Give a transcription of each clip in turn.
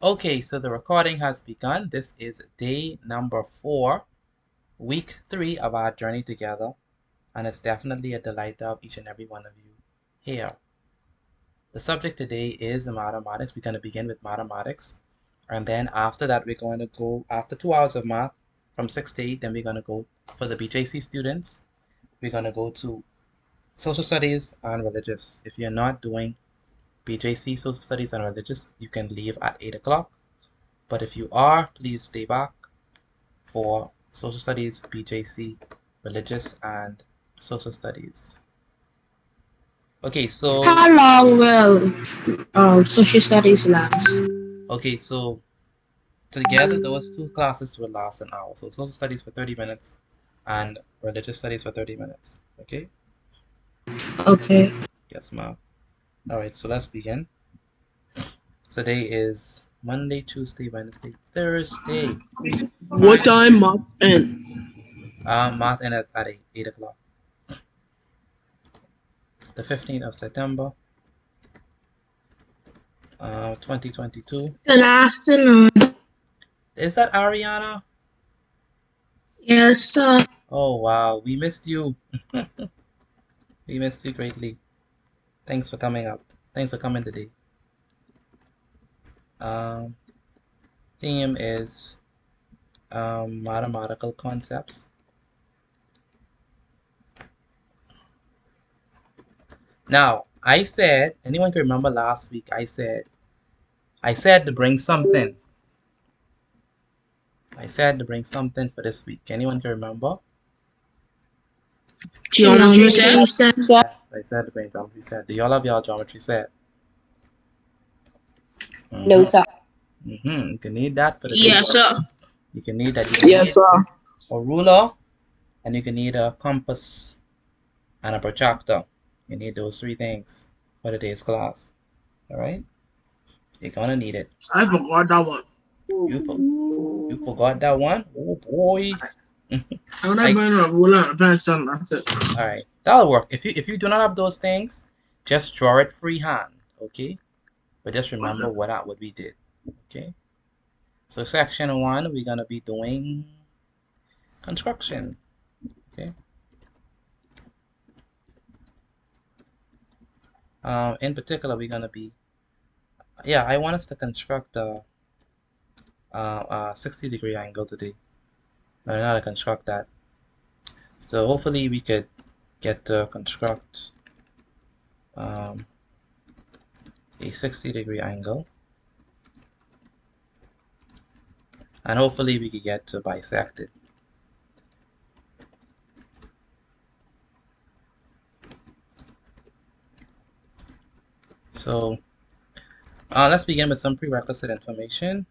Okay, so the recording has begun. This is day number 4, week 3 of our journey together, and it's definitely a delight to have each and every one of you here. The subject today is mathematics. We're going to begin with mathematics, and then after that, we're going to go after 2 hours of math from 6 to 8. Then we're going to go for the Bgcse students. We're going to go to social studies and religious. If you're not doing Bgcse, social studies, and religious, you can leave at 8 o'clock. But if you are, please stay back for social studies, Bgcse, religious, and social studies. Okay, so How long will social studies last? okay, so together those two classes will last an hour. So social studies for 30 minutes and religious studies for 30 minutes. Okay? Okay. Yes, ma'am. All right, so let's begin. Today is Monday, Tuesday, Wednesday, Thursday. What time must end? Math in at 8 o'clock. The 15th of September, 2022. Good afternoon. Is that Ariana? Yes, sir. Oh wow, we missed you. We missed you greatly. Thanks for coming up. Thanks for coming today. Um, Theme is mathematical concepts. Now, I said, anyone can remember last week? I said to bring something. I said to bring something for this week. Anyone can remember? Geometry set? Set. Yes, I said to bring geometry set. Do y'all have y'all geometry set? No, Mm-hmm. sir. Mm-hmm. You can need that for the day. Yes, sir. You can need that. You can Yes, need sir. a ruler, and you can need a compass and a protractor. You need those 3 things for the day's class. All right? You're gonna need it. I forgot that one. You forgot that one? Oh boy. I'm not I bringing a ruler and a pencil. That's it. All right. That'll work. If you do not have those things, just draw it freehand. Okay? But just remember what we did. Okay? So section 1, we're gonna be doing construction. Okay? In particular, we're gonna be I want us to construct a 60-degree angle today. Learn how to construct that. So hopefully we could get to construct a 60-degree angle, and hopefully we could get to bisect it. So let's begin with some prerequisite information.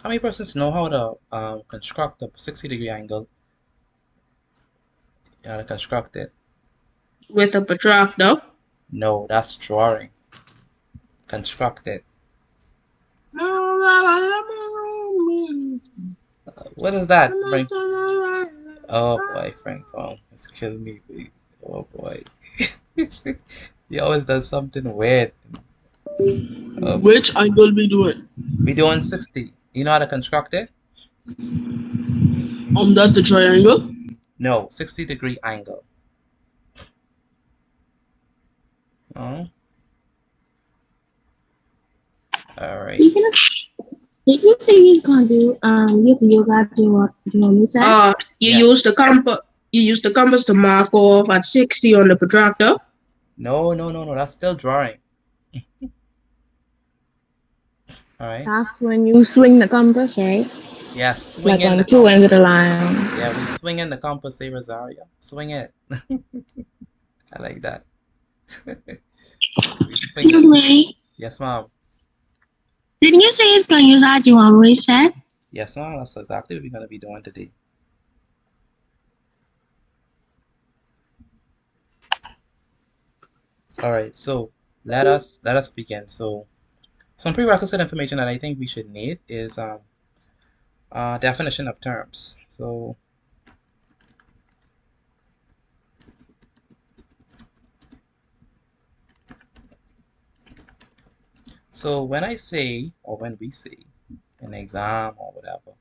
How many persons know how to construct a 60-degree angle? You know how to construct it? With a protractor. No, that's drawing. Construct it. What is that? Frank? Oh boy, Frank phone. It's killing me. Oh boy. He always does something weird. Which angle we doing? We doing 60. You know how to construct it? That's the triangle. No, 60-degree angle. Oh. Alright. Did you say he's gonna do yoga geometry set? You Yeah. use the compass. You use the compass to mark off at 60 on the protractor. No. That's still drawing. Alright. That's when you swing the compass, right? Yeah, Like swing in on the two ends compass. of the line. Yeah, we swing in the compass, say Rosario. Swing it. I like that. We swing it. Anyway, Yes, ma'am. didn't you say he's gonna use our geometry set? Yes, ma'am. That's exactly what we're gonna be doing today. Alright, so let us begin. So some prerequisite information that I think we should need is definition of terms. So when I say, or when we say, in exam or whatever,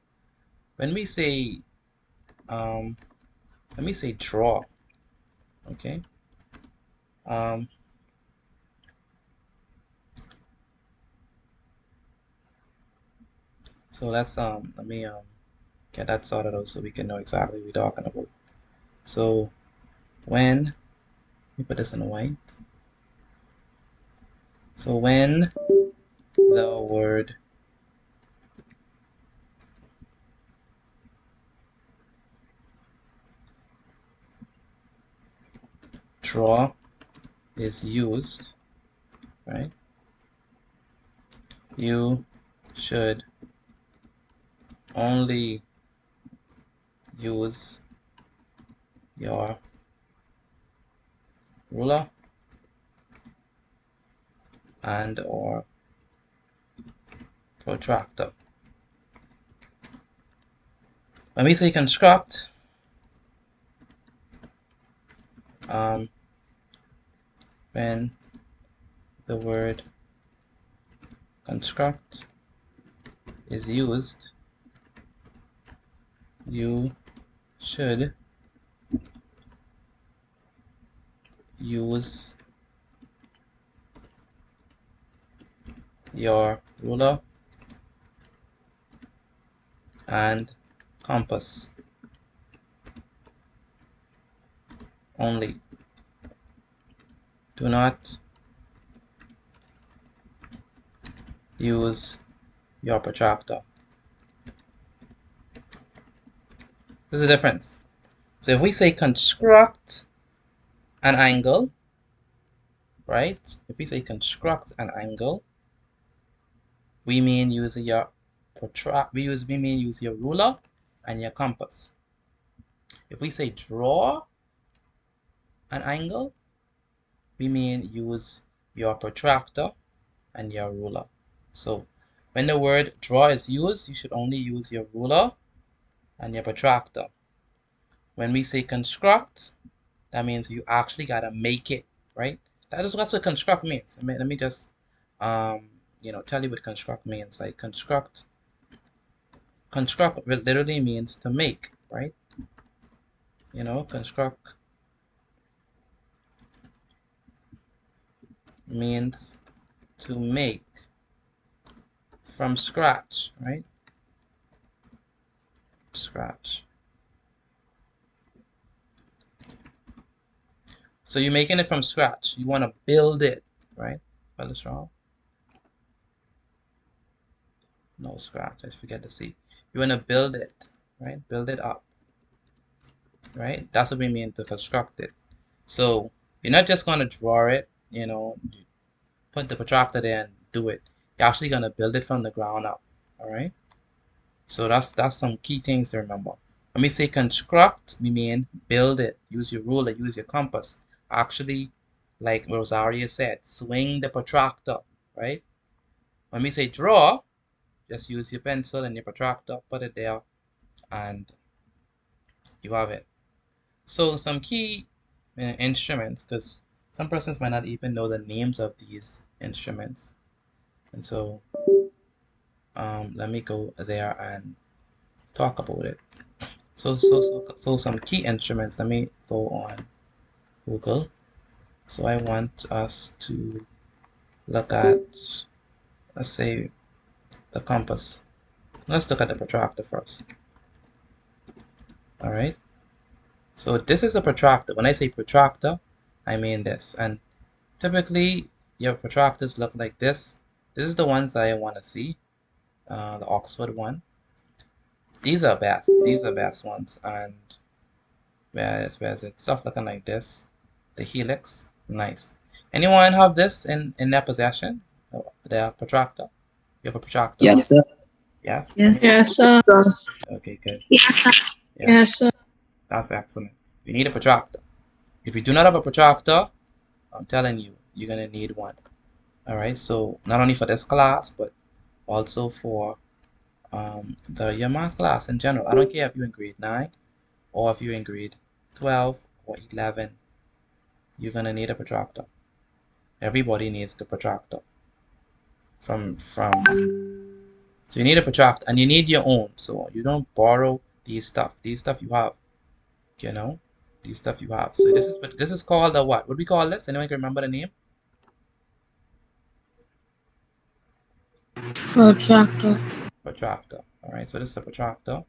when we say, let me say draw, okay? So let's let me get that sorted out so we can know exactly what we're talking about. So when, let me put this in white. So when the word draw is used, right? You should only use your ruler and or protractor. When we say construct, when the word construct is used, you should use your ruler and compass only. Do not use your protractor. There's a difference. So if we say construct an angle, right? If we say construct an angle, we mean using your we mean use your ruler and your compass. If we say draw an angle, we mean use your protractor and your ruler. So when the word draw is used, you should only use your ruler and your protractor. When we say construct, that means you actually gotta make it, right? That's what construct means. Let me just tell you what construct means. Like construct literally means to make, right? Construct means to make from scratch, right? Scratch. So you're making it from scratch. You want to build it, right? Spell this wrong. No scratch. I forget the C. You want to build it, right? Build it up, right? That's what we mean to construct it. So you're not just going to draw it, put the protractor there and do it. You're actually going to build it from the ground up, all right? So that's some key things to remember. When we say construct, we mean build it. Use your ruler, use your compass. Actually, like Rosaria said, swing the protractor, right? When we say draw, just use your pencil and your protractor, put it there, and you have it. So some key instruments, because some persons might not even know the names of these instruments. And so let me go there and talk about it. So some key instruments. Let me go on Google. So I want us to look at, let's say, the compass. Let's look at the protractor first. All right. So this is a protractor. When I say protractor, I mean this. And typically, your protractors look like this. This is the ones I want to see. The Oxford one. These are best. These are best ones. And where's it? Stuff looking like this. The helix. Nice. Anyone have this in their possession? Their protractor? You have a protractor? Yes, sir. Yes? Yes. Yes, Okay, good. Yes. Yes, yes, that's excellent. You need a protractor. If you do not have a protractor, I'm telling you, you're gonna need one. All right, so not only for this class, but also for your math class in general. I don't care if you're in grade 9 or if you're in grade 12 or 11, you're gonna need a protractor. Everybody needs the protractor. So you need a protractor, and you need your own. So you don't borrow these stuff. These stuff you have, you know, these stuff you have. So this is called a what? What do we call this? Anyone can remember the name? Protractor. Protractor. All right. So this is a protractor.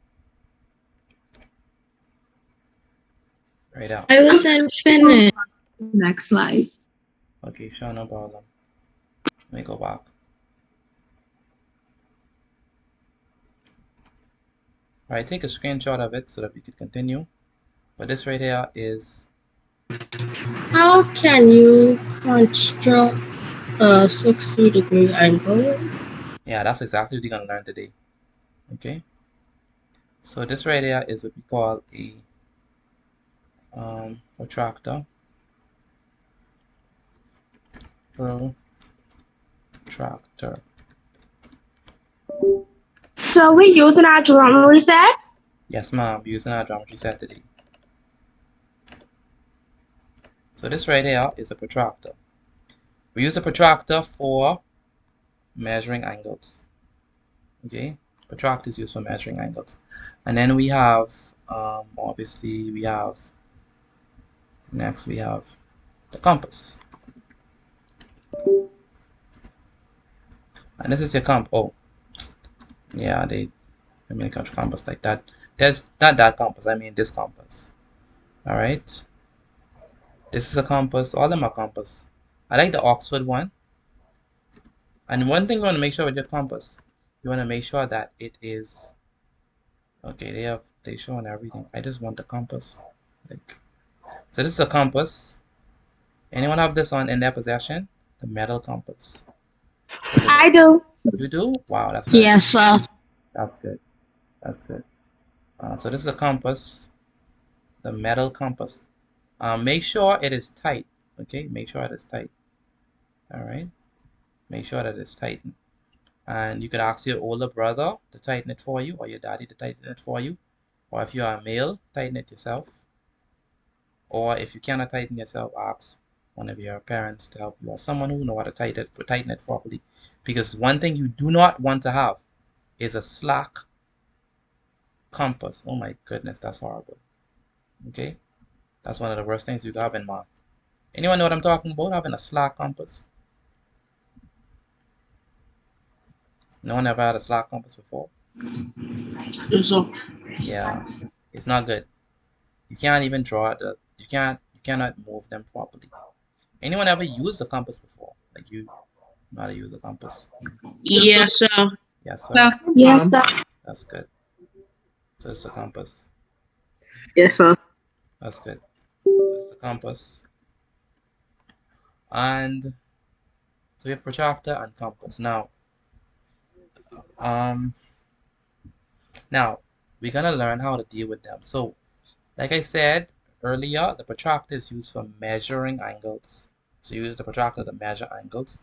Right out. I wasn't finished. Next slide. Okay, sure, no problem. Let me go back. All right, take a screenshot of it so that we can continue. But this right here is, How can you construct a 60-degree angle? yeah, that's exactly what you're gonna learn today. Okay. So this right here is what we call a protractor. Protractor. So we're using our geometry sets? Yes, ma'am. Using our geometry set today. So this right here is a protractor. We use a protractor for measuring angles. Okay, protractor is used for measuring angles. And then we have, obviously, next we have the compass. And this is your oh, yeah, they make a compass like that. There's not that compass, I mean this compass. All right, this is a compass. All of them are compass. I like the Oxford one. And one thing you want to make sure with your compass, you want to make sure that it is, okay, they showing everything. I just want the compass. Like, so this is a compass. Anyone have this one in their possession? The metal compass. What is I it? do. You do? Wow, that's very Yes, sir. That's good. That's good. So this is a compass, the metal compass. Make sure it is tight. Okay, make sure it is tight. All right, make sure that it's tight. And you could ask your older brother to tighten it for you, or your daddy to tighten it for you, or if you are a male, tighten it yourself. Or if you cannot tighten yourself, ask one of your parents to help you, or someone who know how to tighten it properly. Because one thing you do not want to have is a slack compass. Oh my goodness, that's horrible. Okay, that's one of the worst things you have in math. Anyone know what I'm talking about? Having a slack compass? No one ever had a slack compass before? Yeah, it's not good. You can't even draw it. You cannot move them properly. Anyone ever used a compass before? Like you know how to use a compass? Yes, sir. Yes, sir. Yes, sir. That's good. So it's a compass. Yes, sir. That's good. So it's a compass. And so we have protractor and compass. Um, now we're gonna learn how to deal with them. So, like I said earlier, the protractor is used for measuring angles. So you use the protractor to measure angles.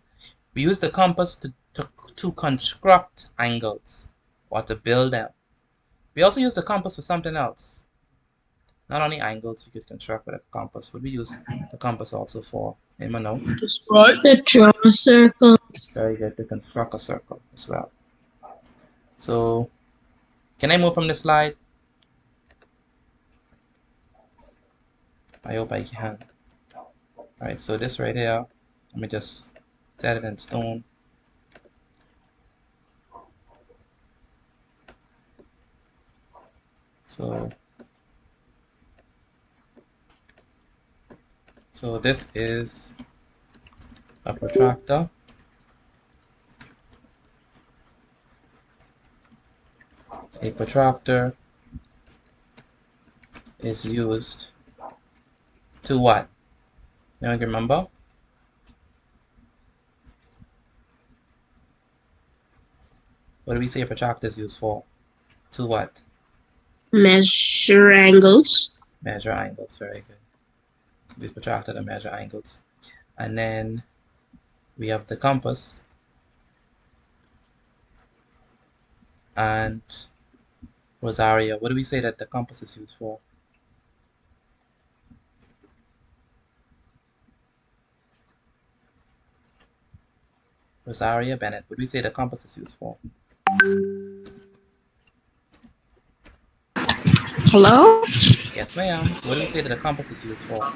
We use the compass to construct angles or to build them. We also use the compass for something else. Not only angles we could construct with a compass, but we use the compass also for, anyone know? To draw circles. Very good, to construct a circle as well. So, can I move from the slide? I hope I can. Alright, so this right here, let me just set it in stone. So this is a protractor. A protractor is used to what? Anyone can remember? What do we say a protractor is used for? To what? Measure angles. Measure angles. Very good. Use protractor to measure angles. And then we have the compass. And Rosario, what do we say that the compass is used for? Rosaria Bennett, what do we say the compass is used for? Hello? Yes, ma'am. What do we say that the compass is used for?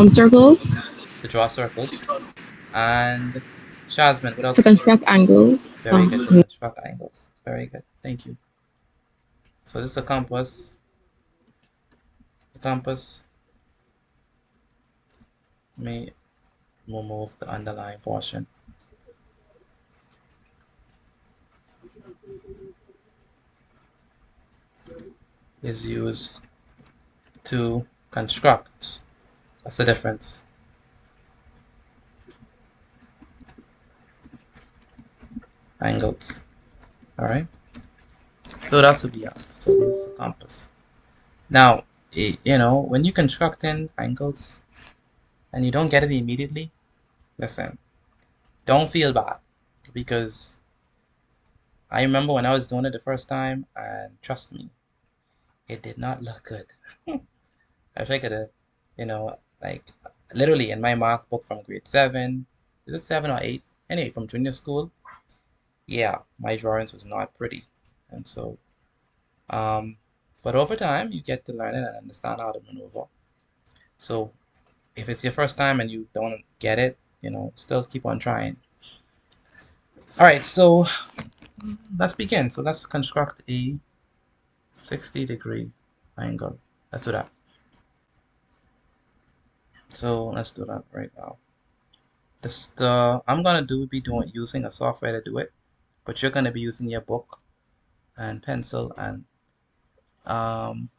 Circles To draw circles. And Jasmine, what else to is it used construct for? angles. Very good, to construct angles. Very good. Thank you. So this is a compass. The compass may remove the underlying portion. Is used to construct. That's the difference. Angles. Alright? So that's what we have. So this is the compass. Now, when you constructing angles and you don't get it immediately, listen, don't feel bad because I remember when I was doing it the first time, and trust me, it did not look good. I wish I could have, like literally in my math book from grade 7, is it 7 or 8? Anyway, from junior school, yeah, my drawings was not pretty. And so, but over time, you get to learn it and understand how to maneuver. So if it's your first time and you don't get it, still keep on trying. All right, so let's begin. So let's construct a 60-degree angle. Let's do that. So let's do that right now. I'm gonna be doing using a software to do it, but you're gonna be using your book and pencil and um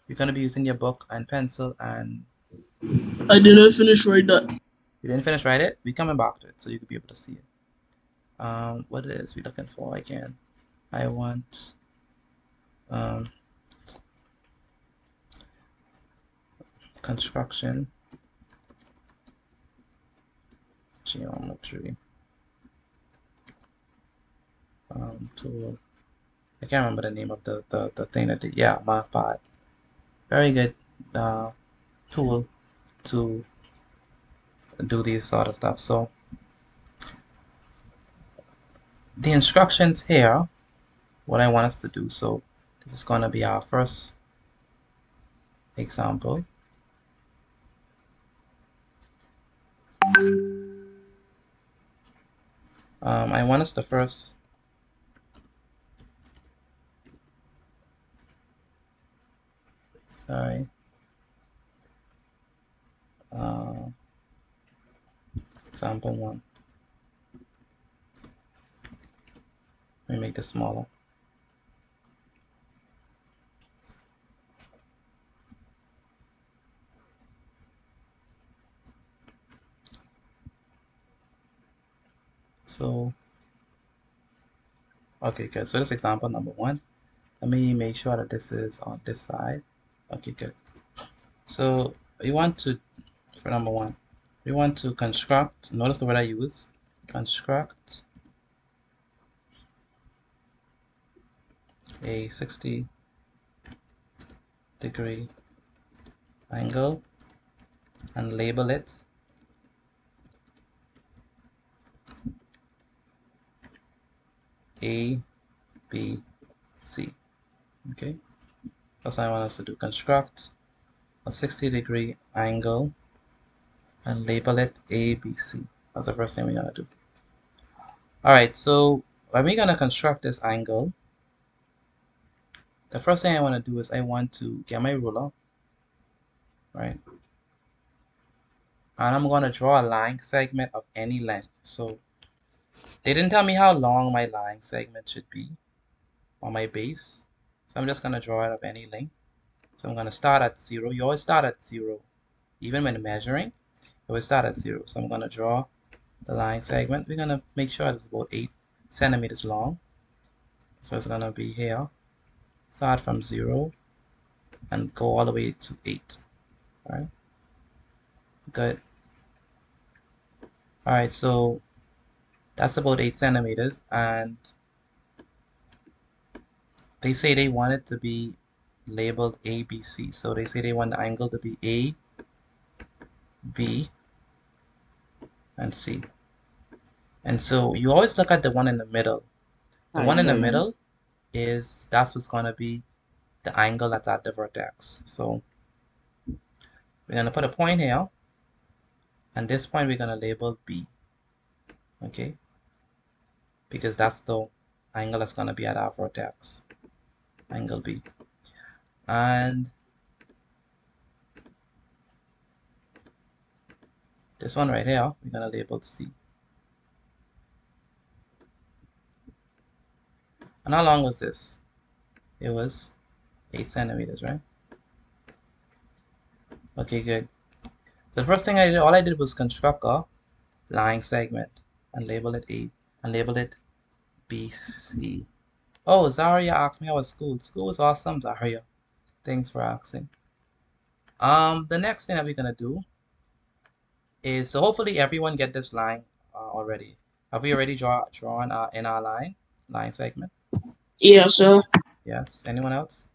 you're gonna be using your book and pencil and I didn't finish right that. you didn't finish write it. We're coming back to it so you could be able to see it. What it is we're looking for again. I want um construction geometry tool. I can't remember the name of the thing that did. Yeah, MathPad. Very good tool to do these sort of stuff. So the instructions here, what I want us to do. So this is going to be our first example. I want us to first sorry example 1. Let me make this smaller. So okay, good. So this example number 1. Let me make sure that this is on this side. Okay, good. So we want to, for number 1, we want to construct, notice the word I use, construct a 60-degree angle and label it A, B, C. Okay, that's what I want us to do. Construct a 60-degree angle and label it A, B, C. That's the first thing we're gonna do. All right, so when we're gonna construct this angle, the first thing I want to do is I want to get my ruler, right? And I'm gonna draw a line segment of any length. So they didn't tell me how long my line segment should be on my base. So I'm just gonna draw it of any length. So I'm gonna start at 0. You always start at 0. Even when measuring, you always start at 0. So I'm gonna draw the line segment. We're gonna make sure it's about 8 centimeters long. So it's gonna be here. Start from 0 and go all the way to 8. Alright. Good. Alright, so that's about 8 centimeters, and they say they want it to be labeled ABC. So they say they want the angle to be A, B, and C. And so you always look at the one in the middle. The one in the middle that's what's going to be the angle that's at the vertex. So we're going to put a point here, and this point we're going to label B, okay? Because that's the angle that's going to be at our vertex, angle B. And this one right here, we're going to label C. And how long was this? It was 8 centimeters, right? Okay, good. So the first thing I did, all I did was construct a line segment and label it A and label it BC. Oh, Zaria asked me how was school. School was awesome, Zaria. Thanks for asking. The next thing that we're gonna do is, so hopefully everyone get this line already. Have we already drawn in our line segment? Yeah, sir. Yes. Anyone else?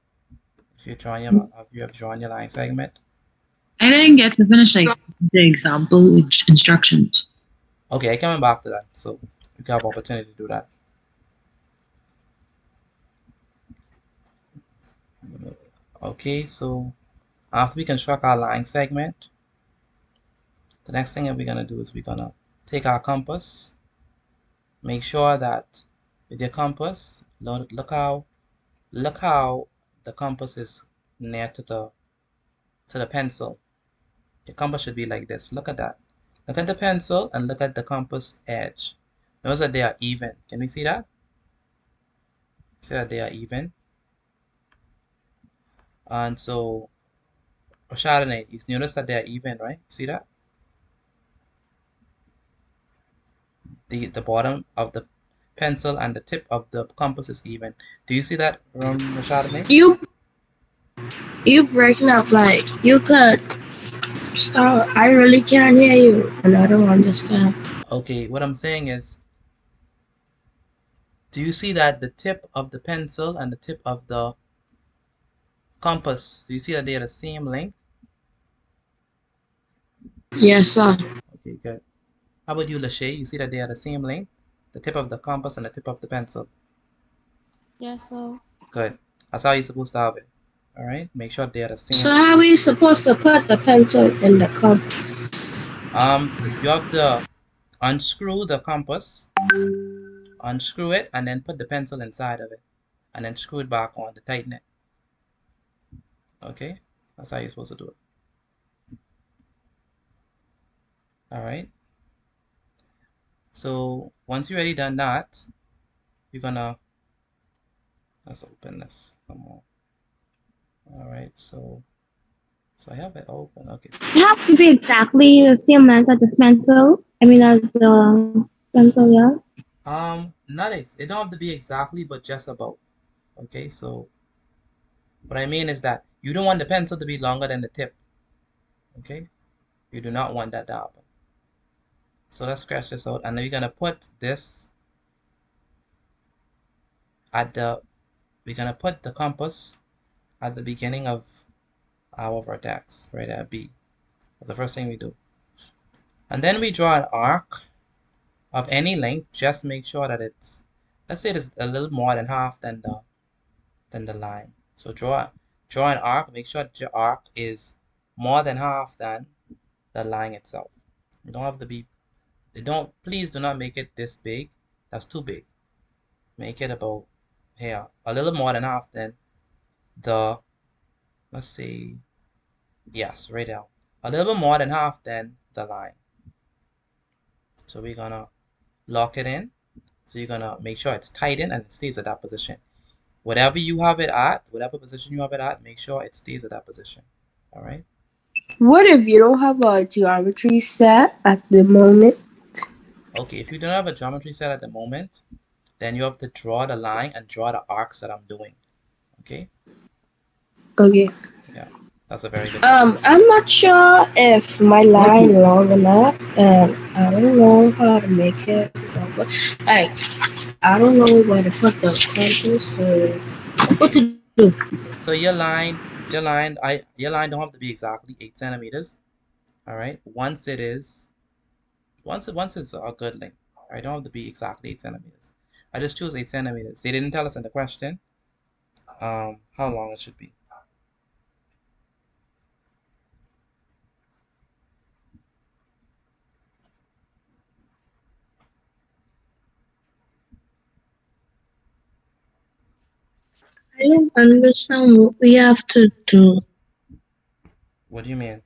If you have drawn your line segment? I didn't get to finish like the example instructions. Okay, I coming back to that. So you have opportunity to do that. Okay, so after we construct our line segment, the next thing that we're gonna do is we're gonna take our compass. Make sure that with your compass, look how the compass is near to the pencil. Your compass should be like this. Look at that. Look at the pencil and look at the compass edge. Notice that they are even. Can we see that? See that they are even. And so, Chardonnay, you notice that they are even, right? See that? The bottom of the pencil and the tip of the compass is even. Do you see that, Chardonnay? You breaking up like you could stop. I really can't hear you, and I don't understand. Okay, what I'm saying is, do you see that the tip of the pencil and the tip of the compass, do you see that they are the same length? Yes, sir. Okay, good. How about you, Lachey? You see that they are the same length? The tip of the compass and the tip of the pencil. Yes, sir. Good. That's how you're supposed to have it. All right. Make sure they are the So same. how are we supposed to put the pencil in the compass? You have to unscrew the compass, unscrew it, and then put the pencil inside of it, and then screw it back on to tighten it. Okay. That's how you're supposed to do it. All right. So once you already done that, you're gonna let's open this some more. All right. So I have it open. Okay. So It has to be exactly the same length as the pencil. I mean, as the pencil, yeah. not it don't have to be exactly, but just about. Okay. So what I mean is that you don't want the pencil to be longer than the tip. Okay. You do not want that to happen. So let's scratch this out, and then we're gonna put this we're gonna put the compass at the beginning of our vertex, right at B. That's the first thing we do. And then we draw an arc of any length. Just make sure that it's, let's say it's a little more than half than the line. So draw an arc. Make sure that your arc is more than half than the line itself. You don't have to be. Please do not make it this big. That's too big. Make it about here, a little more than half than the, let's see, yes, right now, a little bit more than half than the line. So we're gonna lock it in. So you're gonna make sure it's tightened and it stays at that position. Whatever you have it at, whatever position you have it at, make sure it stays at that position. All right. What if you don't have a geometry set at the moment? Okay, if you don't have a geometry set at the moment, then you have to draw the line and draw the arcs that I'm doing. Okay. Okay. Yeah, that's a very good thing. I'm not sure if my line long enough, and I don't know how to make it longer. Like, I don't know where to put the compass or what Okay. to do. So your line don't have to be exactly 8 centimeters. All right. Once it is Once it's a good length. I don't have to be exactly 8 centimeters. I just choose 8 centimeters. They didn't tell us in the question how long it should be. I don't understand what we have to do. What do you mean?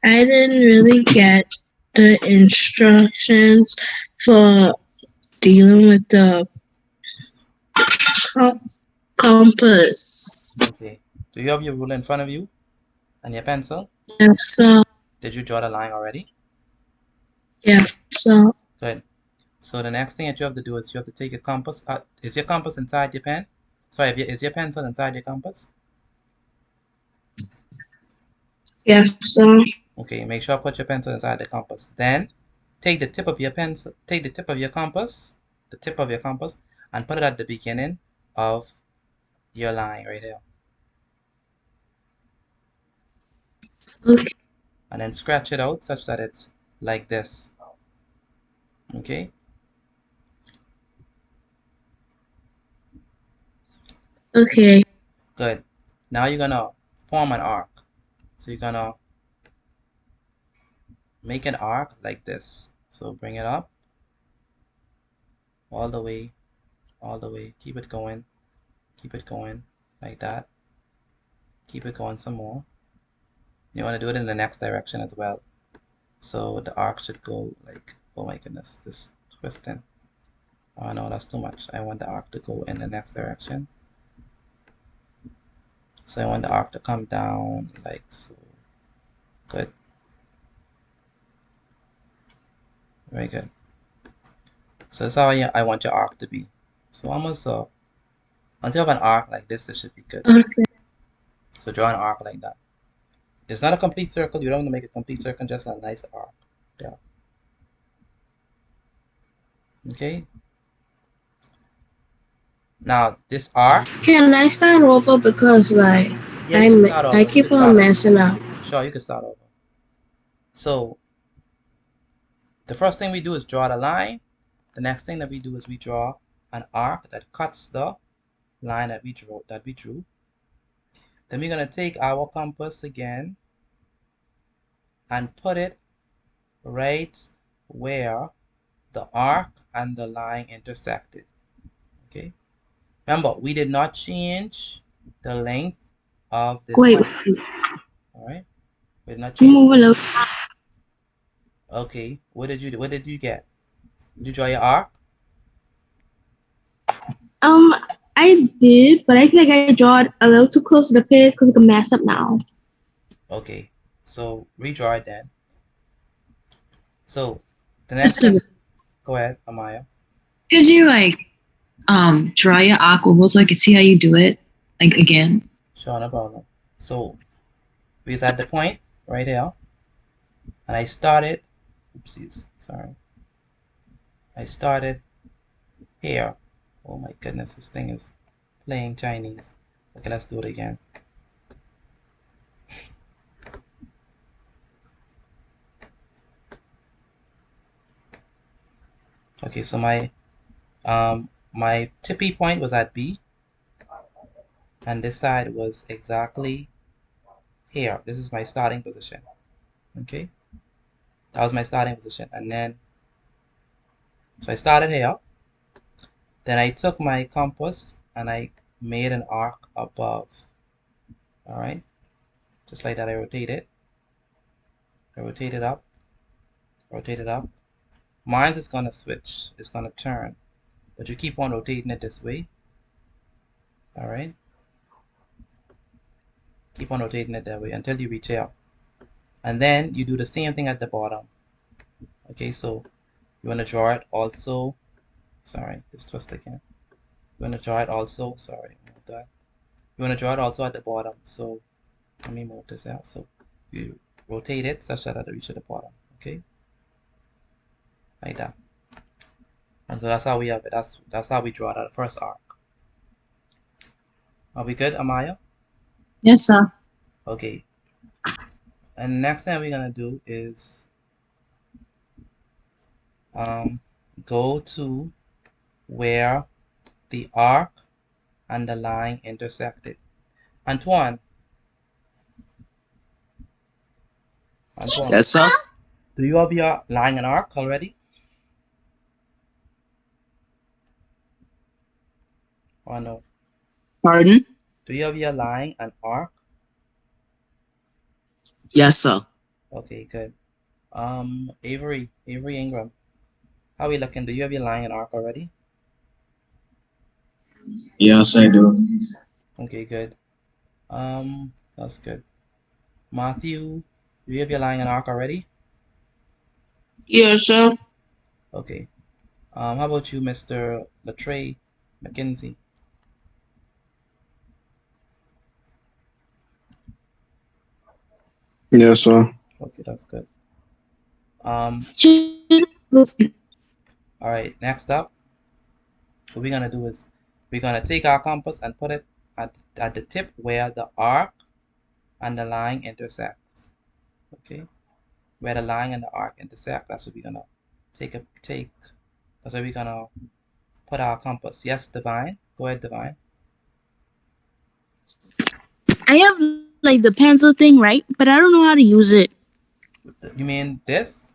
I didn't really get the instructions for dealing with the compass. Okay. Do you have your ruler in front of you and your pencil? Yeah, so Did you draw the line already? yeah, so Good. So the next thing that you have to do is you have to take your compass. Is your compass inside your pen? Sorry, is your pencil inside your compass? yeah, so Okay, make sure put your pencil inside the compass. Then take the tip of your pencil, take the tip of your compass, and put it at the beginning of your line right here. okay, And then scratch it out such that it's like this. Okay? okay, Good. Now you're gonna form an arc. So you're gonna make an arc like this. So bring it up all the way, keep it going like that. Keep it going some more. You want to do it in the next direction as well. So the arc should go like, oh my goodness, this twisting. Oh no, that's too much. I want the arc to go in the next direction. So I want the arc to come down like so. Good. Very good. So that's how I want your arc to be. So almost once you have an arc like this, it should be good. okay, So draw an arc like that. It's not a complete circle. You don't want to make a complete circle, just a nice arc. Yeah. Okay. Now this arc. Can I start over because like Yeah, you can start I over. You can keep on start over. messing up. Sure, you can start over. So the first thing we do is draw the line. The next thing that we do is we draw an arc that cuts the line that we drew. Then we're gonna take our compass again and put it right where the arc and the line intersected. Okay. Remember, we did not change the length of this wait, compass. All right. We did not you change. move a little. Okay. What did you do? What did you get? Did you draw your arc? I did, but I feel like I draw it a little too close to the page because it can mess up now. Okay. So redraw it then. So the next thing. Go ahead, Amaya. Could you like draw your aqua so I could see how you do it like again? Sure, no problem. So we was at the point right here, and I started. Oopsies, sorry. I started here. Oh my goodness, this thing is playing Chinese. Okay, let's do it again. Okay, so my tippy point was at B, and this side was exactly here. This is my starting position. Okay, that was my starting position, and then so I started here. Then I took my compass and I made an arc above. All right, just like that. I rotate it. I rotate it up. Rotate it up. Mine is gonna switch. It's gonna turn, but you keep on rotating it this way. All right. Keep on rotating it that way until you reach here. And then you do the same thing at the bottom. Okay, so you want to draw it also. Sorry, just twist again. You want to draw it also. Sorry, move that. You want to draw it also at the bottom. So let me move this out. So you rotate it such that it reaches the bottom. Okay, like that. And so that's how we have it. That's how we draw that first arc. Are we good, Amaya? Yes, sir. Okay. And the next thing we're gonna do is go to where the arc and the line intersected. Antoine, Yes, sir. do you have your line and arc already? Or no? Pardon? Do you have your line and arc? Yes, sir. Okay, good. Avery Ingram, how are we looking? Do you have your line and arc already? Yes, I do. Okay, good. That's good. Matthew, do you have your line and arc already? Yes, sir. Okay. How about you, Mr. Latrey McKenzie? Yes, sir. Okay, that's good. Um, all right, next up, what we're gonna do is we're gonna take our compass and put it at the tip where the arc and the line intersects. Okay, where the line and the arc intersect, that's what we're gonna take. That's where we're gonna put our compass. Yes, Divine. Go ahead, Divine. I have like the pencil thing, right? But I don't know how to use it. You mean this?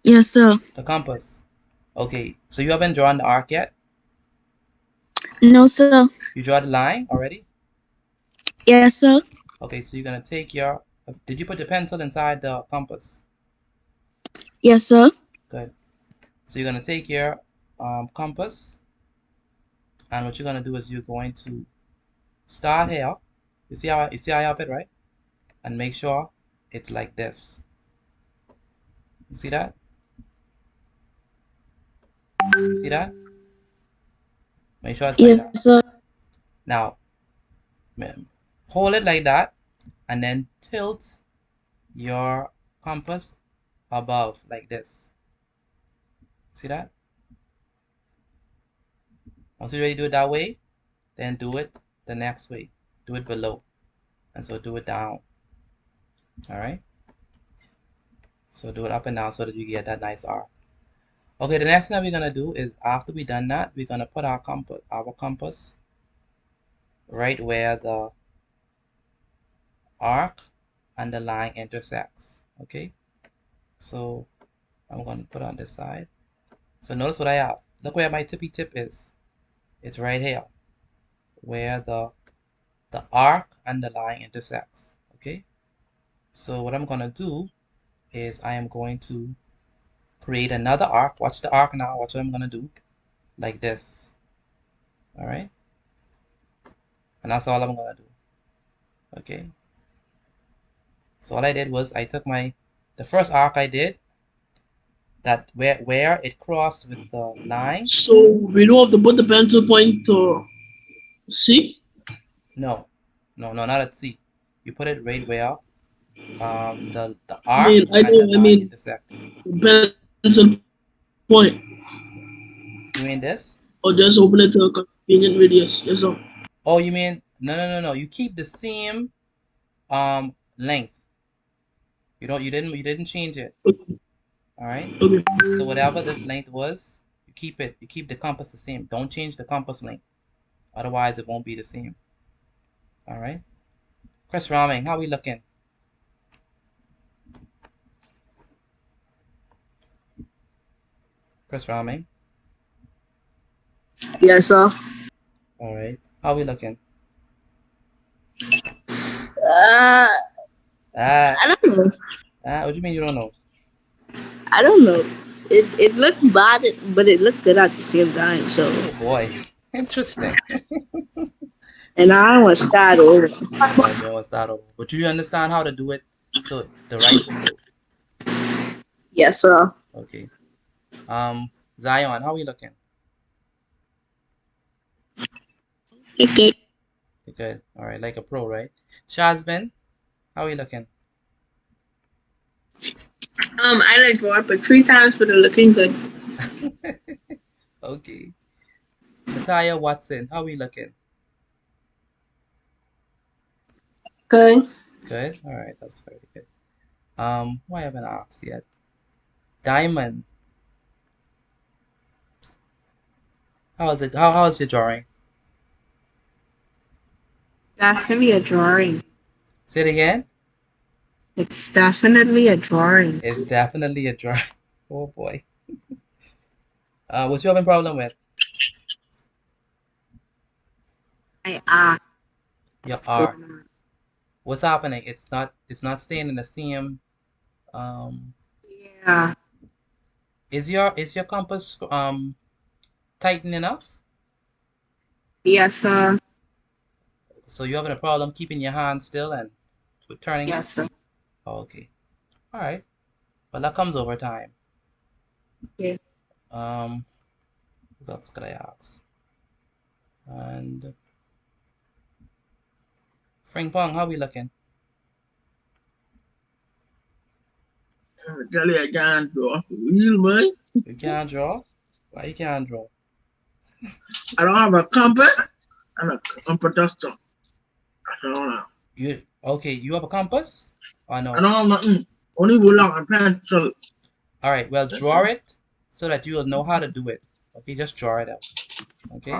Yes, sir. The compass. Okay, so you haven't drawn the arc yet? No, sir. You draw the line already? Yes, sir. Okay, so you're gonna take your. Did you put the pencil inside the compass? Yes, sir. Good. So you're gonna take your compass, and what you're gonna do is you're going to start here. You see how I have it, right? And make sure it's like this. You see that? You see that? Make sure it's like Yes, that. sir. Now, hold it like that, and then tilt your compass above like this. See that? Once you're ready to do it that way, then do it the next way. Do it below. And so do it down. Alright? So do it up and down so that you get that nice arc. Okay, the next thing that we're gonna do is after we done that, we're gonna put our compass right where the arc and the line intersects. Okay? So I'm gonna put on this side. So notice what I have. Look where my tippy tip is. It's right here. Where the arc and the line intersects. Okay? So what I'm gonna do is I am going to create another arc. Watch the arc now. Watch what I'm gonna do. Like this. Alright? And that's all I'm gonna do. Okay? So all I did was I took the first arc I did, that where it crossed with the line. So we don't have to put the pencil point to C. No, not at C. You put it right where the I arc mean, I and the know. I line mean, intersected. pencil point, You mean this? or just open it to a convenient radius. Yes, sir. Oh, you mean no. You keep the same length. You didn't change it. Okay. All right. Okay. So whatever this length was, you keep it. You keep the compass the same. Don't change the compass length. Otherwise, it won't be the same. All right. Chris Raming, how we looking? Chris Raming. Yes, sir. All right. How we looking? Uh, Ah, I don't know. what do you mean you don't know? I don't know. It looked bad, but it looked good at the same time. So, Oh boy, interesting. and I was start over. Oh, you want to start over, but you understand how to do it so the right way though. Yes, sir. Okay. Zion, how we looking? Okay. You good? All right, like a pro, right? Shazbin, how we looking? I like draw up it 3 times, but it's looking good. Okay. Natalia Watson, how we looking? Good. Good. All right, that's very good. Who I haven't asked yet? Diamond, How is it? How is your drawing? Definitely a drawing. Say it again. It's definitely a drawing. It's definitely a drawing. Oh boy. What you having problem with? I ask Your what's art. going on. What's happening? It's not staying in the same um Yeah. is your compass tighten enough? Yes, sir. So you're having a problem keeping your hand still and turning it? Yes, sir. Oh, okay. All right. Well, that comes over time. Okay. Um, what else could I ask? And Frank Pong, how we looking? Tell you I can't draw for real, man. You can't draw? Why you can't draw? I don't have a compass and a protector. I don't know. You okay? You have a compass? Or I no? don't have nothing. Only ruler and pencil. All right. Well, That's draw all. it so that you will know how to do it. Okay, just draw it out. Okay.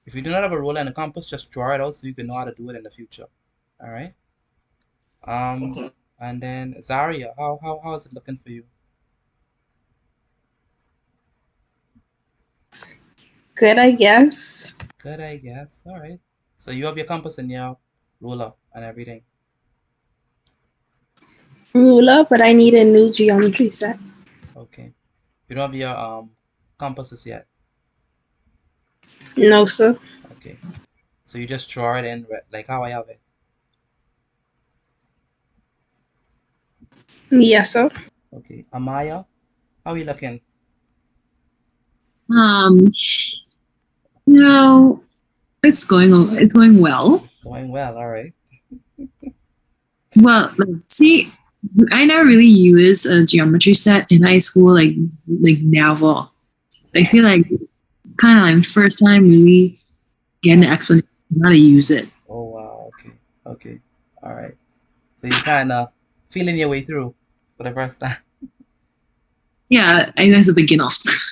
If you do not have a ruler and a compass, just draw it out so you can know how to do it in the future. All right. Okay. And then Zaria, how is it looking for you? Good, I guess. Good, I guess. All right. So you have your compass and your ruler and everything. Ruler, but I need a new geometry set. Okay. You don't have your compasses yet. No, sir. Okay. So you just draw it in like how I have it. Yes, sir. Okay. Amaya, how are you looking? Um, no, it's going well. Going well. All right. Well, like, see, I never really used a geometry set in high school, like never. I feel like kind of like first time really getting the explanation of how to use it. Oh wow. Okay. Okay. All right. So you kind of feeling your way through for the first time. Yeah, I think it's a beginner.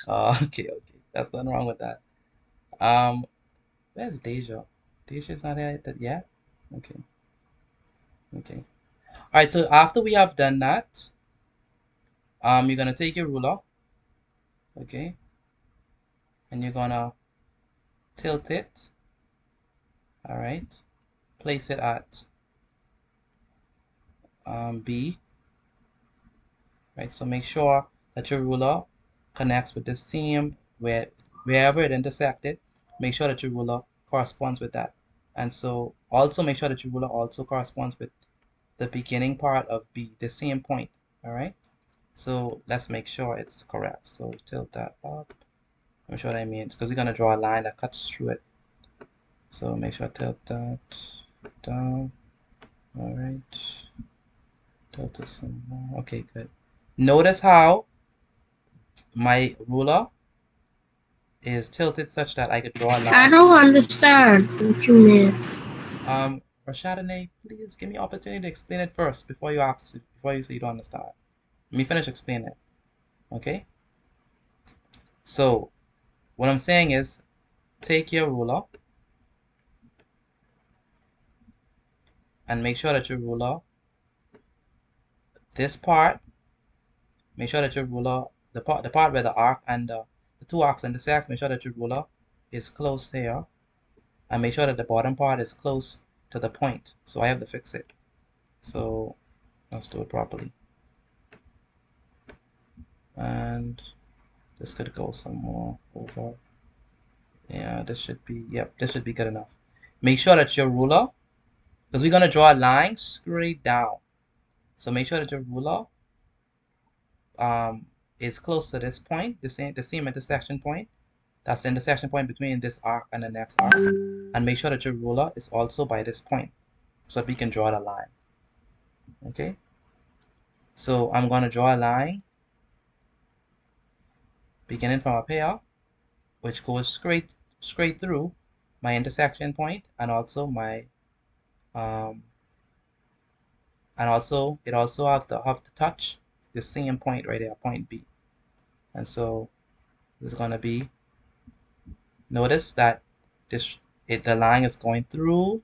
Oh, okay. Okay. That's nothing wrong with that. Um, where's Deja? Deja's not here yet. Okay. Okay. All right. So after we have done that, you're gonna take your ruler, okay, and you're gonna tilt it. All right. Place it at B. Right. So make sure that your ruler connects with the seam wherever it intersected. Make sure that your ruler corresponds with that, and so also make sure that your ruler also corresponds with the beginning part of B, the same point. All right. So let's make sure it's correct. So tilt that up. I'm sure what I mean because we're gonna draw a line that cuts through it. So make sure I tilt that down. All right. Tilt it some more. Okay, good. Notice how my ruler is tilted such that I could draw a I line. don't understand what you mean. Rashadane, please give me opportunity to explain it first before you say you don't understand. Let me finish explaining it. Okay? So what I'm saying is take your ruler and make sure that your ruler, this part, make sure that your ruler, the part where the arc and the two arcs intersect, make sure that your ruler is close here. And make sure that the bottom part is close to the point. So I have to fix it. So let's do it properly. And this could go some more over. Yeah, this should be, yep, this should be good enough. Make sure that your ruler, because we're going to draw a line straight down. So make sure that your ruler is close to this point, the same intersection point. That's the intersection point between this arc and the next arc. And make sure that your ruler is also by this point so that we can draw the line. Okay? So I'm going to draw a line beginning from up here, which goes straight through my intersection point and also my um, and also it also have to touch the same point right there, point B. And so this is gonna be Notice that the line is going through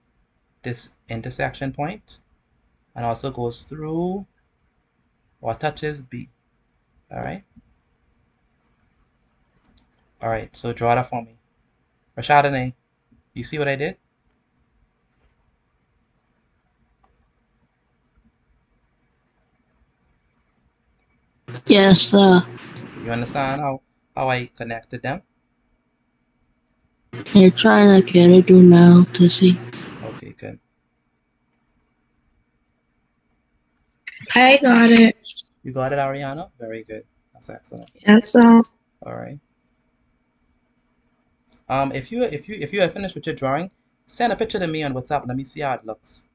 this intersection point and also goes through or touches B. All right. All right. So draw that for me. Rashadane, you see what I did? Yes, sir. Okay. You understand how I connected them? You're trying to get it do now to see. Okay. Good. I got it. You got it, Ariana? Very good. That's excellent. Yes, sir. All right. If you have finished with your drawing, send a picture to me on WhatsApp. Let me see how it looks.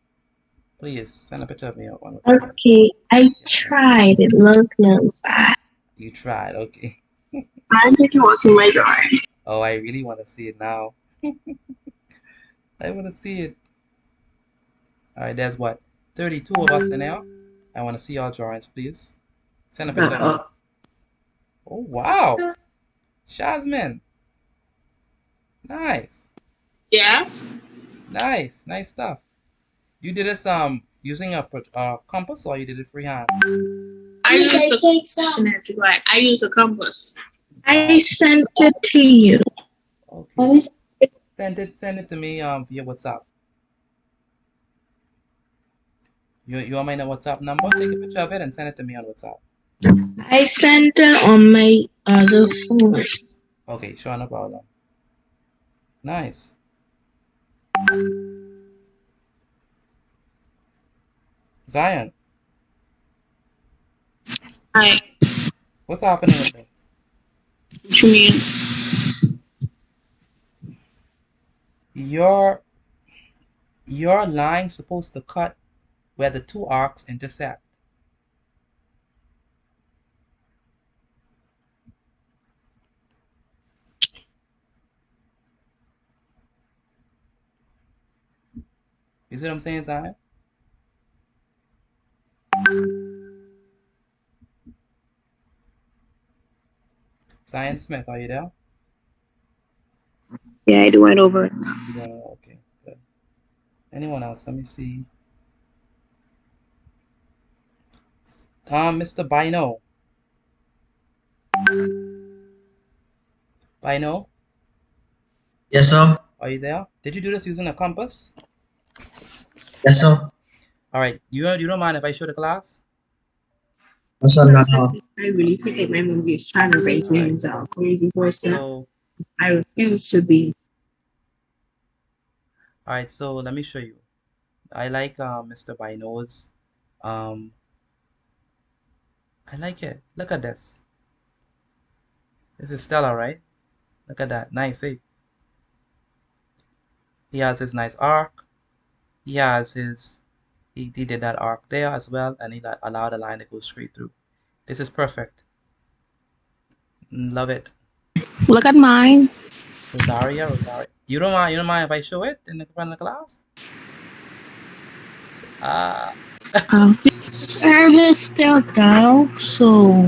Please send a picture of me on WhatsApp. Okay, I tried. It looked bad. You tried, okay. I think you want to see my drawing. Oh, I really want to see it now. I want to see it. All right, there's what? 32 of us in there. I want to see your drawings, please. Send a picture of me. Oh, wow. Shazmin. Nice. Yes. Nice. Nice stuff. You did this using a compass or you did it freehand? I use the like I use a compass. I sent it to you. Okay. Send it to me via WhatsApp. You want my WhatsApp number? Take a picture of it and send it to me on WhatsApp. I sent it on my other phone. Okay, sure, no problem. Nice. Zion, Hi. what's happening with this? What you mean? Your line's supposed to cut where the two arcs intersect. You see what I'm saying, Zion? Zion Smith, are you there? Yeah, I do it over. You don't know? Okay, good. Anyone else? Let me see. Mr. Bino. Bino, Yes, sir. are you there? Did you do this using a compass? Yes, sir. All right. You don't mind if I show the class? Yes, sir. Now, I really feel like my movie is trying to raise All me right. into a crazy person. So, I refuse to be. all right. So let me show you. I like Mr. Bino's. Um, I like it. Look at this. This is Stella, right? Look at that. Nice, eh? He has his nice arc. He has his, he did that arc there as well, and he allowed the line to go straight through. This is perfect. Love it. Look at mine. Rosaria. You don't mind if I show it in the front of the class? Uh, Service still down, so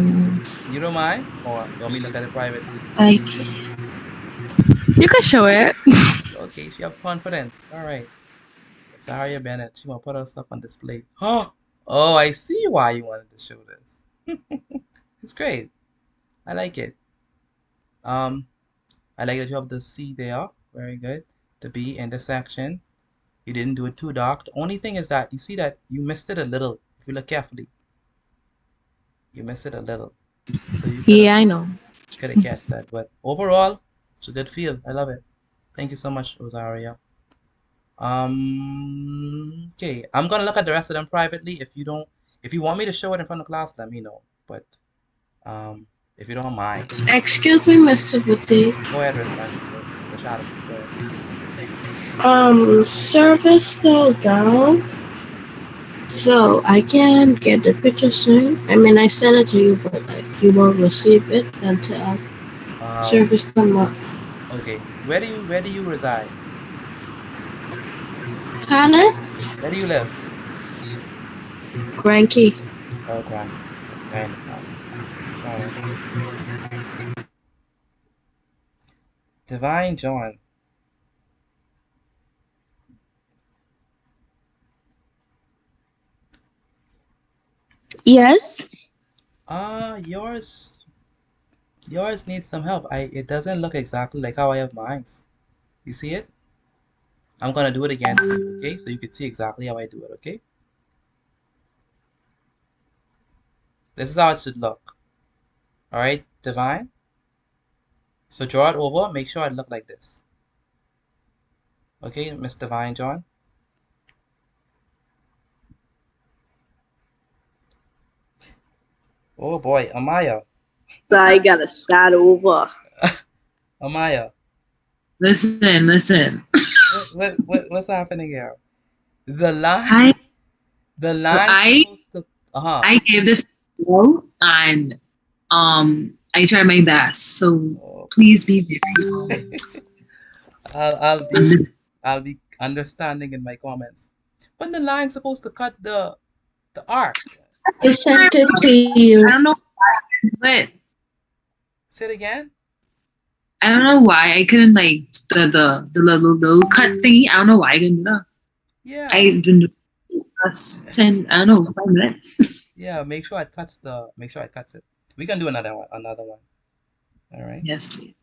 you don't mind? Or you want me to look at it privately? I can. You can show it. Okay, she have confidence. All right. Rosaria Bennett. She want to put her stuff on display. Huh? Oh, I see why you wanted to show this. It's great. I like it. Um, I like that you have the C there. Very good. The B intersection. You didn't do it too dark. The only thing is that you see that you missed it a little. If you look carefully, you missed it a little. So you Yeah, I know. could have catch that. But overall, it's a good feel. I love it. Thank you so much, Rosaria. Okay. I'm gonna look at the rest of them privately. If you want me to show it in front of class, let me know. But um, if you don't mind, Excuse me, Mr. Boutique. go ahead, Rashada. Go ahead. Service still down, so I can get the picture soon. I mean, I sent it to you, but like you won't receive it until service come up. Okay. Where do you reside? Hannah, Where do you live? Cranky. Oh, Granky. Okay, I understand. All right. Divine John. Yes. Yours needs some help. It doesn't look exactly like how I have mine. You see it? I'm gonna do it again for you, okay? So you can see exactly how I do it, okay? This is how it should look. Alright, Divine? So draw it over, make sure it look like this. Okay, Miss Divine John? Oh boy, Amaya. I gotta start over. Amaya, Listen. what's happening here? The line, I the line's I supposed to, uh-huh. I gave this go and I tried my best. So Oh boy. please be very I'll I'll be under- I'll be understanding in my comments. But the line's supposed to cut the arc. I sent it to you. I don't know but Say it again? I don't know why I couldn't like the little cut thingy. I don't know why I couldn't do that. I Yeah. didn't do that's 10 I don't know 5 minutes. Yeah, make sure it cuts it. We can do another one. All right. Yes, please.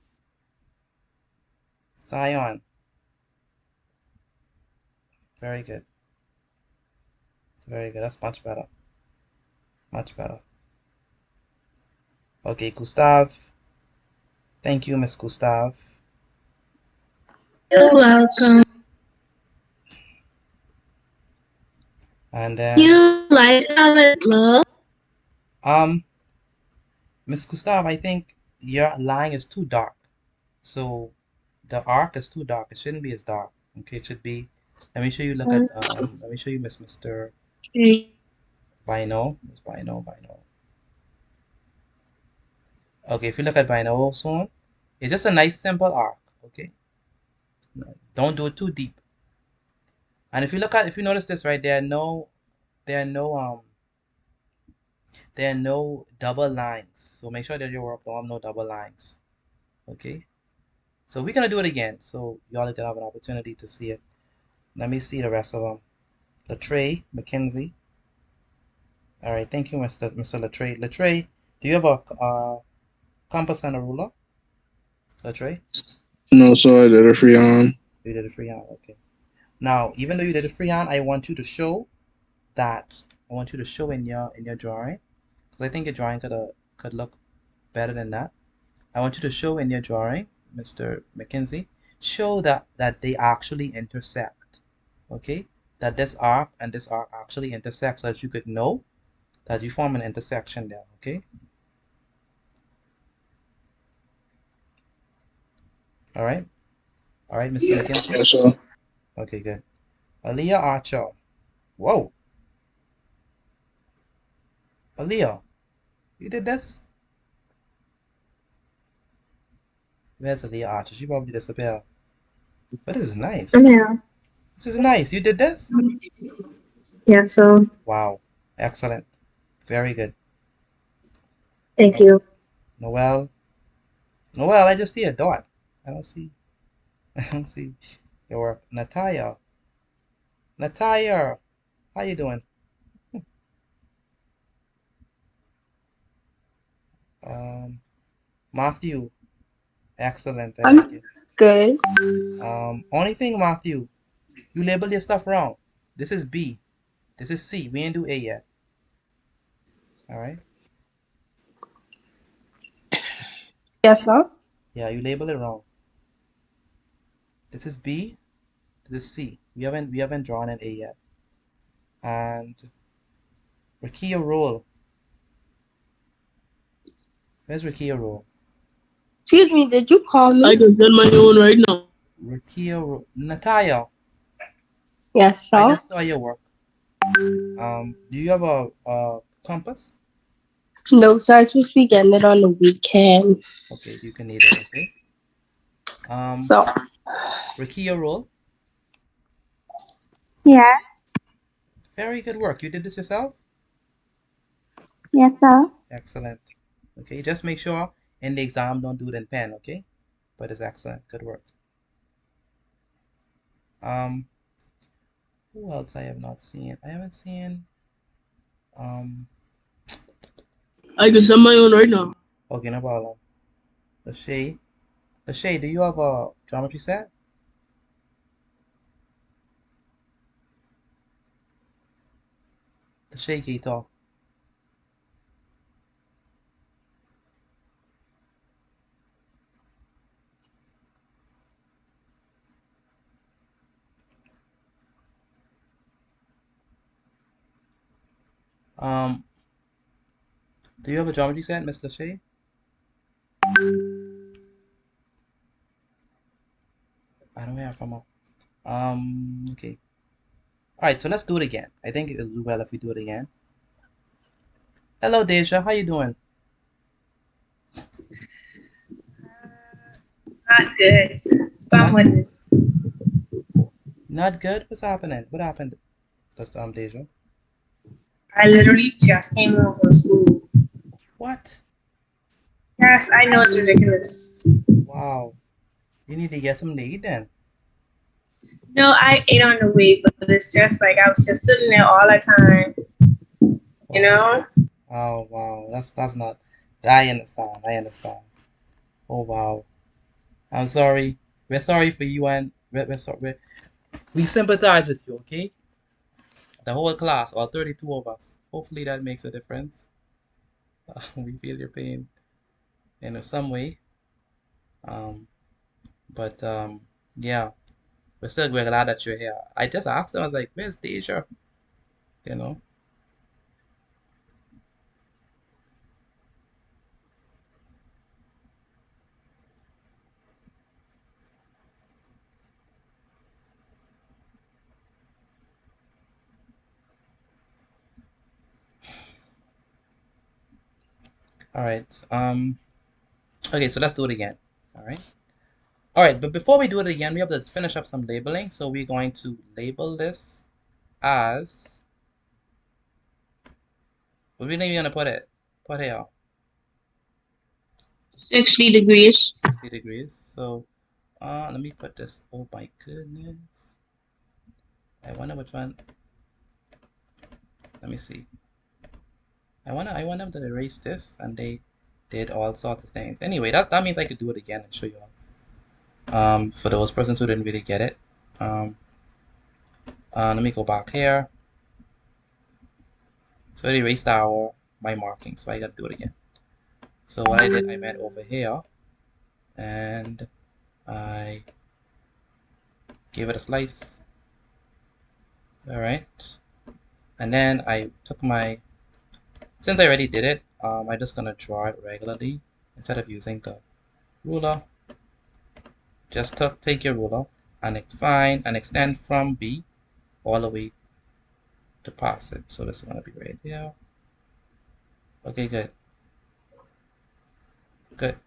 Scion. Very good. Very good. That's much better. Much better. Okay, Gustav. Thank you, Miss Gustav. You're welcome. And then You like how it looks? um Miss Gustav, I think your line is too dark. So the arc is too dark. It shouldn't be as dark. Okay, it should be. Let me show you. Let me show you, Mr. Okay. Bino. Miss Bino. Okay, if you look at Bino also, it's just a nice simple arc. Okay, don't do it too deep. And if you notice this right, there are no there are no double lines. So make sure that your work don't have no double lines. Okay. So we're gonna do it again. So y'all can have an opportunity to see it. Let me see the rest of them. Latre, Mackenzie. All right, thank you, Mr. Latre. Latre, do you have a compass and a ruler? Latre, No, so I did a free on. you did a freehand. Okay. Now, even though you did a freehand, I want you to show that. I want you to show in your drawing, because I think your drawing could look better than that. I want you to show in your drawing, Mr. Mackenzie, show that they actually intersect. Okay, that this arc and this arc actually intersect, so that you could know that you form an intersection there. Okay. All right. All right, Mr. Mackenzie. Yes, sir. Okay, good. Aaliyah Archer. Whoa, Aaliyah, you did this? Where's Aaliyah Archer? She probably disappeared. But this is I'm nice. here. This is nice. You did this? Yeah, so Wow. Excellent. Very good. thank Okay. you. Noel. Noel, I just see a dot. I don't see I don't see your work. Natalia. Natalia. How you doing? Matthew. Excellent. I like I'm it. good. Only thing, Matthew, you labeled your stuff wrong. This is B. This is C. We ain't do A yet. All right. Yes, sir. Yeah, you labeled it wrong. This is B. This is C. We haven't drawn an A yet. And Rakia roll. Where's Rakia roll? Excuse me, did you call I me? can send my own right now. Rakia roll. Natalia, Yes, I sir. just saw your work. Do you have a compass? No, sir, I'm supposed to be getting it on the weekend. Okay, you can need it. Okay. So, Rakia roll. Yeah. Very good work. You did this yourself? Yes, sir. Excellent. Okay, just make sure in the exam don't do it in pen, okay? but it's excellent. Good work. Who else I have not seen? I haven't seen. I can send my own right now. Okay, no problem. Lachey, do you have a geometry set? Lachey, can you talk? Um, do you have a geometry set, Miss Lachey? I don't hear from her. Okay. All right, so let's do it again. I think it'll do well if we do it again. Hello, Deja. How you doing? Not good. Not, Someone, not good? What's happening? What happened, Deja? I literally just came home from school. What? Yes, I know it's ridiculous. Wow. You need to get some to eat then. No, I ate on the way, but it's just like I was just sitting there all the time. You know? Oh, wow. That's not. I understand. I understand. Oh, wow. I'm sorry. We're sorry for you, and we're sorry. We sympathize with you, okay? The whole class, all 32 of us. Hopefully that makes a difference. We feel your pain in some way. Um, but yeah, we're glad that you're here. I just asked them, I was like, "Where's Deja?" You know. All right. Okay, so let's do it again. All right. All right, but before we do it again, we have to finish up some labeling. So we're going to label this as. What are we gonna put it? Put here. 60 degrees. 60 degrees. So let me put this. Oh my goodness. I wonder which one. Let me see. I want them to erase this, and they did all sorts of things. Anyway, that means I could do it again and show you all. For those persons who didn't really get it. Let me go back here. So it erased my marking, so I gotta do it again. So what I did, I went over here, and I gave it a slice. All right, and then I took since I already did it, I'm just gonna draw it regularly instead of using the ruler. Just take your ruler and find and extend from B all the way to pass it. So this is gonna be right here. Okay, good. Good.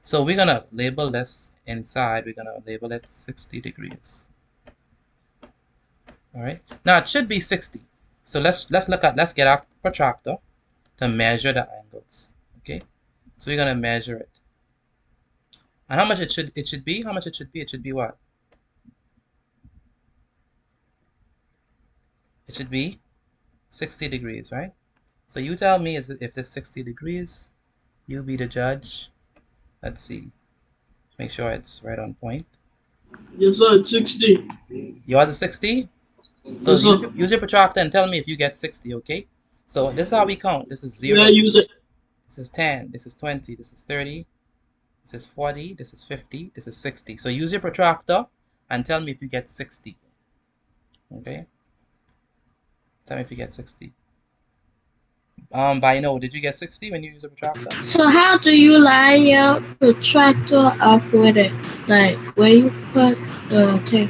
So we're gonna label this inside. We're gonna label it 60 degrees. All right. Now it should be 60. So let's get our protractor to measure the angles. Okay. So we're gonna measure it. And how much it should be? How much it should be? It should be what? It should be 60 degrees, right? So you tell me if it's 60 degrees. You be the judge. Let's see. Make sure it's right on point. Yes, sir. It's 60. Yours is 60? So Yes, sir. use your protractor and tell me if you get 60, okay? So this is how we count. This is 0. Yeah, use it. This is 10. This is 20. This is 30. This is 40. This is 50. This is 60. So use your protractor and tell me if you get 60. Okay? Tell me if you get 60. By no, did you get 60 when you use a protractor? So how do you line your protractor up with it? Like where you put the tape?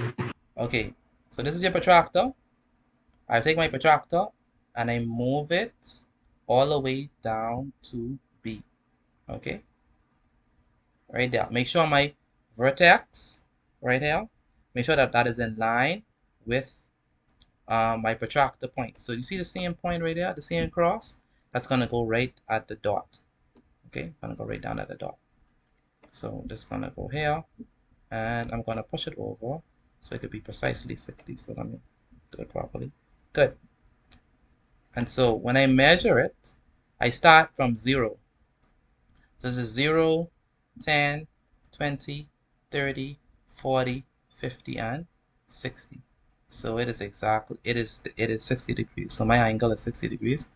Okay. So this is your protractor. I take my protractor and I move it all the way down to B. Okay? Right there. Make sure my vertex right here, make sure that is in line with my protractor point. So you see the same point right there, the same cross? That's going to go right at the dot. Okay? Going to go right down at the dot. So this is gonna go here, and I'm gonna push it over so it could be precisely 60. So let me do it properly. Good. And so when I measure it, I start from 0. So this is 0, 10, 20, 30, 40, 50, and 60. So it is 60 degrees. So my angle is 60 degrees.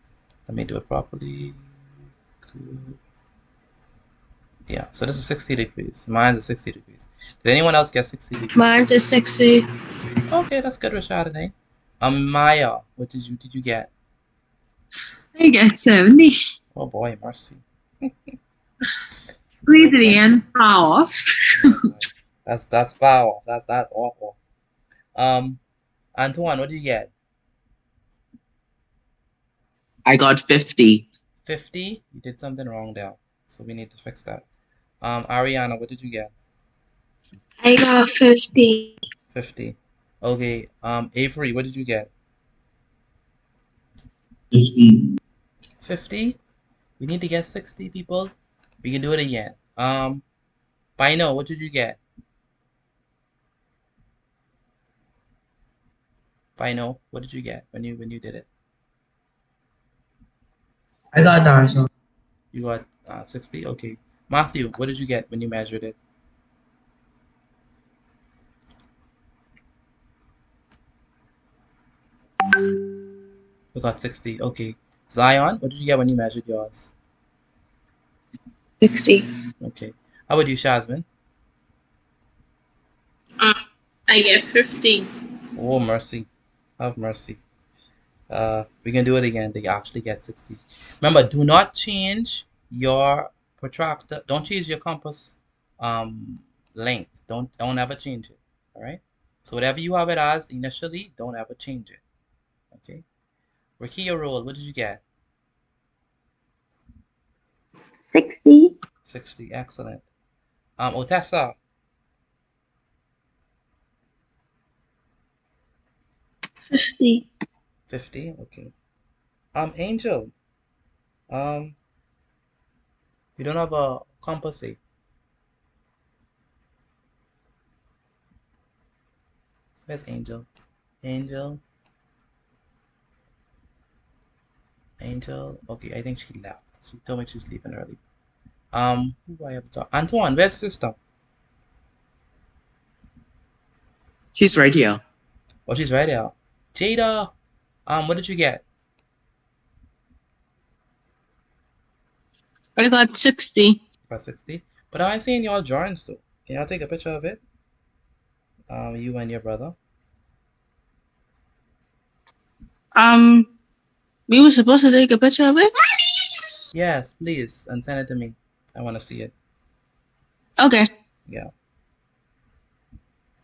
Let me do it properly. Good. Yeah, so this is 60 degrees. Mine is 60 degrees. Did anyone else get 60 degrees? Mine's is 60. Okay, that's good, Rashad. Maya, what did you get? I get 70. Oh boy, mercy. Please to the end. Off. That's foul. That's awful. Antoine, what do you get? I got 50. 50? You did something wrong there. So we need to fix that. Ariana, what did you get? I got 50. 50. Okay. Avery, what did you get? 50. 50? We need to get 60 people. We can do it again. Bino, what did you get? Bino, what did you get when you did it? I got the answer. You got 60? Okay. Matthew, what did you get when you measured it? You got 60. Okay. Zion, what did you get when you measured yours? 60. Okay. How about you, Shazmin? I get 50. Oh, mercy. Have mercy. We can do it again. They actually get 60. Remember, do not change your protractor. Don't change your compass length. Don't ever change it. All right. So whatever you have it as initially, don't ever change it. Okay. Rakia roll. What did you get? 60. 60. Excellent. Otessa. 50. 50. Okay. Angel. You don't have a compass, eh? Where's Angel? Angel. Angel. Okay, I think she left. She told me she's leaving early. Who do I have to talk? Antoine, where's the sister? She's right here. Oh, she's right there. Jada. What did you get? I got 60. Got 60. But I'm seeing y'all drawings too. Can y'all take a picture of it? You and your brother. We were supposed to take a picture of it? Yes, please, and send it to me. I want to see it. Okay. Yeah.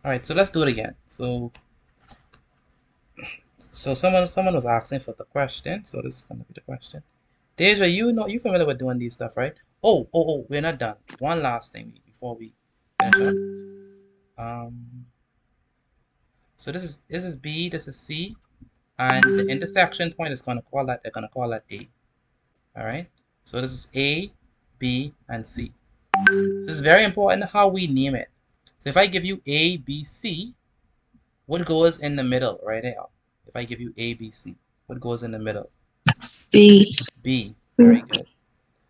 All right, so let's do it again. So someone was asking for the question, so this is gonna be the question. Deja, you familiar with doing these stuff, right? Oh, we're not done. One last thing before we finish up. So this is B, this is C, and the intersection point is they're gonna call that A. All right. So this is A, B, and C. So it's very important how we name it. So if I give you A, B, C, what goes in the middle right now? If I give you A, B, C, what goes in the middle? B. B. Very good.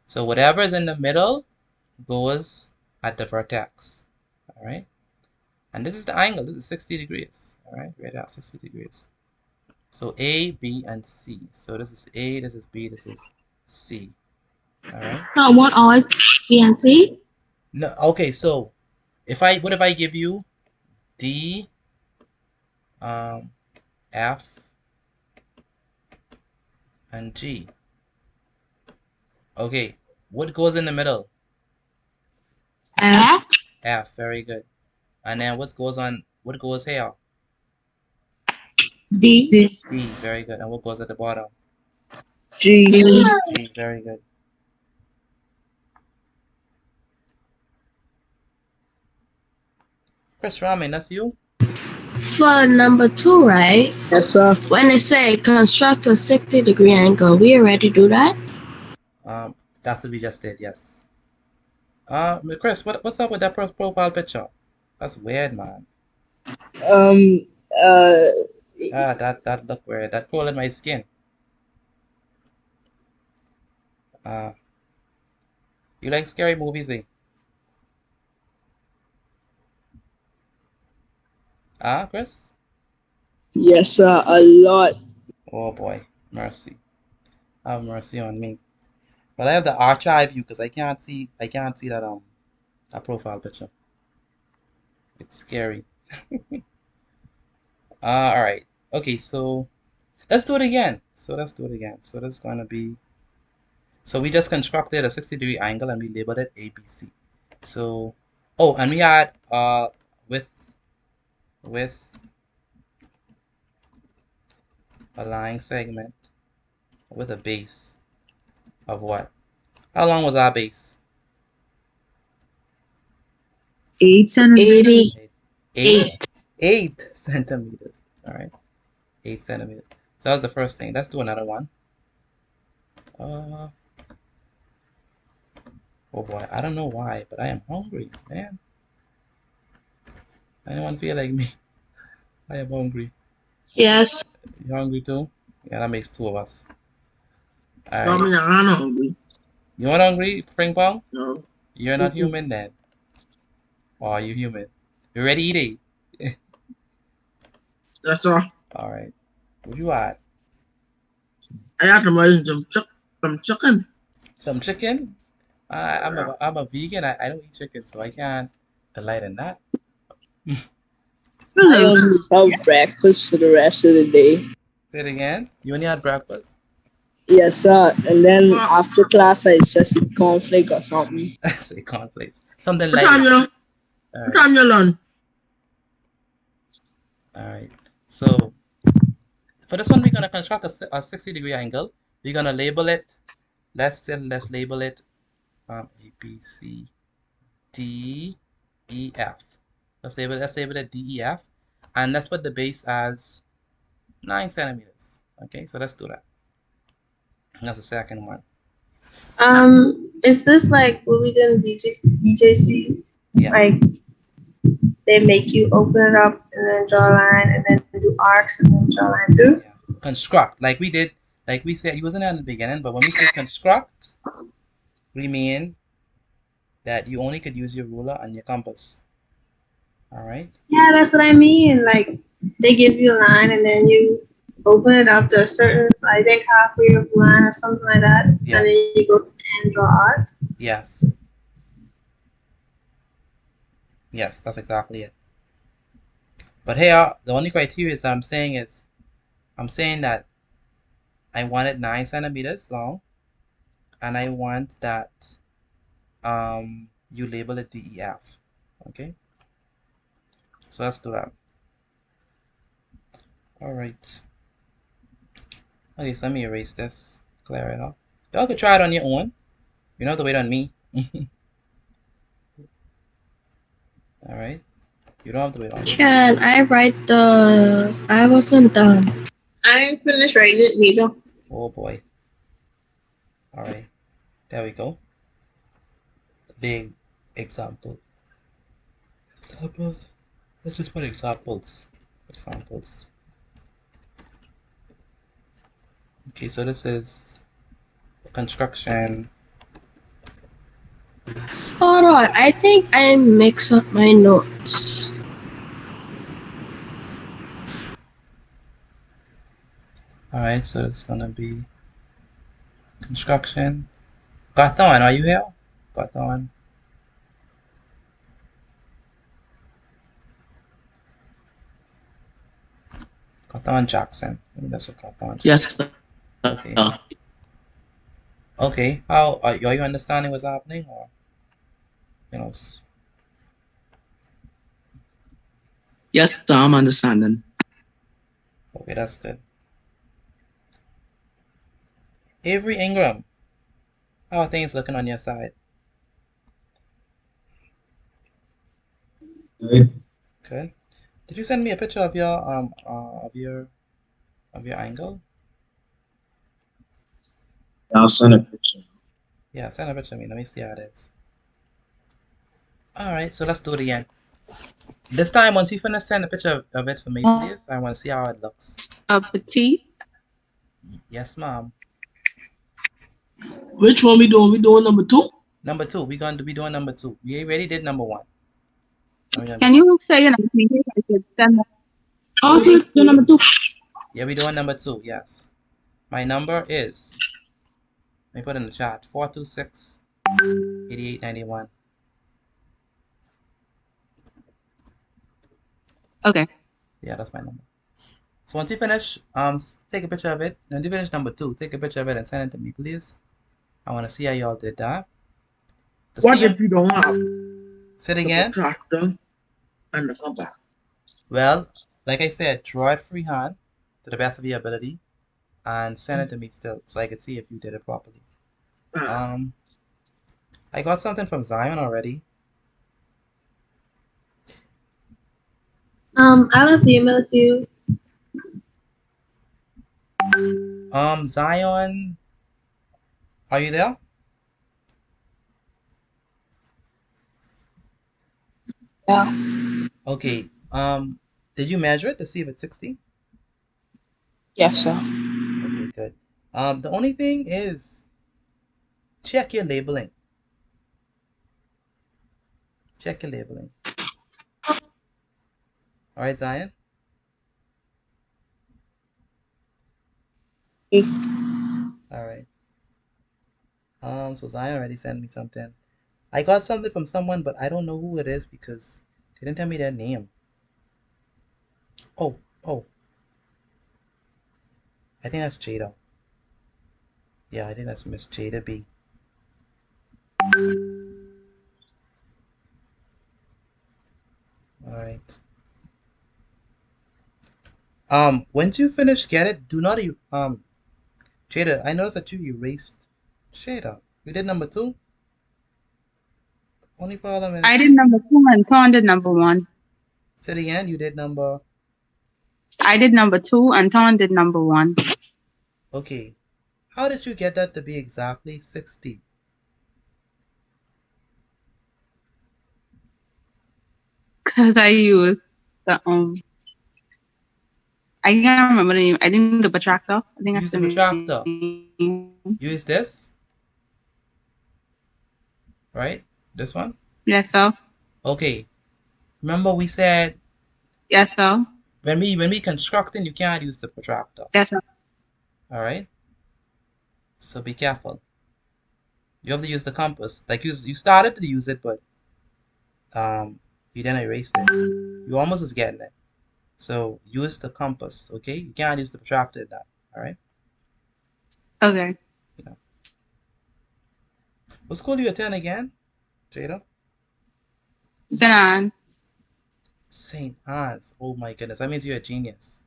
So whatever is in the middle goes at the vertex. All right. And this is the angle. This is 60 degrees. All right. Right out 60 degrees. So A, B, and C. So this is A, this is B, this is C. All right. I want all B and C. No. Okay. So what if I give you D, F, and G? Okay. What goes in the middle? F. F. Very good. And then what goes here? D. D. Very good. And what goes at the bottom? G. G. Very good. Chris Ramin, that's you? For number 2, right? Yes, sir. When they say construct a 60-degree angle, we already do that? That's what we just did, yes. Chris, what's up with that profile picture? That's weird, man. Um. Uh. That look weird. That cold in my skin. Uh, you like scary movies, eh? Chris? Yes, sir. A lot. Oh boy, mercy. Have mercy on me. But I have the archive view because I can't see that profile picture. It's scary. All right. Okay, so let's do it again. So that's gonna be. So we just constructed a 60-degree angle and we labeled it ABC. So, oh, and we had with with a line segment with a base of what? How long was our base? 8 centimeters. 80. It's eight centimeters. All right, 8 centimeters. So that was the first thing. Let's do another one. Uh, oh boy, I don't know why, but I am hungry, man. Anyone feel like me? I am hungry. Yes. You hungry too? Yeah, that makes two of us. All So right. me, I'm not hungry. You not hungry, Spring Pong? No. You're not human then. Or are you human? You ready to eat? That's all. All right. What you want? I have to buy some chicken. Some chicken? I'm a vegan. I don't eat chicken, so I can't delight in that. I only have breakfast for the rest of the day. Say it again. You only had breakfast? Yes, sir. And then What after class, I just eat cornflake or something. Say cornflakes. Something what light. time you? All What right. time you learn? All right. So for this one, we're gonna construct a 60-degree angle. We're gonna label it. Let's label it A B C D E F. Let's label it D E F, and let's put the base as 9 centimeters. Okay, so let's do that. That's the second one. Is this like what we did in BJC? Yeah. Like they make you open it up and then draw a line and then do arcs and then draw a line through? Yeah. Construct like we did, like we said. You wasn't there in the beginning, but when we say construct, we mean that you only could use your ruler and your compass. All right. Yeah, that's what I mean. Like they give you a line and then you open it up to a certain, I think halfway of the line or something like that, Yeah. and then you go and draw art. Yes. Yes, that's exactly it. But here, the only criteria is I'm saying that I want it 9 centimeters long, and I want that you label it DEF. Okay, so let's do that. All right. Okay, so let me erase this, clear it up. Y'all could try it on your own. You don't have to wait on me. All right. You don't have to wait on me. Can I write the? I wasn't done. I ain't finished writing it neither. Oh boy. All right. There we go. Big example. Example. Let's just put examples. Examples. Okay, so this is construction. Hold on. I think I mix up my notes. All right, so it's gonna be construction. Gathon, are you here? Gathon. Gathon Jackson. Maybe that's what Gathon Jackson. Yes. Okay. Okay. How are you understanding what's happening, or you know? Yes, sir, I'm understanding. Okay, that's good. Avery Ingram, how are things looking on your side? Good. Good. Did you send me a picture of your angle? I'll send a picture. Yeah, send a picture to me. Let me see how it is. All right, so let's do it again. This time, once you finish, send a picture of it for me, please. I want to see how it looks. Petite. Yes, ma'am. Which one we doing? We doing number 2? Number 2. We're going to be doing number 2. We already did number 1. Can you say it? I could send that. Oh, so it's number 2. Yeah, we're doing number 2. Yes. My number is, let me put in the chat, 426-8891. Okay. Yeah, that's my number. So once you finish, take a picture of it. Once you finish number 2, take a picture of it and send it to me, please. I want to see how y'all did that. What if you don't have Say it the again. protractor and the compass? Well, like I said, draw it freehand to the best of your ability and send it to me still so I could see if you did it properly. I got something from Zion already. I'll have to email it to you. Zion, are you there? Yeah. Okay. Did you measure it to see if it's 60? Yes, sir. Okay, good. The only thing is check your labeling. Check your labeling. All right, Zion? All right. So Zion already sent me something. I got something from someone, but I don't know who it is because they didn't tell me their name. Oh. I think that's Jada. Yeah, I think that's Miss Jada B. All right. Once you finish, get it. Do not Jada. I noticed that you erased Jada. You did number 2. Only problem is I did number 2 and Ton did number 1. Say it again. You did number. I did number 2 and Ton did number 1. Okay. How did you get that to be exactly 60? Cause I used the I can't remember the name. I think the protractor. I think Use that's the the protractor. name. Use this. Right? This one? Yes, sir. Okay. Remember we said Yes, sir. when we constructing, you can't use the protractor. Yes, sir. All right? So be careful. You have to use the compass. Like you started to use it, but you then erased it. You almost was getting it. So use the compass, okay? You can't use the protractor in that. All right? Okay. Yeah. What school do you attend again, Jada? St. Anne's. St. Anne's. Oh my goodness. That means you're a genius.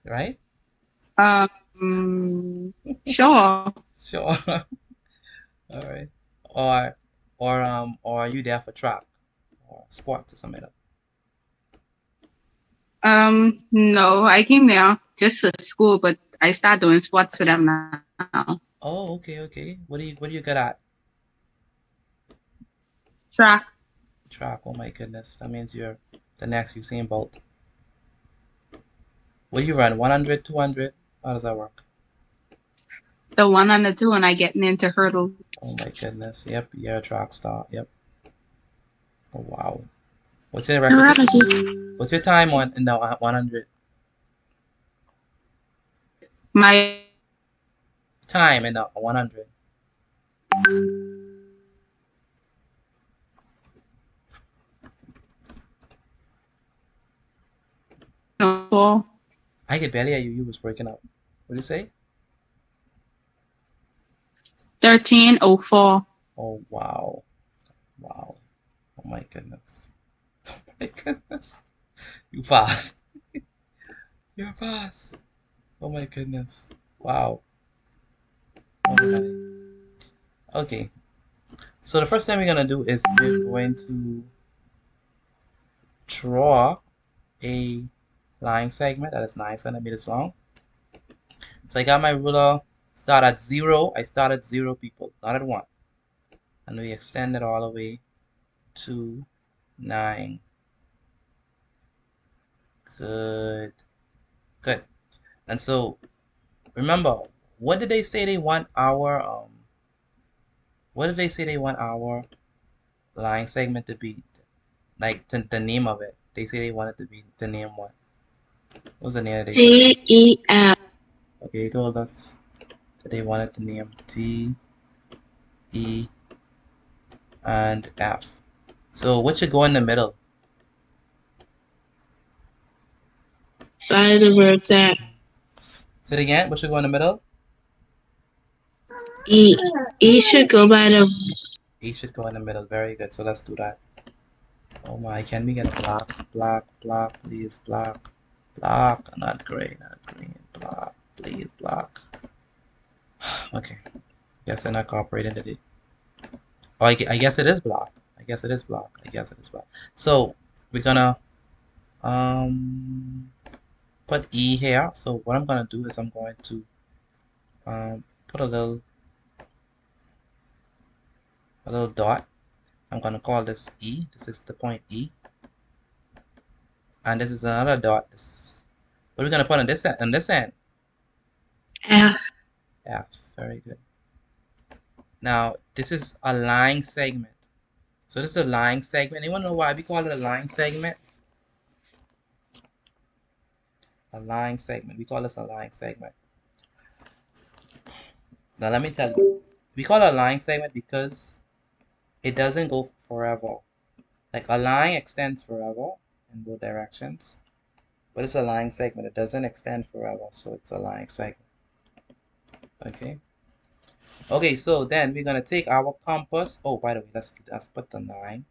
Right? Sure. Sure. All right. Or are you there for track or sports or something like that? No, I came there just for school, but I started doing sports for them now. Oh, okay. What are you good at? Track. Track. Oh my goodness. That means you're the next Usain Bolt. What do you run? 100, 200? How does that work? The 1 and the 2, and I getting into hurdles. Oh my goodness. Yep, you're a track star. Yep. Oh wow. What's your record? What's your time on in the 100? My time in the 100. I could barely hear you. You was breaking up. What did you say? 13:04. Oh wow. Wow. Oh my goodness. Oh my goodness. You fast. You're fast. Oh my goodness. Wow. Oh my. Okay. So the first thing we're gonna do is we're going to draw a line segment that is 9 centimeters long. So I got my ruler, start at 0. I start at 0, people, not at 1. And we extend it all the way 2, 9. Good. Good. And so remember, what did they say they want our what did they say they want our line segment to be? Like the name of it. They say they want it to be the name what? What was the name that they said? DEF. Okay, you told us that they wanted the name D, E, and F. So what should go in the middle? By the vertex. Say it again. What should go in the middle? E. E should go by the. E should go in the middle. Very good. So let's do that. Oh my, can we get black, black, black, please, black, black, not gray, not green, black, please, black. Okay, guess they're not cooperating today. Oh, I guess it is black. I guess it is black. I guess it is black. So we're gonna put E here. So what I'm gonna do is I'm going to put a little dot. I'm gonna call this E. This is the point E, and this is another dot. This is what we're gonna put on this end. On this end. F. F. Very good. Now this is a line segment. So this is a line segment. Anyone know why we call it a line segment? A line segment. We call this a line segment. Now let me tell you. We call it a line segment because it doesn't go forever. Like a line extends forever in both directions. But it's a line segment. It doesn't extend forever. So it's a line segment. Okay. Okay, so then we're gonna take our compass. Oh, by the way, let's put the 9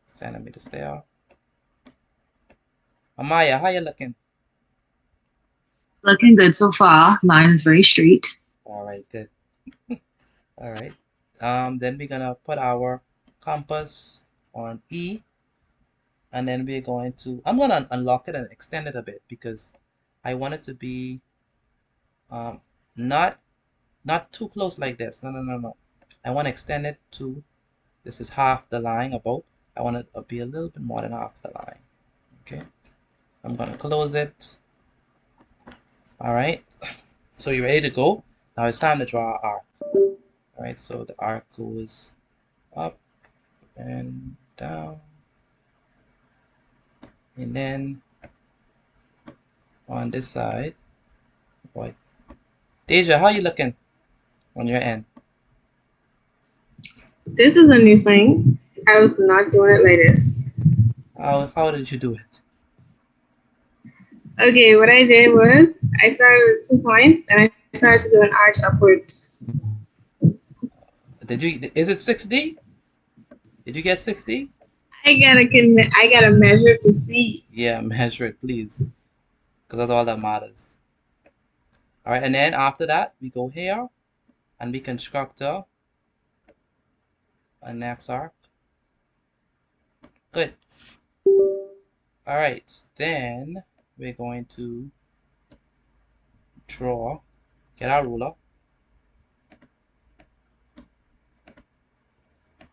centimeters there. Amaya, how you looking? Looking good so far. Line is very straight. All right, good. All right. Then we're gonna put our compass on E, and then we're going to. I'm gonna unlock it and extend it a bit because I want it to be not too close like this. No. I want to extend it to. This is half the line about. I want it to be a little bit more than half the line. Okay. I'm gonna close it. All right. So you're ready to go. Now it's time to draw our arc. All right. So the arc goes up and down, and then on this side, boy, Deja, how you looking on your end? This is a new thing. I was not doing it like this. How did you do it? Okay, what I did was I started with 2 points and I started to do an arch upwards. Did you? Is it 6D? Did you get 6D? I gotta measure to see. Yeah, measure it, please, because that's all that matters. All right, and then after that, we go here and we construct a next arc. Good. All right, then we're going to draw. Get our ruler.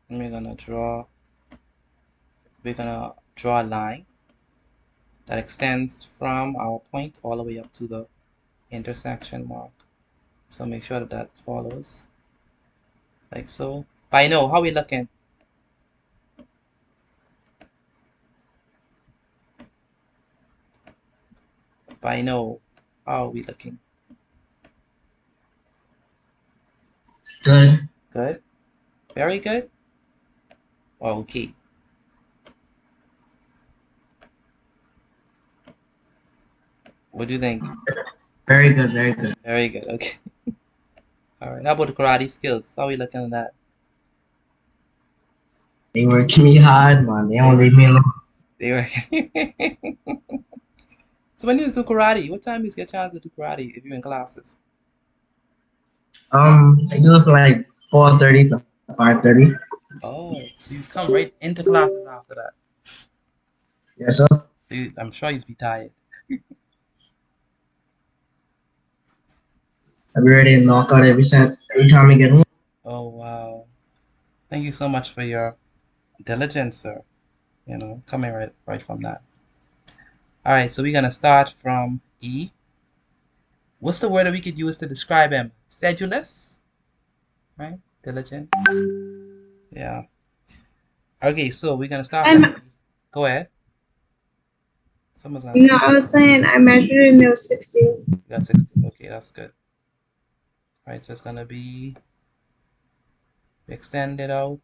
And we're gonna draw a line that extends from our point all the way up to the intersection mark. So make sure that follows like so. I know how we looking. I know how we looking. Good. Good. Very good. Okay. What do you think? Very good, very good. Very good. Okay. All right. How about the karate skills? How are we looking at that? They working me hard, man. They don't leave me alone. They were. So when you do karate, what time is your chance to do karate if you're in classes? I do it from like 4:30 to 5:30. Oh, so you come right into classes after that. Yes, sir. So I'm sure you'd be tired. I'll be ready to knock out every time I get home. Oh wow. Thank you so much for your Diligence, sir. You know, coming right from that. All right, so we're gonna start from E. What's the word that we could use to describe him? Sedulous, right? Diligent. Yeah. Okay, so we're gonna start from E. Go ahead. Someone's gonna say No, I something. was saying I measured and it was 60. You got 60. Okay, that's good. All right, so it's gonna be extended out.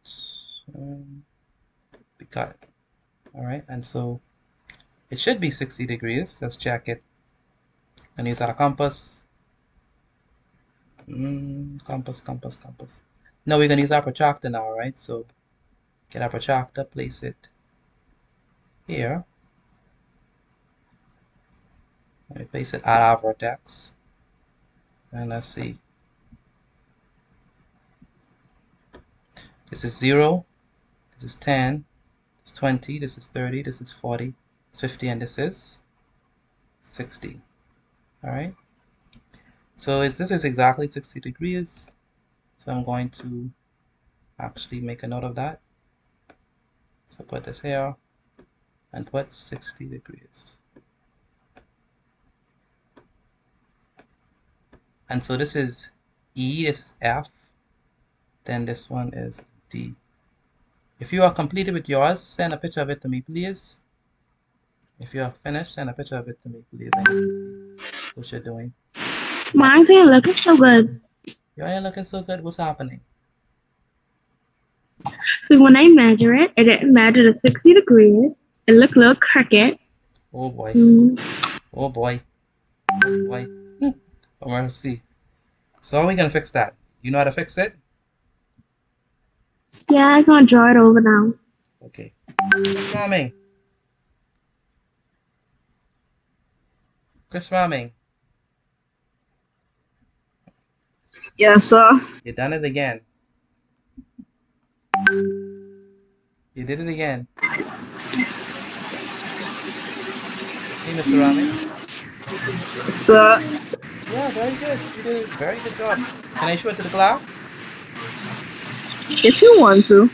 We cut. All right, and so it should be 60 degrees. Let's check it. And use our compass. Compass. No, we're gonna use our protractor now, right? So get our protractor, place it here. Let me place it at our vertex. And let's see. This is 0, this is 10, this is 20, this is 30, this is 40, 50, and this is 60. All right. So this is exactly 60 degrees. So I'm going to actually make a note of that. So put this here and put 60 degrees. And so this is E, this is F, then this one is D. If you are completed with yours, send a picture of it to me, please. If you are finished, send a picture of it to me, please. I need to see what you're doing. Mine's ain't looking so good. You ain't looking so good. What's happening? So when I measure it, it didn't measure the 60 degrees. It looked a little crooked. Oh boy. Mm. Oh boy. Oh boy. Oh mercy. So how are we gonna fix that? You know how to fix it? Yeah, I'm gonna draw it over now. Okay. Chris Raming. Chris Raming. Yes, sir. You done it again. You did it again. Hey, Mr. Raming. Sir. Yeah, very good. You did a very good job. Can I show it to the class? If you want to.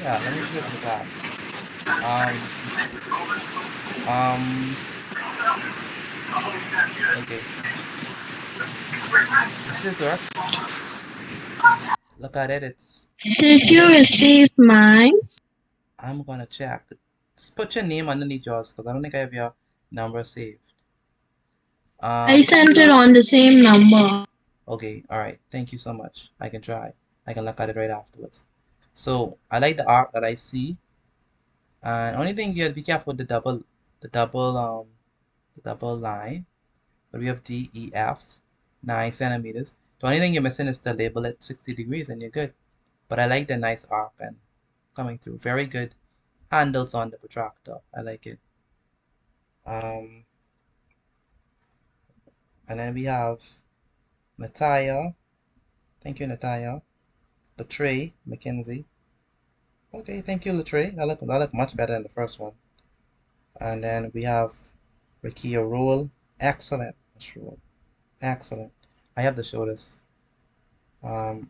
Yeah, let me show it to the class. Distance. Okay. This is work. Look at it. It's. Did you receive mine? I'm gonna check. Just put your name underneath yours because I don't think I have your number saved. I sent it on the same number. Okay, all right. Thank you so much. I can try. I can look at it right afterwards. So I like the arc that I see. And only thing you have to be careful with the double line. But we have D, E, F, 9 centimeters. The only thing you're missing is to label it 60 degrees and you're good. But I like the nice arc and coming through. Very good handles on the protractor. I like it. And then we have Natalia. Thank you, Natalia. Latray, Mackenzie. Okay, thank you, Latray. That look much better than the first one. And then we have Rikia Rule. Excellent, Miss Rule. Excellent. I have to show this.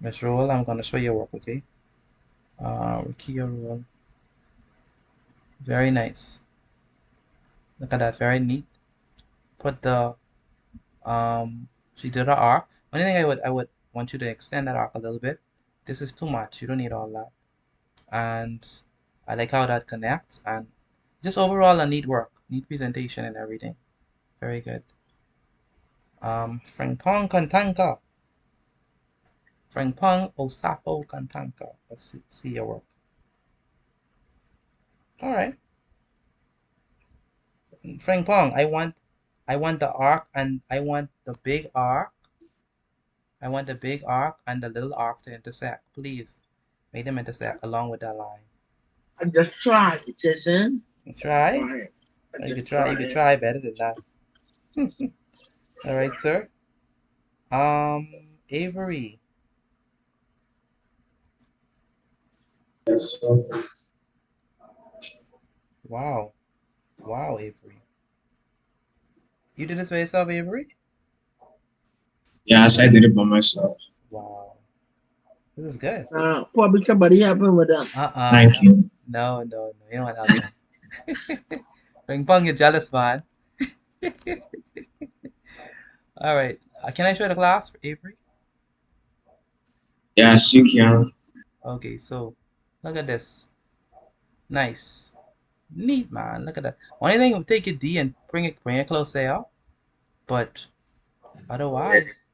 Miss Rule, I'm gonna show your work, okay? Rikia Rule. Very nice. Look at that, very neat. Put the she did her arc. Only thing I would want you to extend that arc a little bit. This is too much. You don't need all that. And I like how that connects and just overall a neat work, neat presentation and everything. Very good. Frankpong Kantanka. Frankpong Osapo Kantanka. Let's see your work. All right. Frankpong, I want the arc and I want the big arc. I want the big arc and the little arc to intersect. Please make them intersect along with that line. I just try it, Jason. Try? You could try better than that. All right, sir. Avery. Yes, sir. Wow, Avery. You did this by yourself, Avery? Yes, I did it by myself. Wow, this is good. Probably somebody helping with that. Thank you. No, no, no. You don't want to help him. Ping pong, you're jealous, man. All right. Can I show the class for Avery? Yes, you can. Okay, so look at this. Nice. Neat, man. Look at that. Only thing will take your D and bring it closer out. But otherwise,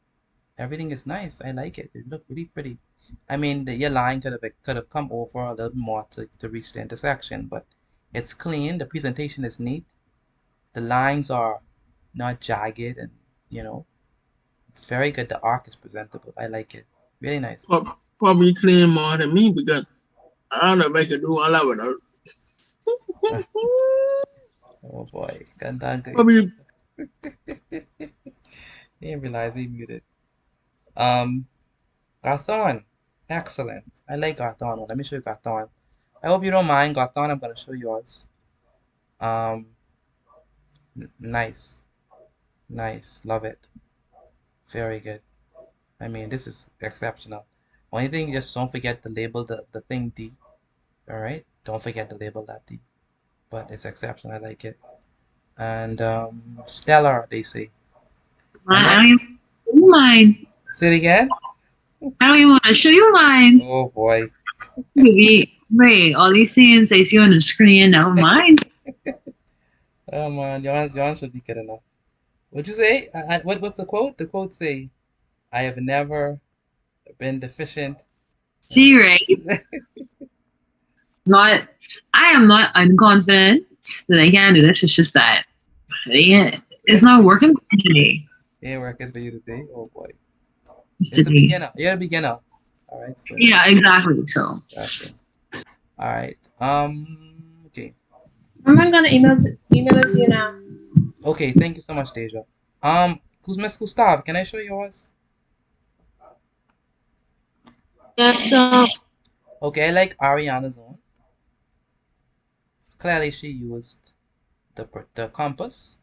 everything is nice. I like it. It look really pretty. I mean, your line could have come over a little more to reach the intersection, but it's clean. The presentation is neat. The lines are not jagged, and you know, it's very good. The arc is presentable. I like it. Really nice. Probably clean more than me because I don't know if I can do all of it. Oh boy, Gandanga. Probably Didn't realize he muted. Garthon. Excellent. I like Garthon. Let me show you Garthon. I hope you don't mind, Garthon. I'm gonna show yours. Um, nice. Nice. Love it. Very good. I mean, this is exceptional. Only thing, just don't forget to label the thing D. Alright? Don't forget to label that D. But it's exceptional. I like it. And stellar, they say. I don't even show you mine. Say it again? I don't even want to show you mine. Oh boy. Wait, all these things I see on the screen, now mine. Oh man, yours should be good enough. What'd you say? What's the quote? The quote say, I have never been deficient. See, right? Not, I am not unconfident that I can do this. It's just that it's not working today. It ain't working for you today. Oh boy. It's It's a beginner. You're a beginner. Alright, so yeah, exactly. So gotcha. Alright. Okay. I'm gonna email it to you now. Okay, thank you so much, Deja. Miss Gustav, can I show yours? Yes, sir. Okay, I like Ariana's one. Clearly she used the compass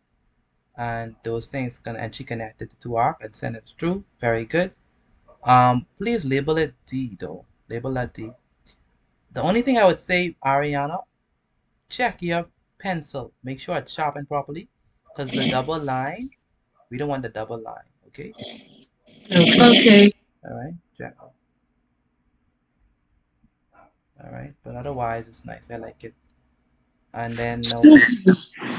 and those things and she connected the two arc and sent it through. Very good. Please label it D though. Label that D. The only thing I would say, Ariana, check your pencil. Make sure it's sharpened properly. Because the double line, we don't want the double line, okay? Okay. Alright, check. Alright, but otherwise it's nice. I like it. And then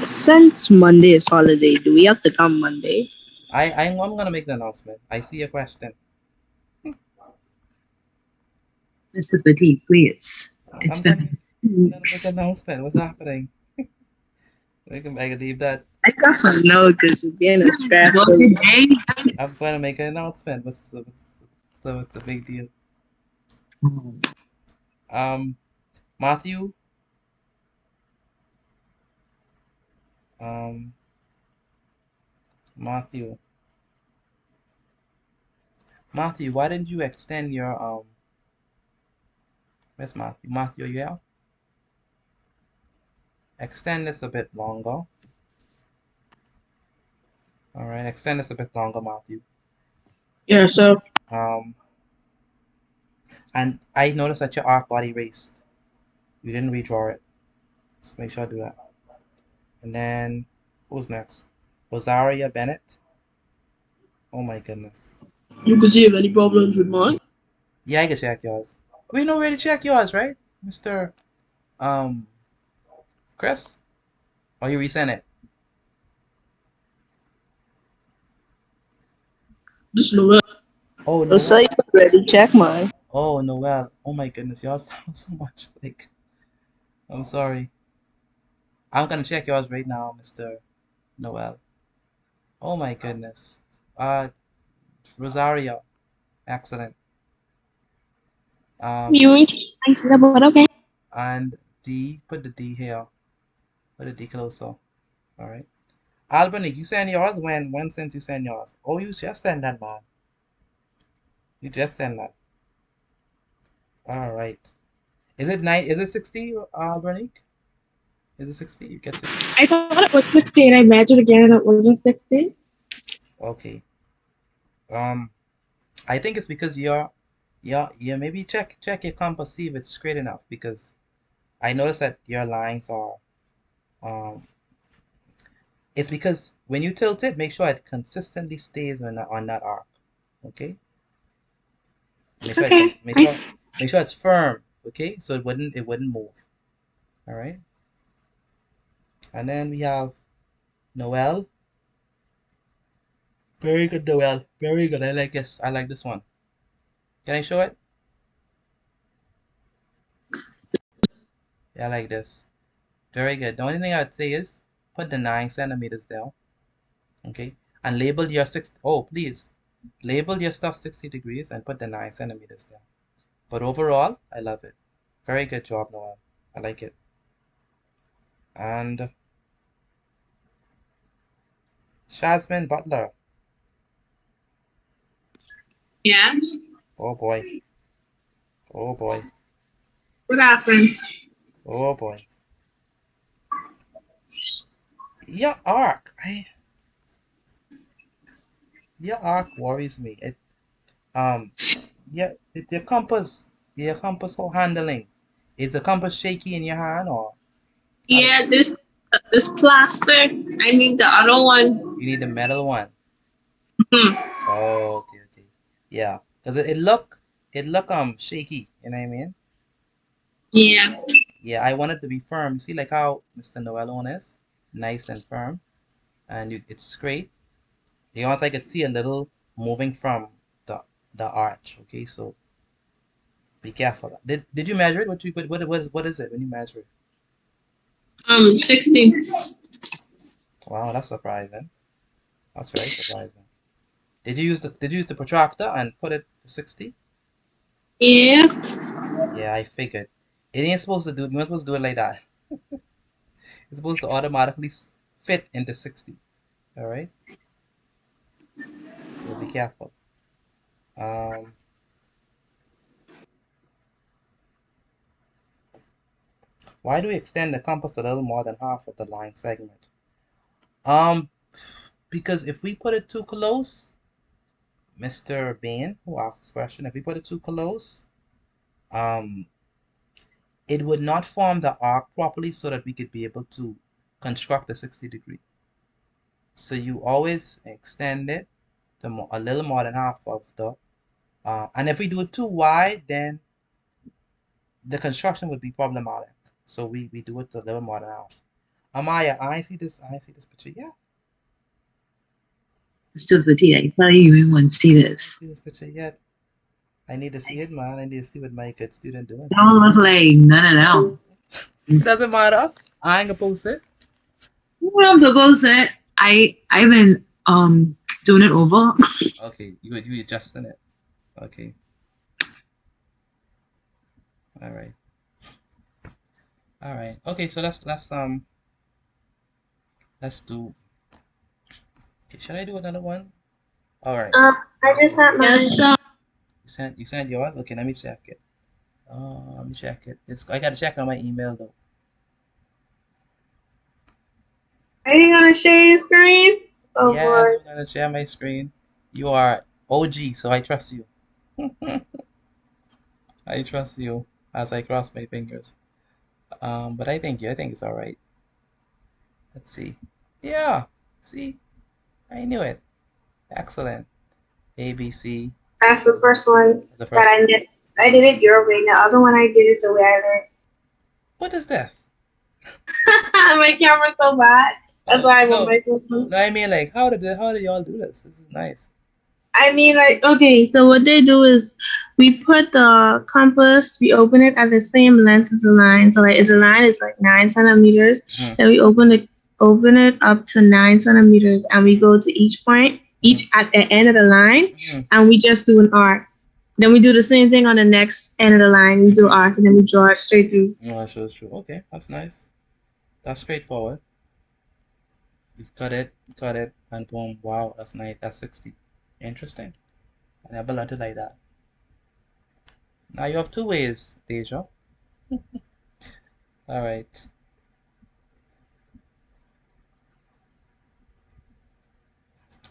Since Monday is holiday, do we have to come Monday? I'm gonna make the announcement. I see your question. Mr. Petit, please. It's been I'm gonna make an announcement. What's happening? I can leave that. I can't know because you're being stressful. I'm gonna make an announcement. What's the big deal? Matthew. Matthew. Matthew, why didn't you extend your where's Matthew? Matthew, are you out? Extend this a bit longer. Alright, extend this a bit longer, Matthew. yeah, so And I noticed that your arc got erased. You didn't redraw it. So make sure I do that. And then who's next? Rosaria Bennett. Oh my goodness. you can see if any problems with mine. Yeah, I can check yours. We know where to check yours, right? Mr. Chris? Or you resend it? This Noel. Oh, Oh, so you already check mine. Oh, Noel. Oh my goodness, yours sound so much like. I'm sorry. I'm gonna check yours right now, Mr. Noel. Oh my goodness. Rosario. Excellent. You but okay. And D, put the D here. Put the D closer. Alright. Albany, you send yours when since you send yours? Oh, you just send that, man. You just send that. Alright. Is it 60, Veronique? Is it 60? You get 60? I thought it was 60 and I measured again and it wasn't 60. Okay. I think it's because you're maybe check your compass, see if it's straight enough because I noticed that your lines are, um, it's because when you tilt it, make sure it consistently stays on that arc. Okay? Make sure Okay. make sure it's firm. Okay? So it wouldn't move. All right? And then we have Noel. Very good, Noel. Very good. I like this. I like this one. Can I show it? Yeah, I like this. Very good. The only thing I'd say is put the 9 centimeters down. Okay? And label your please. Label your stuff 60 degrees and put the 9 centimeters down. But overall, I love it. Very good job, Noel. I like it. And Shazmin Butler. Yes. Oh boy. Oh boy. What happened? Oh boy. Your arc. Your arc worries me. Um yeah, your compass handling. Is the compass shaky in your hand or how do Yeah, this plastic. I need the other one. you need the metal one? Hmm. Oh, okay, okay. Yeah, because it look shaky, you know what I mean? Yeah. Yeah, I want it to be firm. See like how Mr. Noel one is? Nice and firm. And it's straight. The ones I could see a little moving from the the arch. Okay, so be careful. Did you measure it? What is it when you measure it? 60. Wow, that's surprising. That's very surprising. Did you use the protractor and put it to 60? Yeah. Yeah, I figured. It ain't supposed to do. You're not supposed to do it like that. It's supposed to automatically fit into 60. All right. So be careful. Um, why do we extend the compass a little more than half of the line segment? Um, because if we put it too close, Mr. Bain, who asked this question, if we put it too close, um, it would not form the arc properly so that we could be able to construct a 60 degree. So you always extend it to a little more than half of the, and if we do it too wide, then the construction would be problematic. So we do it to a little more than half. Amaya, I see this picture. Yeah, Still petite. I tell you, you want to see I this. see this picture yet. I need to see it, man. I need to see what my good student doing. It don't look like none of them. It doesn't matter. I ain't gonna post it. What I'm supposed to. I've been doing it over. Okay, you adjusting it. Okay, all right, all right. Okay, so let's do. Okay, should I do another one? All right. I just sent mine. Yes, sir. You sent yours. Okay, let me check it. Let me check it. I gotta check on my email though. Are you gonna share your screen? Oh Yes, boy. I'm gonna share my screen. You are OG, so I trust you. I trust you as I cross my fingers. But I think it's all right. Let's see. Yeah, see, I knew it. Excellent. ABC That's the first one is the that first I one. missed. I did it your way. The other one I did it the way I learned. What is this? My camera's so bad. That's why I want No, my phone. no. I mean, like, how did y'all do this? This is nice. I mean, like, Okay, so what they do is we put the compass, we open it at the same length as the line. So like if the line is like 9 centimeters, Mhm, then we open it up to 9 centimeters and we go to each point, mhm, each at the end of the line, mhm, and we just do an arc. Then we do the same thing on the next end of the line. We do mhm. arc and then we draw it straight through. No, that shows true. Okay, that's nice. That's straightforward. You cut it, and boom. Wow, that's nice. That's 60. Interesting. I never learned it like that. Now you have two ways, Deja. All right.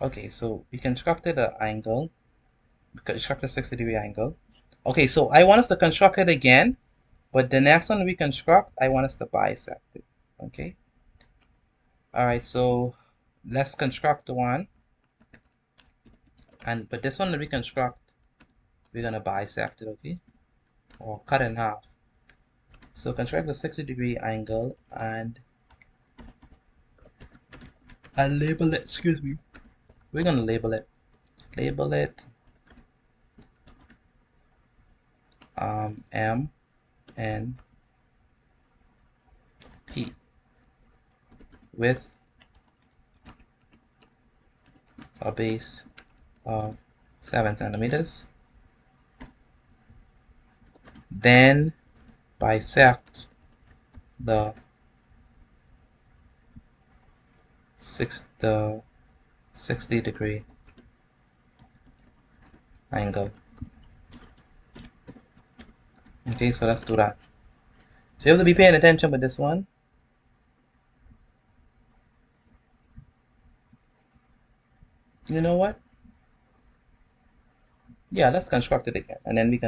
Okay, so we constructed an angle. We constructed a 60-degree angle. Okay, so I want us to construct it again, But the next one we construct, I want us to bisect it. Okay. All right. So let's construct the one. But this one that we construct, we're gonna bisect it. Okay. Or cut in half. So construct a 60-degree angle and label it. Excuse me. We're gonna label it. Label it M N P with a base of 7 centimeters. Then bisect the 60-degree angle. Okay, so let's do that. So you have to be paying attention with this one. You know what? Yeah, let's construct it again, and then we're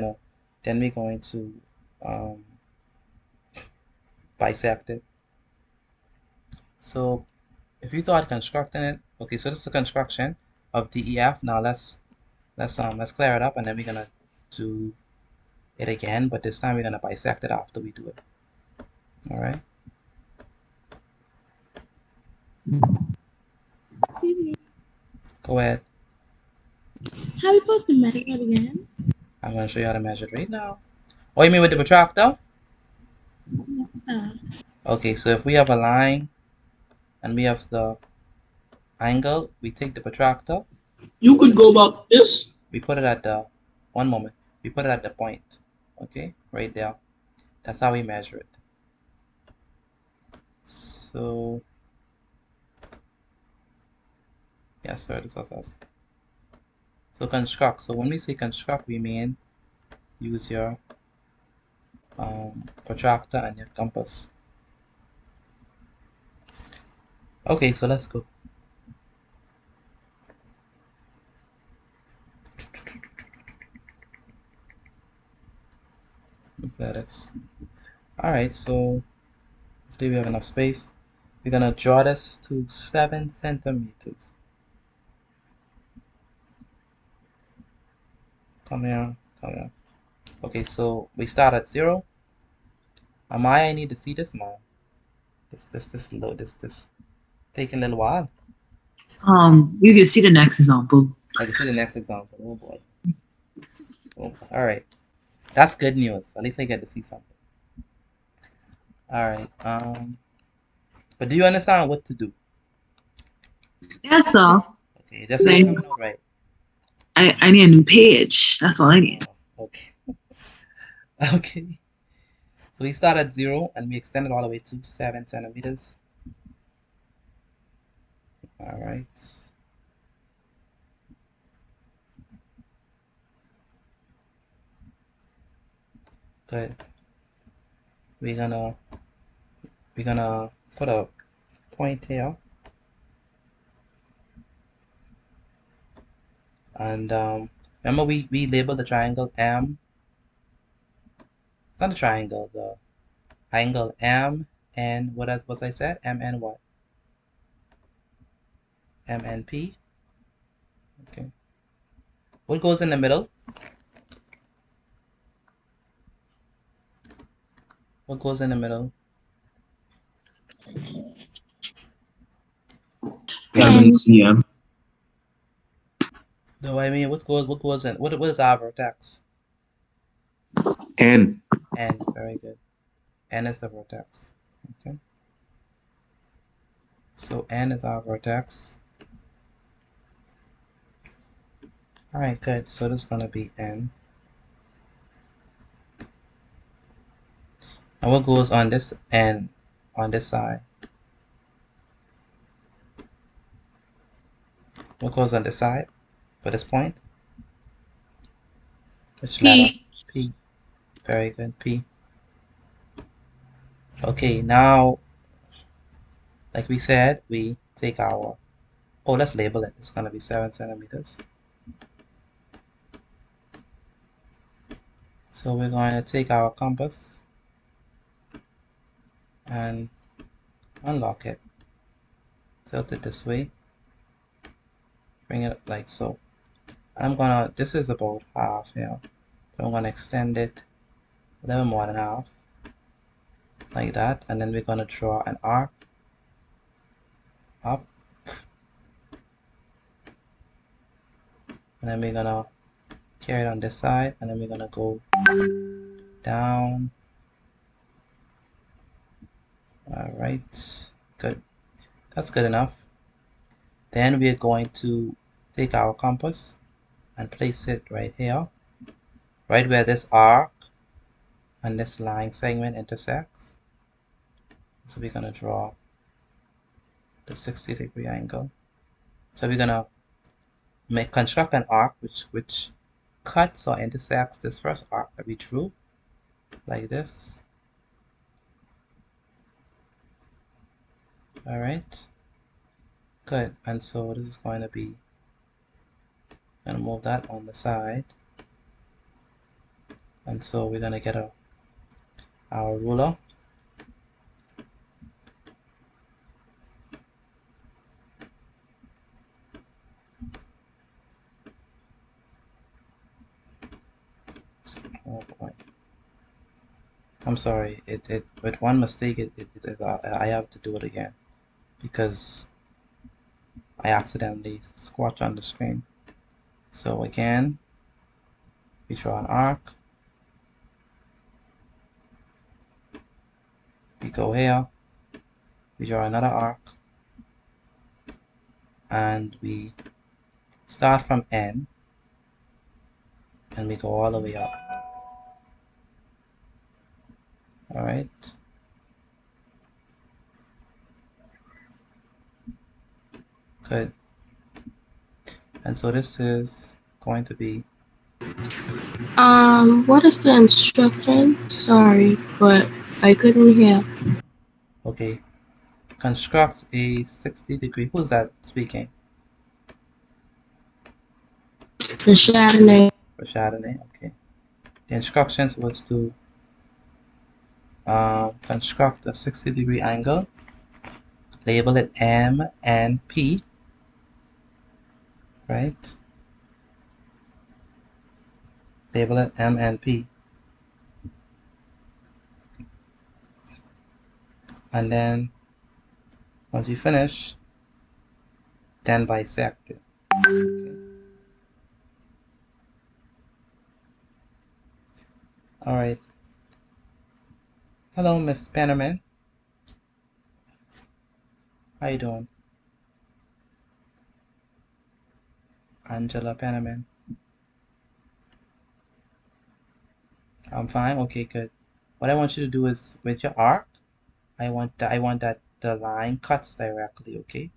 going to bisect it. So if you thought constructing it, okay, so this is a construction of DEF. Now let's clear it up, and then we're gonna do it again, but this time we're gonna bisect it after we do it. All right. Go ahead. How are we supposed to measure it again? I'm gonna show you how to measure it right now. Oh, you mean with the protractor? Okay, so if we have a line and we have the angle, we take the protractor. You could go about this. We put it at the, one moment, we put it at the point. Okay, right there. That's how we measure it. So, yes, sir, this is us. So construct. So when we say construct, we mean use your protractor and your compass. Okay, so let's go. Look at this. Alright, so today we have enough space. We're gonna draw this to 7 centimeters. Come here, come here. Okay, so we start at 0. I need to see this, man. This taking a little while. You can see the next example. I can see the next example. Oh boy. Oh, all right, that's good news. At least I get to see something. All right. But do you understand what to do? Yes, sir. Okay, just say coming out right. I need a new page. That's all I need. Okay. Okay. So we start at 0 and we extend it all the way to 7 centimeters. All right. Good. We're gonna put a point here. And remember we labeled the triangle M. Not a triangle, the angle M and what I said? M and what? M and P. Okay. What goes in the middle? What goes in the middle? 7 cm. No, I mean what goes in? What is our vertex? N. N. Very good. N is the vertex. Okay. So N is our vertex. All right, good. So this is gonna be N. And what goes on this N on this side? What goes on this side for this point? Which letter? P. Very good. P. Okay, now, like we said, we take our, oh, let's label it. It's gonna be 7 centimeters. So we're going to take our compass and unlock it. Tilt it this way. Bring it like so. I'm gonna, this is about half here. So I'm gonna extend it a little more than half. Like that. And then we're gonna draw an arc up. And then we're gonna carry it on this side. And then we're gonna go down. Alright. Good. That's good enough. Then we're going to take our compass and place it right here. Right where this arc and this line segment intersects. So we're gonna draw the 60-degree angle. So we're gonna construct an arc which cuts or intersects this first arc that we drew, like this. All right, good. And so this is going to be, gonna move that on the side. And so we're gonna get our ruler. Oh boy. I'm sorry, with one mistake, I have to do it again because I accidentally squashed on the screen. So again, we draw an arc. We go here, we draw another arc, and we start from N, and we go all the way up. All right. Good. And so this is going to be, What is the instruction? Sorry, but I couldn't hear. okay, construct a 60-degree, who's that speaking? The Chardonnay. For Chardonnay, okay. The instructions was to construct a 60-degree angle, label it M and P, right? Label it M and P. And then once you finish, then bisect it. Okay. All right. Hello, Miss Pennerman. How you doing? Angela Pennerman. I'm fine. Okay, good. What I want you to do is with your arc, I want that the line cuts directly. Okay.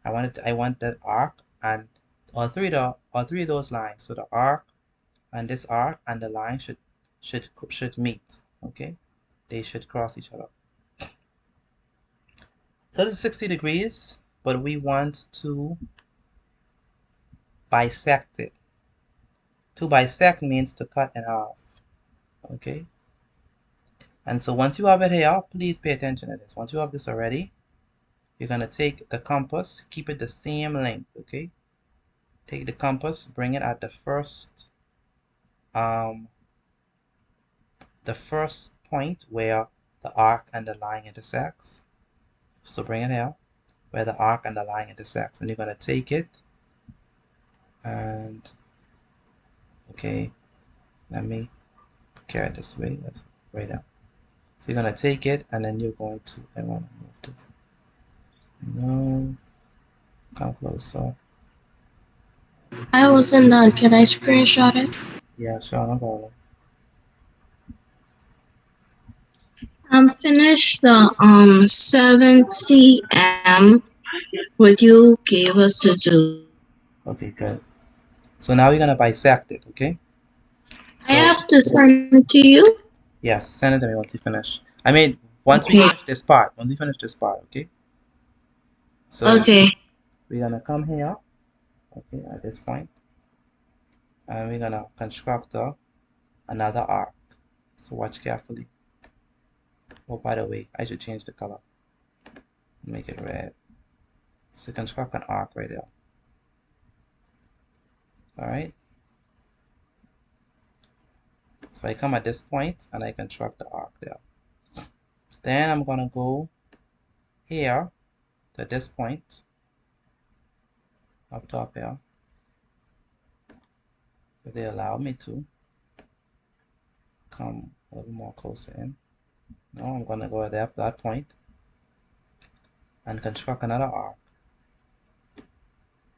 I want that arc and all three of those lines. So the arc and this arc and the line should meet. Okay. They should cross each other. So this is 60 degrees, but we want to bisect it. To bisect means to cut in half. Okay. And so once you have it here, please pay attention to this. Once you have this already, you're going to take the compass, keep it the same length, okay? Take the compass, bring it at the first point where the arc and the line intersects. So bring it here, where the arc and the line intersects. And you're going to take it and, okay, let me carry it this way. Let's right up. So you're going to take it and then you're going to, I want to move this. No, come closer. I wasn't done. Can I screenshot it? Yeah, sure, no problem. Finish the 7 cm what you gave us to do. Okay, good. So now we're going to bisect it, okay? So, I have to send it to you? yes, send it to me once you finish. I mean, once we finish this part. Once we finish this part, okay? So, Okay. we're going to come here, okay, at this point. And we're going to construct another arc. So watch carefully. Oh, by the way, I should change the color. Make it red. So construct an arc right there. Alright. So I come at this point and I construct the arc there. Then I'm gonna go here to this point up top here. If they allow me to come a little more closer in. No, I'm gonna go at that point and construct another arc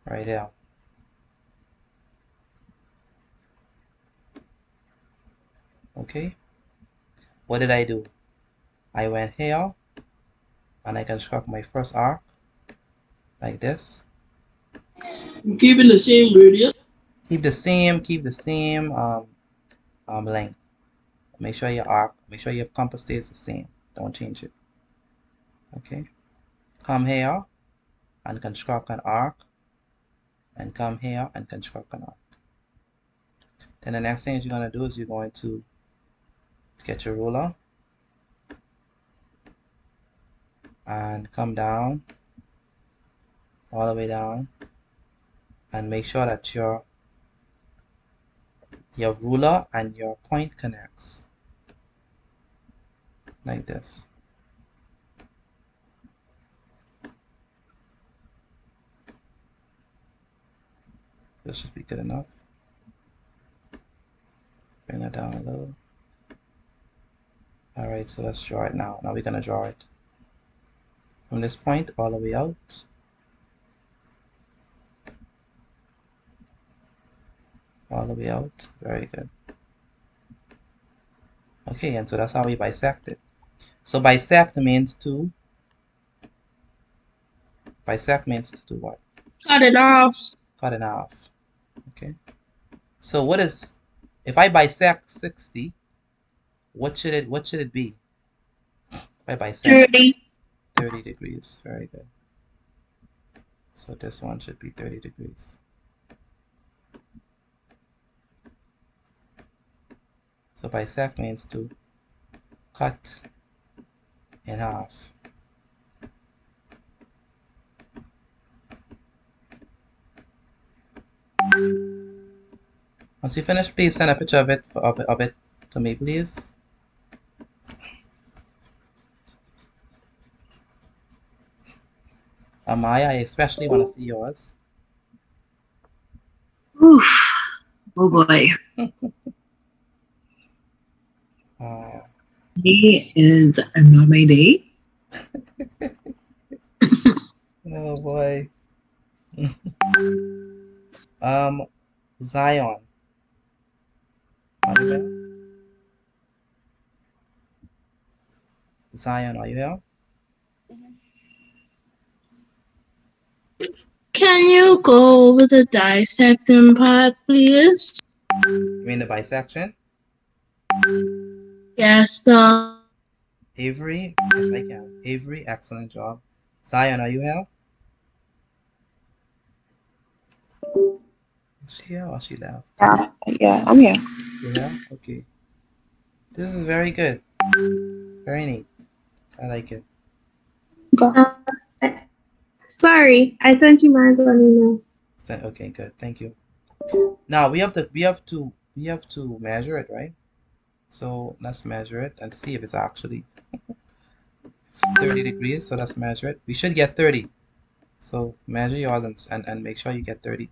right there. Okay. What did I do? I went here and I construct my first arc like this. Keeping the same gradient. Keep the same length. Make sure your compass stays the same. Don't change it. Okay. Come here and construct an arc, and come here and construct an arc. Then the next thing you're going to do is you're going to get your ruler and come down all the way down and make sure that your ruler and your point connects like this. This should be good enough. Bring it down a little. Alright, so let's draw it now. Now we're going to draw it from this point all the way out. All the way out. Very good. Okay, and so that's how we bisect it. So bisect means to do what? Cut it off. Cut it off. Okay. So what is, if I bisect 60, what should it be? If I bisect 30 degrees. Very good. So this one should be 30 degrees. So bisect means to cut in half. Once you finish, please send a picture of it to me, please. Amaya, I especially want to see yours. Oof. Oh boy. Today is not my day. Oh boy. Zion. Are you there? Zion, are you here? Can you go over the dissecting part, please? You mean the bisection? Yes, Avery? Yes, I can. Avery, excellent job. Zion, are you here? Is she here or she left? Yeah, I'm here. You're here? Okay. This is very good. Very neat. I like it. Sorry, I sent you mine on email. Okay, good. Thank you. Now we have to measure it, right? So let's measure it and see if it's actually 30 degrees. So let's measure it. We should get 30. So measure yours and make sure you get 30.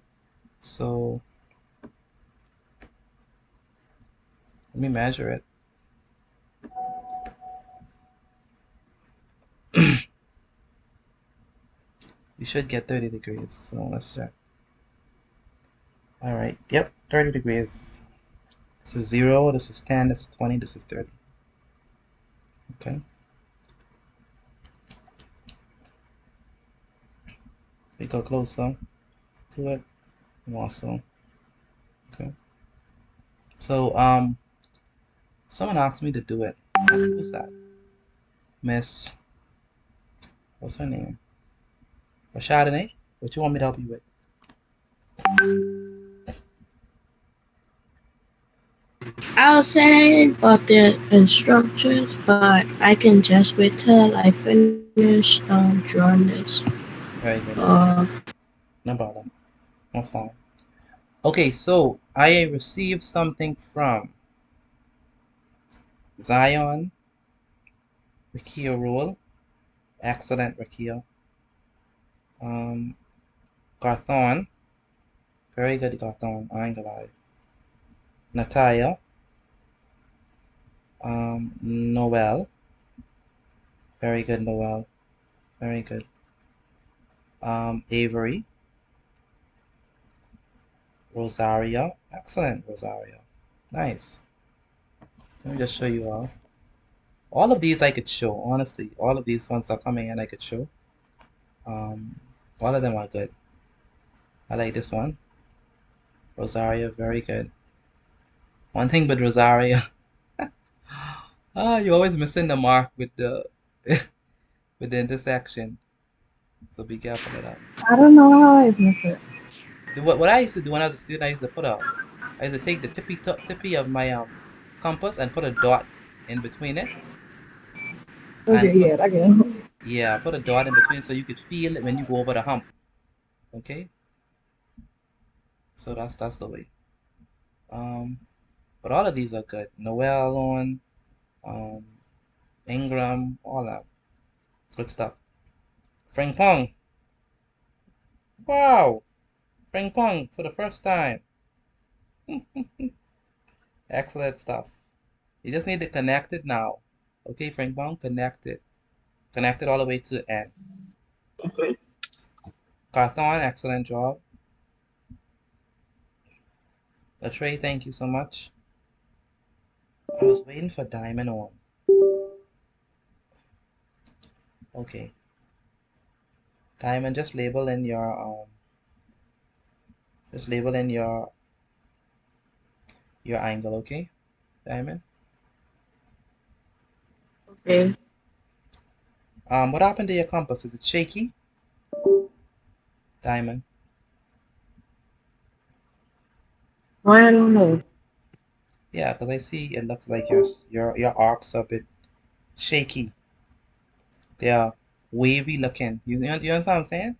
So let me measure it. We should get 30 degrees. So let's check. All right. Yep, 30 degrees. This is 0, this is 10, this is 20, this is 30. Okay. We go closer to it. More so. Okay. So someone asked me to do it. Who's that? Miss, what's her name? Rashadane? What you want me to help you with? I was saying about the instructions, but I can just wait till I finish drawing this. Very good. Uh, No problem. That's fine. Okay, so I received something from Zion, Rakia Rule. Excellent, Rakia. Garthon. Very good, Garthon. I ain't gonna lie. Natalia. Noel. Very good, Noel. Very good. Avery. Rosario. Excellent, Rosario. Nice. Let me just show you all. All of these I could show, honestly. All of these ones are coming and I could show. Um, all of them are good. I like this one. Rosario, very good. One thing with Rosario, you're always missing the mark with the with the intersection. So be careful of that. I don't know how I miss it. What I used to do when I was a student, I used to take the tippy of my compass and put a dot in between it, Okay, and put yeah, I get it. yeah, put a dot in between so you could feel it when you go over the hump. Okay, so that's the way. Um, but all of these are good. Noel on, um, Ingram, all that good stuff. Frank Pong, wow, Frank Pong for the first time. Excellent stuff. You just need to connect it now. Okay, Frank Pong, connect it. Connect it all the way to the end. Okay. Carthon, excellent job. Latray, thank you so much. I was waiting for Diamond on. Okay. Diamond, just label in your angle, okay? Diamond. Okay. What happened to your compass? Is it shaky? Diamond. Why I don't know. Yeah, because I see it looks like your arcs are a bit shaky. They are wavy looking. You understand what I'm saying?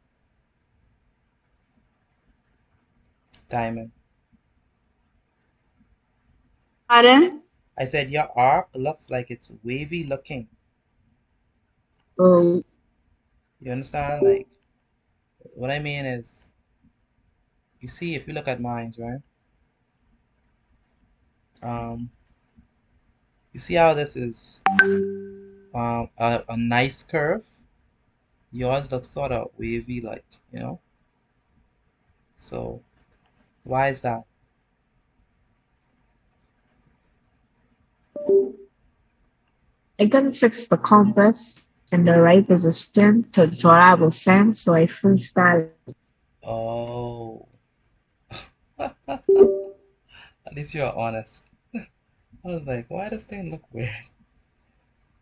Diamond. Pardon? I said your arc looks like it's wavy looking. Oh, You understand? Like, what I mean is, you see, if you look at mine, right? Um, you see how this is a nice curve? Yours looks sort of wavy, like, you know? So, why is that? I gotta fix the compass in the right position to draw a sense, so I freestyle. Oh, at least you're honest. I was like, why does thing look weird?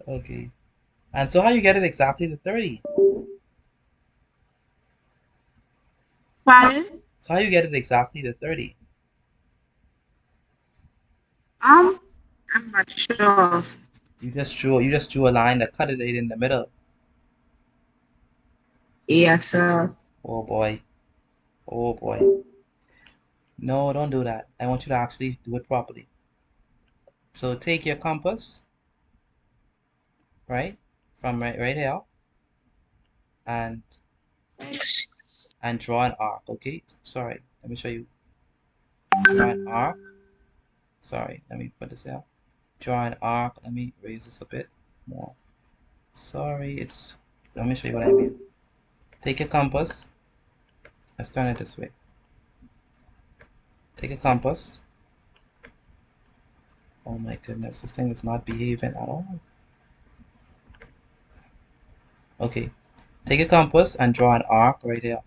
Okay. And so how you get it exactly to 30? Pardon? So how you get it exactly to 30? Um, I'm not sure. You just drew a line that cut it right in the middle. Yes, sir. Oh boy. Oh boy. No, don't do that. I want you to actually do it properly. So take your compass, right? From right here and draw an arc, okay? Sorry, let me show you. Draw an arc. Sorry, let me put this here. Draw an arc. Let me raise this a bit more. Sorry, let me show you what I mean. Take a compass. Let's turn it this way. Take a compass. Oh my goodness, this thing is not behaving at all. Okay, take a compass and draw an arc right here.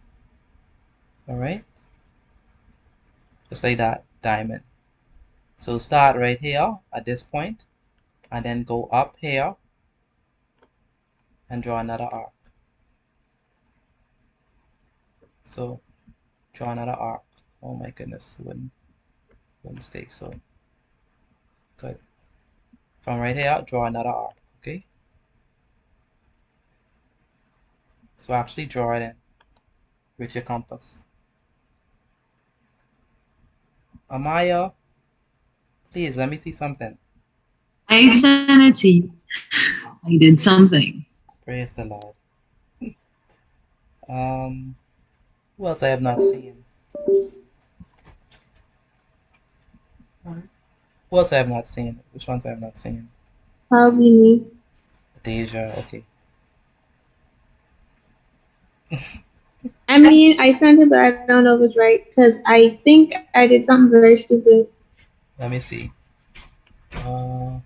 All right, just like that, diamond. So start right here at this point, and then go up here and draw another arc. So draw another arc. Oh my goodness, it wouldn't stay so. Good. From right here, draw another arc, okay? So actually draw it in with your compass. Amaya, please let me see something. I sent it to you. I did something. Praise the Lord. Who else I have not seen? Who else I have not seen? Which ones I have not seen? Probably me. Deja, okay. I mean, I sent it, but I don't know if it's right because I think I did something very stupid. Let me see. Uh,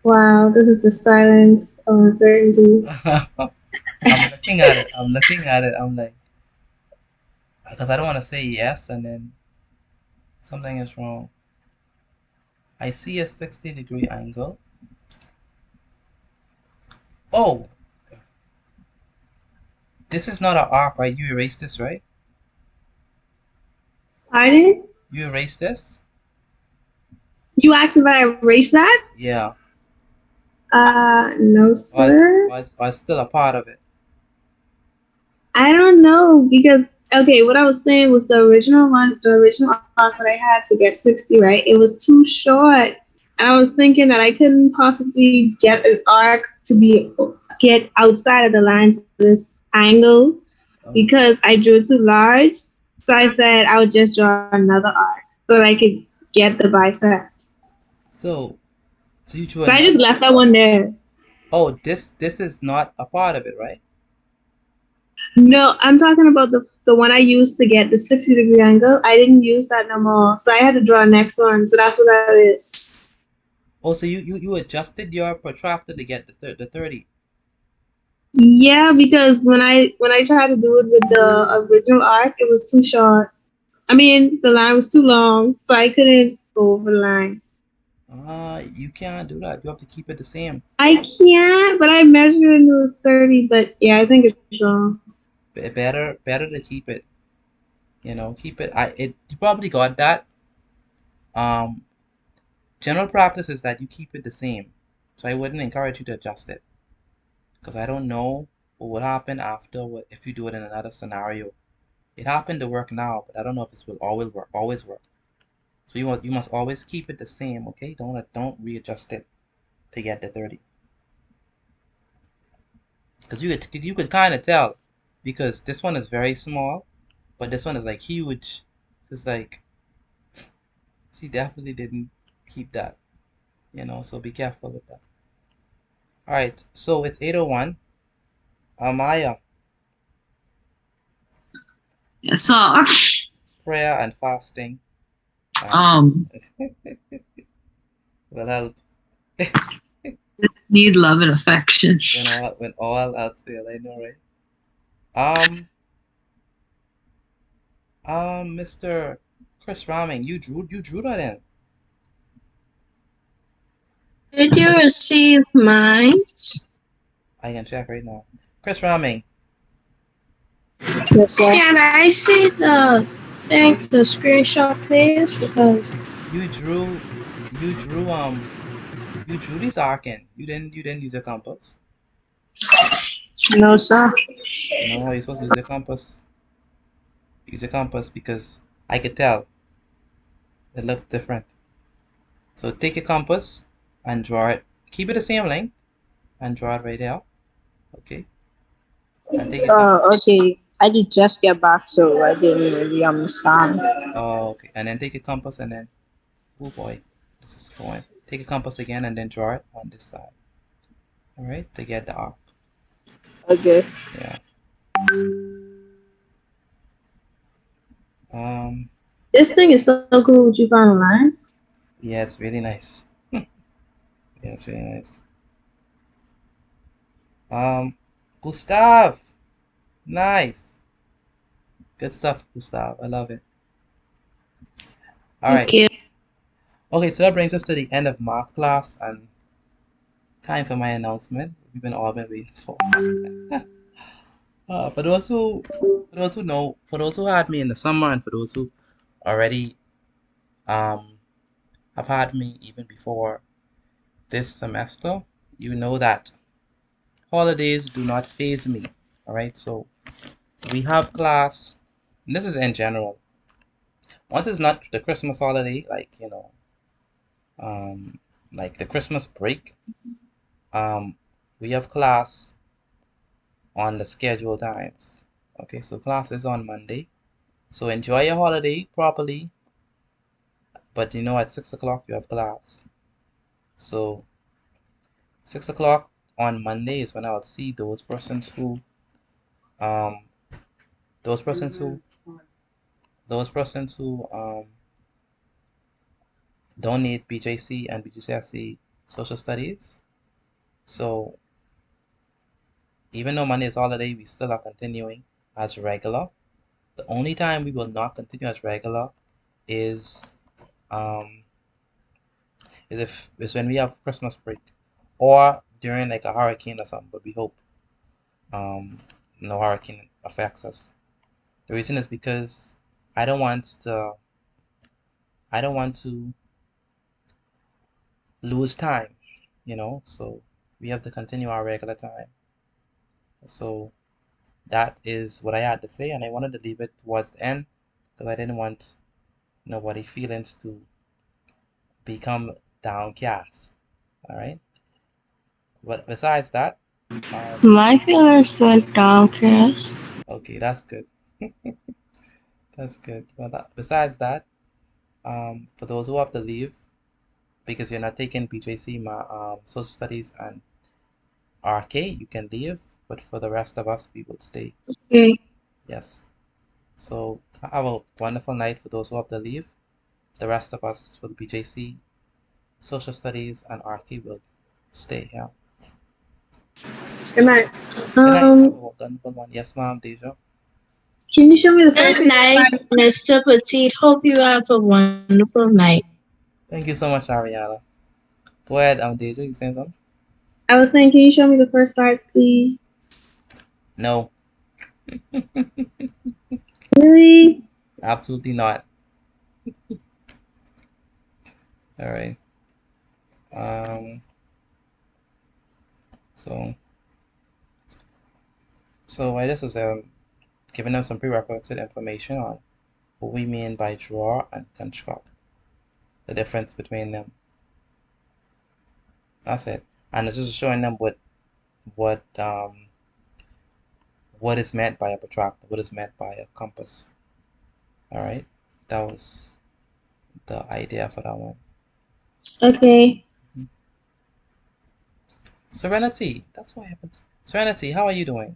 Wow, this is the silence of uncertainty. I'm looking at it. I'm looking at it. I'm like, because I don't want to say yes and then something is wrong. I see a 60-degree angle. Oh, this is not an arc, right? You erased this, right? I did? You erased this? You asked if I erased that? Yeah. No, sir. Or it's still a part of it. I don't know because okay, what I was saying was the original one, the original arc that I had to get 60, right? It was too short. And I was thinking that I couldn't possibly get an arc to get outside of the lines of this angle because I drew too large. So I said I would just draw another arc so that I could get the bicep. So you drew So I just another. left that one there. Oh, this is not a part of it, right? No, I'm talking about the one I used to get the 60-degree angle. I didn't use that no more. So I had to draw next one. So that's what that is. Oh, so you adjusted your protractor to get the 30. Yeah, because when I tried to do it with the original arc, it was too short. I mean, the line was too long, so I couldn't go over the line. You can't do that. You have to keep it the same. I can't, but I measured and it was 30. But yeah, I think it's wrong. Better to keep it. Keep it. You probably got that. General practice is that you keep it the same. So I wouldn't encourage you to adjust it. Because I don't know what would happen after if you do it in another scenario. It happened to work now, but I don't know if this will always work. So you must always keep it the same, okay? Don't readjust it to get the 30. Because you could kind of tell, because this one is very small, but this one is like huge. It's like she definitely didn't keep that, so be careful with that. All right, so it's 8:01. Amaya, Yes, sir. prayer and fasting Um, will help just need love and affection. when all else fail. I know, right? Mr. Chris Raming, you drew that in. Did you receive mine? I can check right now. Chris Raming, Yes, sir. Can I see the screenshot, please? Because you drew you drew you drew this arc in. You didn't use a compass. No, sir. No, you're supposed to use a compass. Use a compass because I could tell it looked different. So take your compass and draw it. Keep it the same length and draw it right there. Okay. And take your compass. Okay. I did just get back, so I didn't really understand. Oh, okay. And then take your compass and then, oh boy, this is going. Take a compass again and then draw it on this side. All right, to get the arc. Okay. Yeah. This thing is so cool. What you found online? Yeah, it's really nice. Yeah, it's really nice. Gustav, nice, good stuff, Gustav. I love it. All right. Thank you. Okay, so that brings us to the end of math class and time for my announcement. We've been all been waiting for. For those who know, for those who had me in the summer, and for those who already um have had me even before this semester, you know that holidays do not faze me. All right, so we have class. And this is in general. Once it's not the Christmas holiday, um, like the Christmas break, um, we have class on the scheduled times. Okay, so class is on Monday. So enjoy your holiday properly. But you know, at 6 o'clock you have class. So 6 o'clock on Monday is when I'll see um those persons who those persons who don't need BJC and BGCSE social studies. So even though Monday is holiday, we still are continuing as regular. The only time we will not continue as regular is um is when we have Christmas break or during like a hurricane or something. But we hope um no hurricane affects us. The reason is because I don't want to I don't want to lose time, so we have to continue our regular time. So that is what I had to say, and I wanted to leave it towards the end because I didn't want nobody feelings to become downcast. All right. But besides that, My feelings went down, Chris. okay, that's good. That's good. Well, besides that, for those who have to leave because you're not taking BJC, social studies and RK, you can leave. But for the rest of us, we will stay. Okay. Yes. So have a wonderful night for those who have to leave. The rest of us for the BJC, social studies, and RK will stay here. Good night. Good night. Have a wonderful one. Yes, ma'am, Deja. Can you show me the Good first night, slide? Mr. Petite. Hope you have a wonderful night. Thank you so much, Ariana. Go ahead, Deja. You saying something? I was saying, can you show me the first slide, please? No, Really? absolutely not. All right. Um. So, I just was giving them some prerequisite information on what we mean by draw and construct, the difference between them. That's it. And it's just showing them what um what is meant by a protractor, what is meant by a compass. All right. That was the idea for that one. Okay. Serenity. That's what happens. Serenity, how are you doing?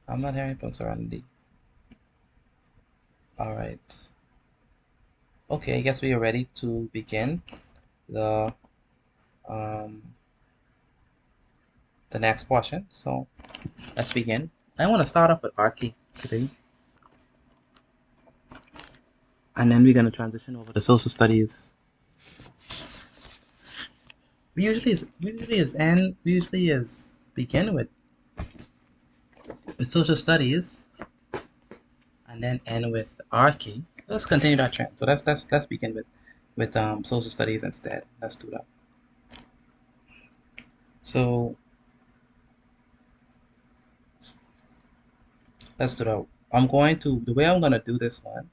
I'm not hearing from Serenity. All right. Okay, I guess we are ready to begin the um the next portion. So let's begin. I want to start off with Archie today, and then we're gonna transition over to social studies. We usually is begin with social studies and then end with Archie. Let's continue that trend. So let's begin with social studies instead. Let's do that. So let's do that. The way I'm gonna do this one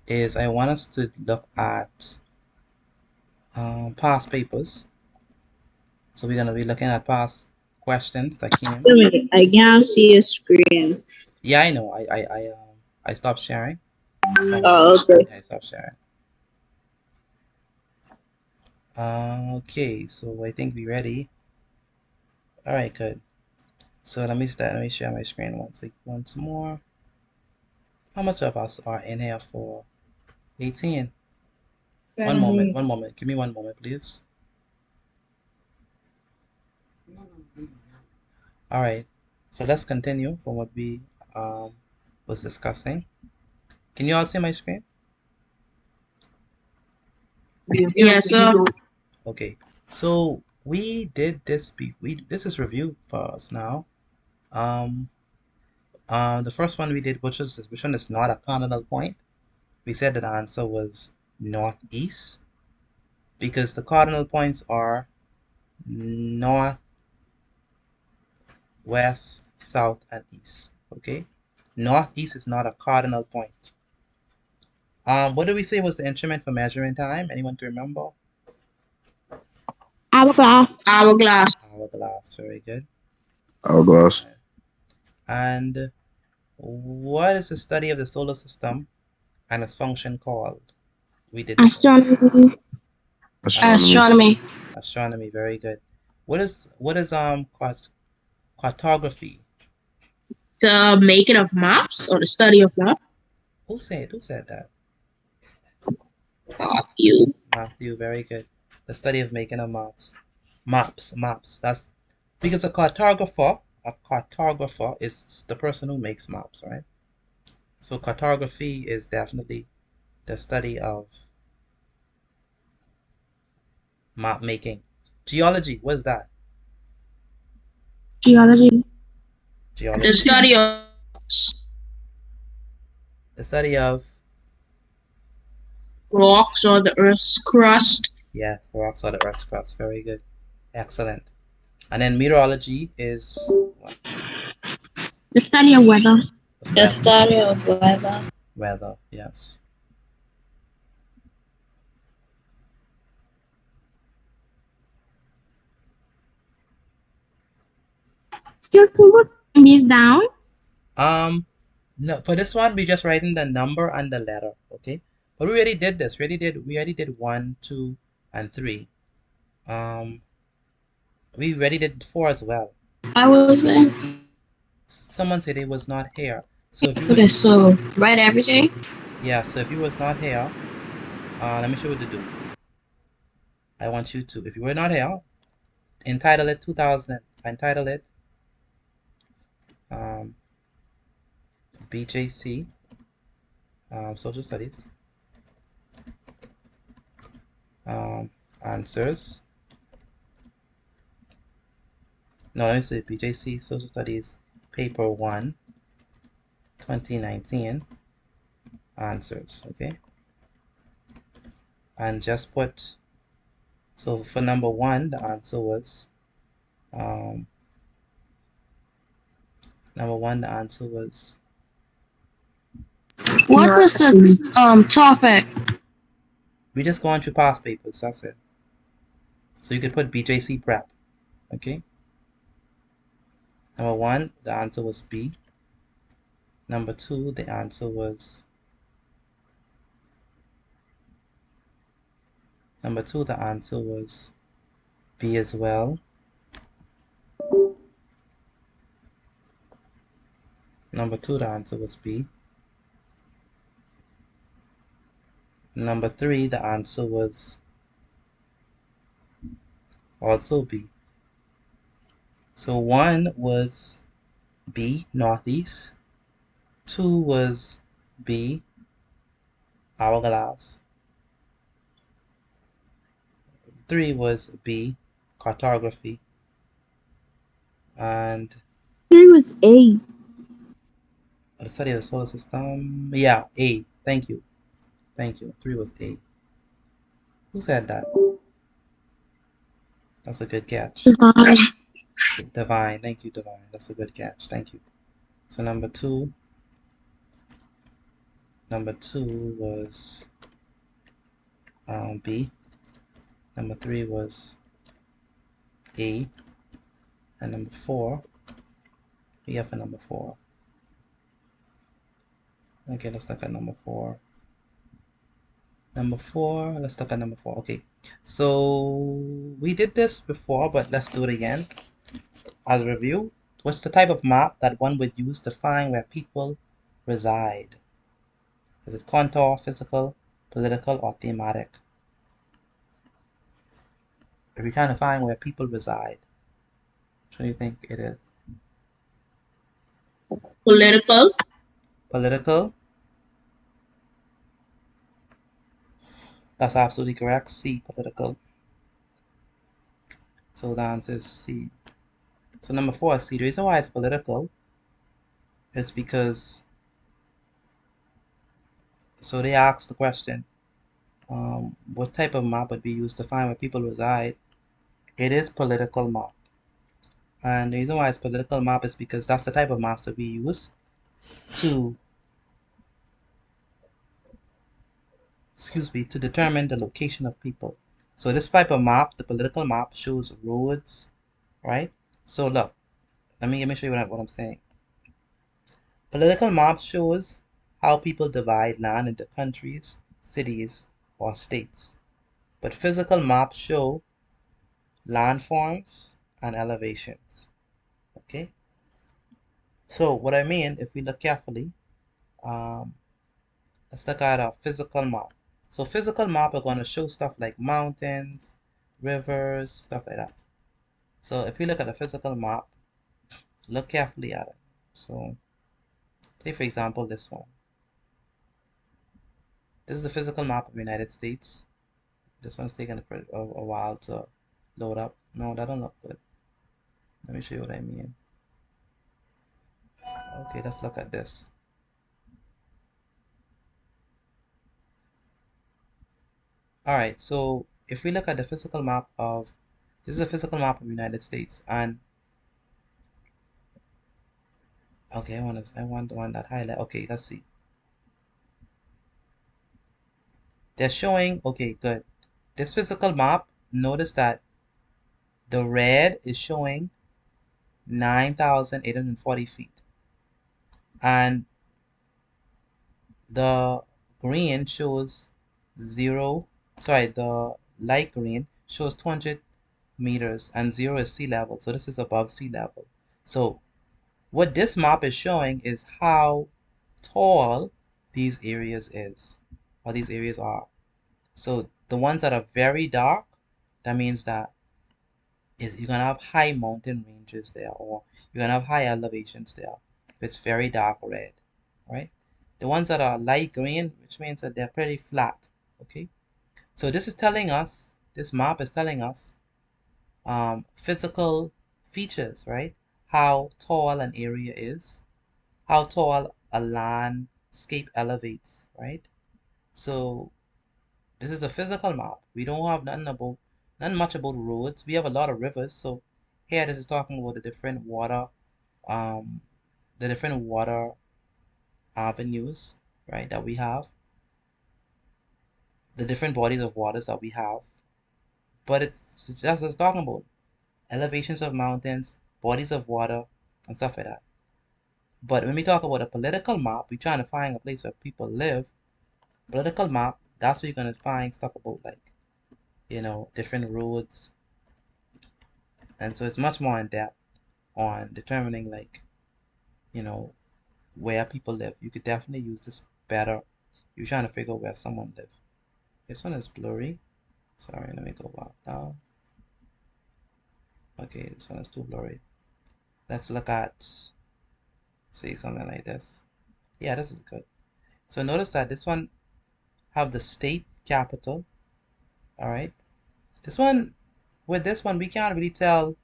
is I want us to look at past papers. So we're gonna be looking at past questions that came. Wait a minute, I can't see your screen. Yeah, I know. I stopped sharing. Oh, okay. Yeah, I stopped sharing. Okay, so I think we're ready. All right, good. So let me start. Let me share my screen once more. How much of us are in here for 18? Seven. One moment. Give me one moment, please. All right. So let's continue from what we was discussing. Can you all see my screen? Yes, sir. Okay. So we did this. This is review for us now. The first one we did, which one is not a cardinal point. We said that the answer was northeast because the cardinal points are north, west, south, and east. Okay. Northeast is not a cardinal point. What did we say was the instrument for measuring time? Anyone can remember? Hourglass. Hourglass. Hourglass. Very good. Hourglass. And what is the study of the solar system and its function called? We did this. Astronomy. Astronomy. Astronomy. Very good. What is cartography? The making of maps or the study of maps. Who said that? You. Matthew. Very good. The study of making of maps. Maps. That's because a cartographer is the person who makes maps, right? So cartography is definitely the study of map making. Geology, what's that? Geology. Geology. The study of. The study of Rocks or the Earth's crust. Yeah, rocks or the Earth's crust. Very good. Excellent. And then meteorology is what? The study of weather. The study of weather. Weather, yes. Excuse me, what's these down? No, for this one, we're just writing the number and the letter, okay? But we already did this. We already did 1, 2, and 3. We already did 4 as well. I wasn't. Someone said it was not here. So if you Okay, so write everything. Yeah, so if you was not here, let me show you what to do. I want you to, if you were not here, entitle it 2000. Entitle it Bgcse Social Studies answers. No, let me say Bgcse Social Studies Paper 1 2019 answers. Okay, and just put, so for number 1 the answer was number 1 the answer was What was the topic? we just going through past papers, that's it. So you could put Bgcse prep. Okay, number 1 the answer was B. Number 2 the answer was B as well. Number 2 the answer was B. Number 3 the answer was also B. So 1 was B, northeast. 2 was B, hourglass. 3 was B, cartography. And 3 was A. the study of the solar system. Yeah, A. Thank you. 3 was A. Who said that? That's a good catch. Divine. Thank you, Divine. That's a good catch. Thank you. So number 2 was B. Number 3 was A. And number 4, we have for number 4. Okay, let's look at number 4. Let's look at number 4. Okay, so we did this before, but let's do it again. As a review, what's the type of map that one would use to find where people reside? Is it contour, physical, political, or thematic? If you're trying to find where people reside, what do you think it is? Political. Political? That's absolutely correct. C, political. So the answer is C. So number 4, C. The reason why it's political is because, so they asked the question, what type of map would be used to find where people reside? It is political map. And the reason why it's political map is because that's the type of maps that we use to, to determine the location of people. So this type of map, the political map, shows roads, right? So look, let me show you what I'm saying. Political map shows how people divide land into countries, cities, or states. But physical maps show landforms and elevations. Okay? So what I mean, if we look carefully, let's look at a physical map. So physical map are going to show stuff like mountains, rivers, stuff like that. So if we look at a physical map, look carefully at it. So take for example this one. This is the physical map of the United States. This one's taking a while to load up. No, that don't look good. Let me show you what I mean. Okay, let's look at this. Alright, so if we look at the physical map of, this is a physical map of the United States, and okay, I want the one that highlight. Okay, let's see. They're showing, okay, good. This physical map, notice that the red is showing 9,840 feet. And the green shows the light green shows 200 meters and 0 is sea level. So this is above sea level. So what this map is showing is how tall these areas are. So the ones that are very dark, that means that you're gonna have high mountain ranges there, or you're gonna have high elevations there. If it's very dark red, right? The ones that are light green, which means that they're pretty flat, okay? So this map is telling us physical features, right? How tall an area is, how tall a landscape elevates, right? So this is a physical map. We don't have nothing much about roads. We have a lot of rivers. So here this is talking about um, the different water avenues, right, that we have, the different bodies of waters that we have. But it's just talking about elevations of mountains, bodies of water, and stuff like that. But when we talk about a political map, we're trying to find a place where people live. Political map, that's where you're gonna find stuff about like, different roads. And so it's much more in depth on determining like, where people live. You could definitely use this better. You're trying to figure out where someone lives. This one is blurry. Sorry, let me go back down. Okay, this one is too blurry. Let's look at, say, something like this. Yeah, this is good. So notice that this one have the state capital. All right. With this one, we can't really tell,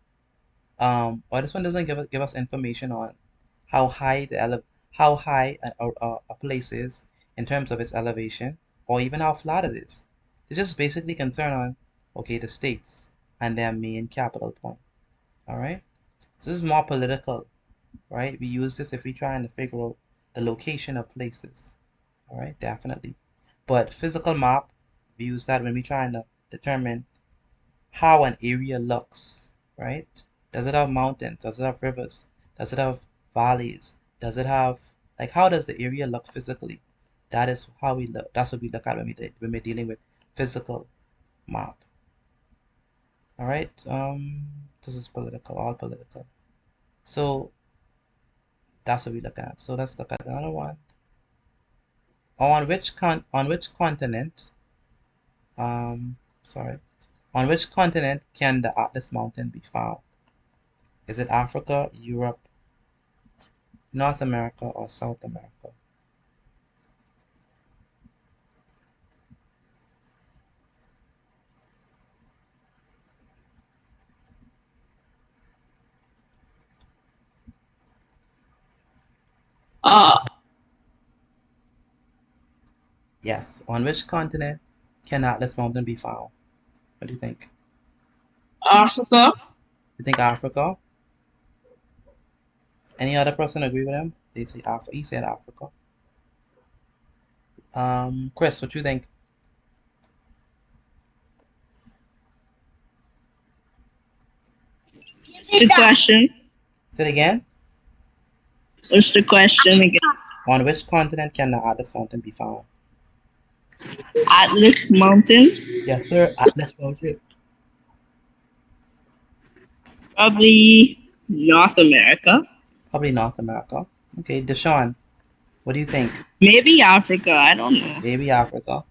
or this one doesn't give us information on how high a place is in terms of its elevation, or even how flat it is. It's just basically concerned on, okay, the states and their main capital point. All right. So this is more political, right? We use this if we're trying to figure out the location of places. All right, definitely. But physical map, we use that when we're trying to determine how an area looks, right? Does it have mountains? Does it have rivers? Does it have valleys? Does it have, like, how does the area look physically? That is how we look. That's what we look at when we're dealing with physical map. All right. This is political, all political. So that's what we're looking at. So let's look at another one. On which continent? Sorry. On which continent can the Atlas Mountain be found? Is it Africa, Europe, North America, or South America? Yes. On which continent can Atlas Mountain be found? What do you think? Africa. You think Africa? Any other person agree with him? They say Africa. He said Africa. Chris, what you think? What's the question? Say it again. What's the question again? On which continent can the Atlas Mountain be found? Atlas Mountain. Yes, sir. Atlas Mountain. Probably North America. Probably North America. Okay, Deshaun, what do you think? Maybe Africa. I don't know. Maybe Africa.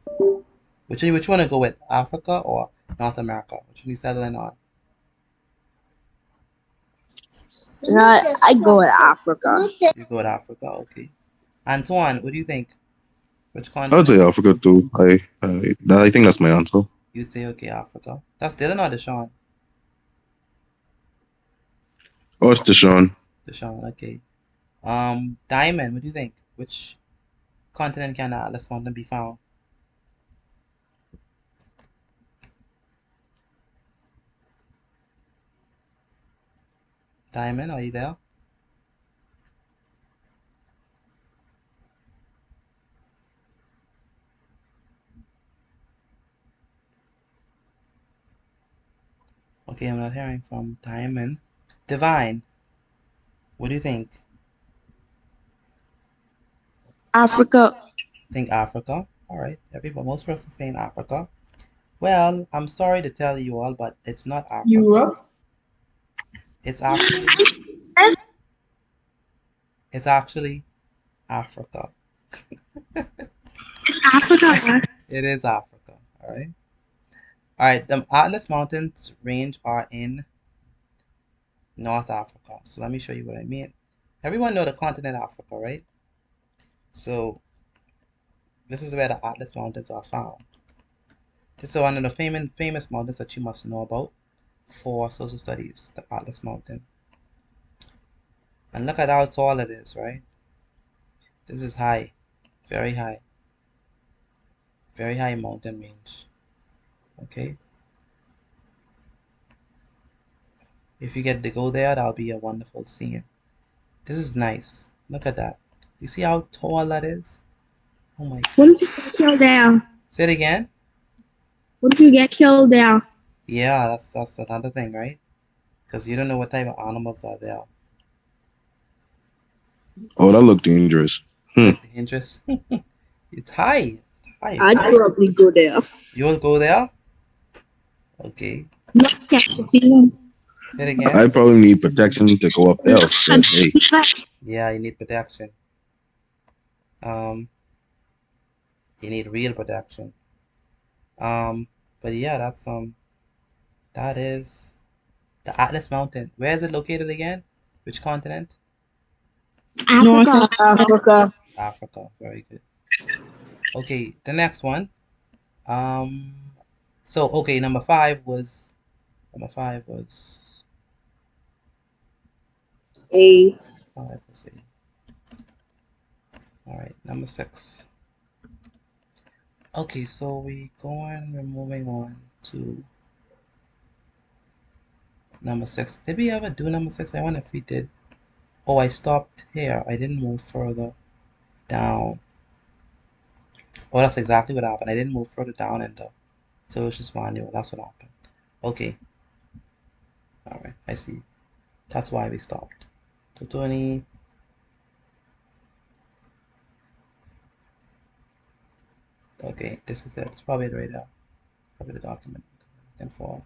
Which one to go with? Africa or North America? Which one you settling on? I go with Africa. You go with Africa, okay. Antoine, what do you think? Which I would continent? say Africa too. I think that's my answer. You'd say okay, Africa. That's Dylan or Deshaun? Oh, it's Deshaun. Deshaun, okay. Diamond, what do you think? Which continent can the Atlas Mountain be found? Diamond, are you there? Okay, I'm not hearing from Diamond. Divine, what do you think? Africa. Think Africa. All right, most persons saying Africa. Well, I'm sorry to tell you all, but it's not Africa. Europe. It's actually Africa. Africa. It is Africa. All right. All right. The Atlas Mountains range are in North Africa. So let me show you what I mean. Everyone know the continent Africa, right? So this is where the Atlas Mountains are found. This is one of the famous mountains that you must know about for social studies, the Atlas Mountain. And look at how tall it is, right? This is high, very high mountain range. Okay. If you get to go there, that'll be a wonderful scene. This is nice. Look at that. You see how tall that is? Oh my What if you get killed there? Say it again. What if you get killed there? Yeah, that's another thing, right? Because you don't know what type of animals are there. Oh, that looked dangerous. Look dangerous. It's high. I'd probably go there. You will go there? Okay. Say it again. I probably need protection to go up there. But, hey. Yeah, you need protection. You need real protection. But yeah, that is the Atlas Mountain. Where is it located again? Which continent? North Africa. Africa. Very good. Okay, the next one. So okay, number five was A. 5 was A. All right, number 6. Okay, so we're moving on to number 6. Did we ever do number 6? I wonder if we did. Oh, I stopped here. I didn't move further down. Oh, that's exactly what happened. I didn't move further down in the solutions manual. That's what happened. Okay. All right, I see. That's why we stopped. So 20. Okay, this is it. It's probably it right now. Probably the document. And for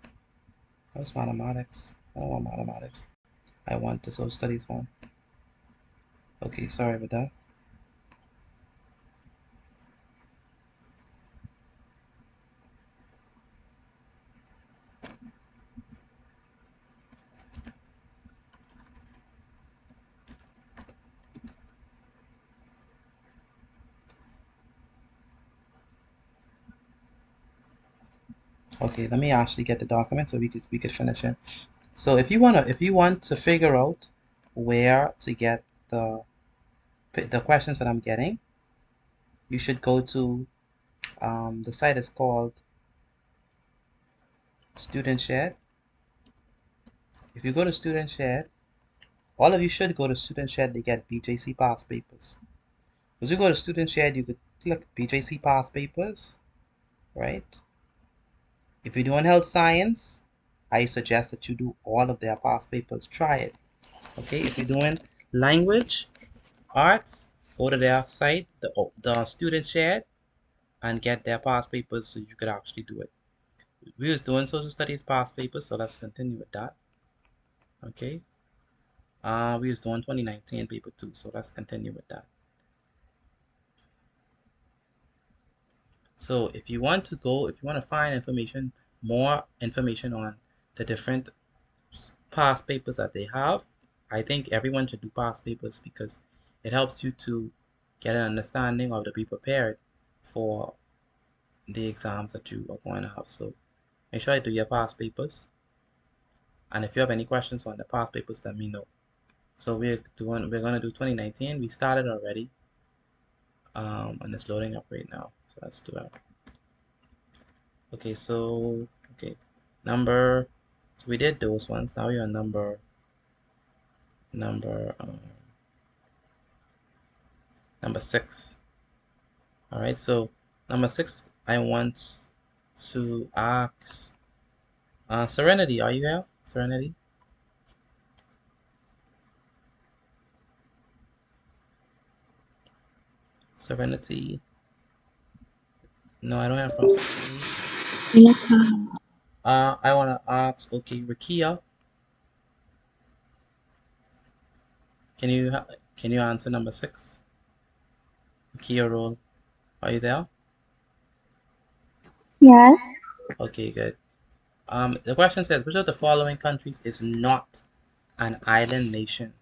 that was mathematics. I don't want mathematics. I want the social studies one. Okay, sorry about that. Okay, let me actually get the document so we could finish it. So if you want to figure out where to get the questions that I'm getting, you should go to the site is called Student Shed. If you go to Student Shed, all of you should go to Student Shed to get BJC past papers. As you go to Student Shed, you could click BJC past papers, right? If you're doing health science, I suggest that you do all of their past papers. Try it. Okay, if you're doing language, arts, go to their site, the Student Shed, and get their past papers so you could actually do it. We was doing social studies past papers, so let's continue with that. Okay. We was doing 2019 paper 2, so let's continue with that. So if you want to find more information on the different past papers that they have, I think everyone should do past papers because it helps you to get an understanding or to be prepared for the exams that you are going to have. So make sure you do your past papers. And if you have any questions on the past papers, let me know. So we're going to do 2019. We started already. And it's loading up right now. So let's do that. Okay, so number. So we did those ones. Now we're on number 6. All right, so number 6, I want to ask Serenity. Are you here, Serenity? Serenity. No, I don't have from Serenity. I want to ask. Okay, Rakia. Can you answer number 6? Rakia Roll. Are you there? Yes. Okay, good. The question says, which of the following countries is not an island nation?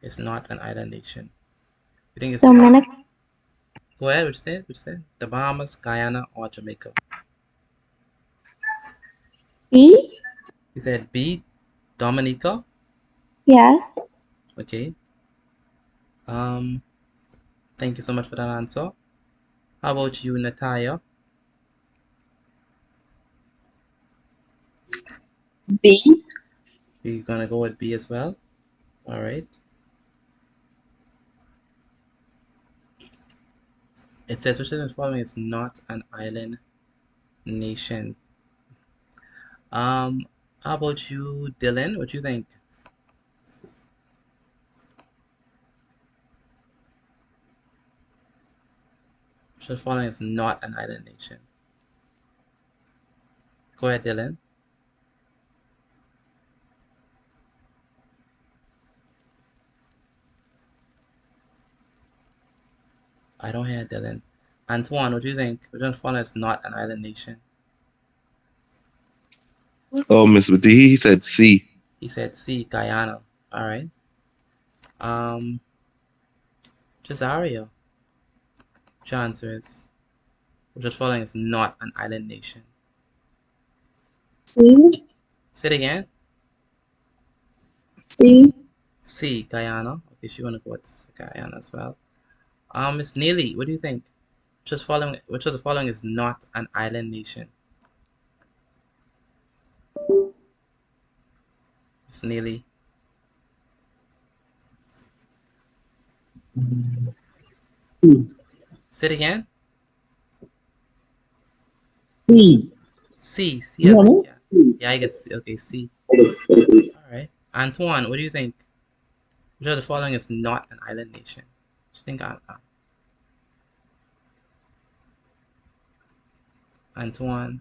It's not an island nation. You think it's Dominican. Go ahead, what you say? The Bahamas, Guyana, or Jamaica? C. You said B, Dominica? Yes. Okay. Thank you so much for that answer. How about you, Natalia? B. You're gonna go with B as well? Alright. It says which of the following is not an island nation? How about you, Dylan? What do you think? Which of the following is not an island nation? Go ahead, Dylan. I don't hear Dylan. Antoine, what do you think? Which of the following is not an island nation? Oh, Mr. D, he said C. He said C, Guyana. Alright. Cesario. Which answer is? Which of the following is not an island nation? C. Say it again. C. C, Guyana. Okay, she wanna go with Guyana as well. Miss Neely, what do you think? Which of the following is not an island nation? Miss Neely. Say it again. C. C as in, yeah. Yeah, I guess. Okay, C. Alright. Antoine, what do you think? Which of the following is not an island nation? What do you think, Antoine?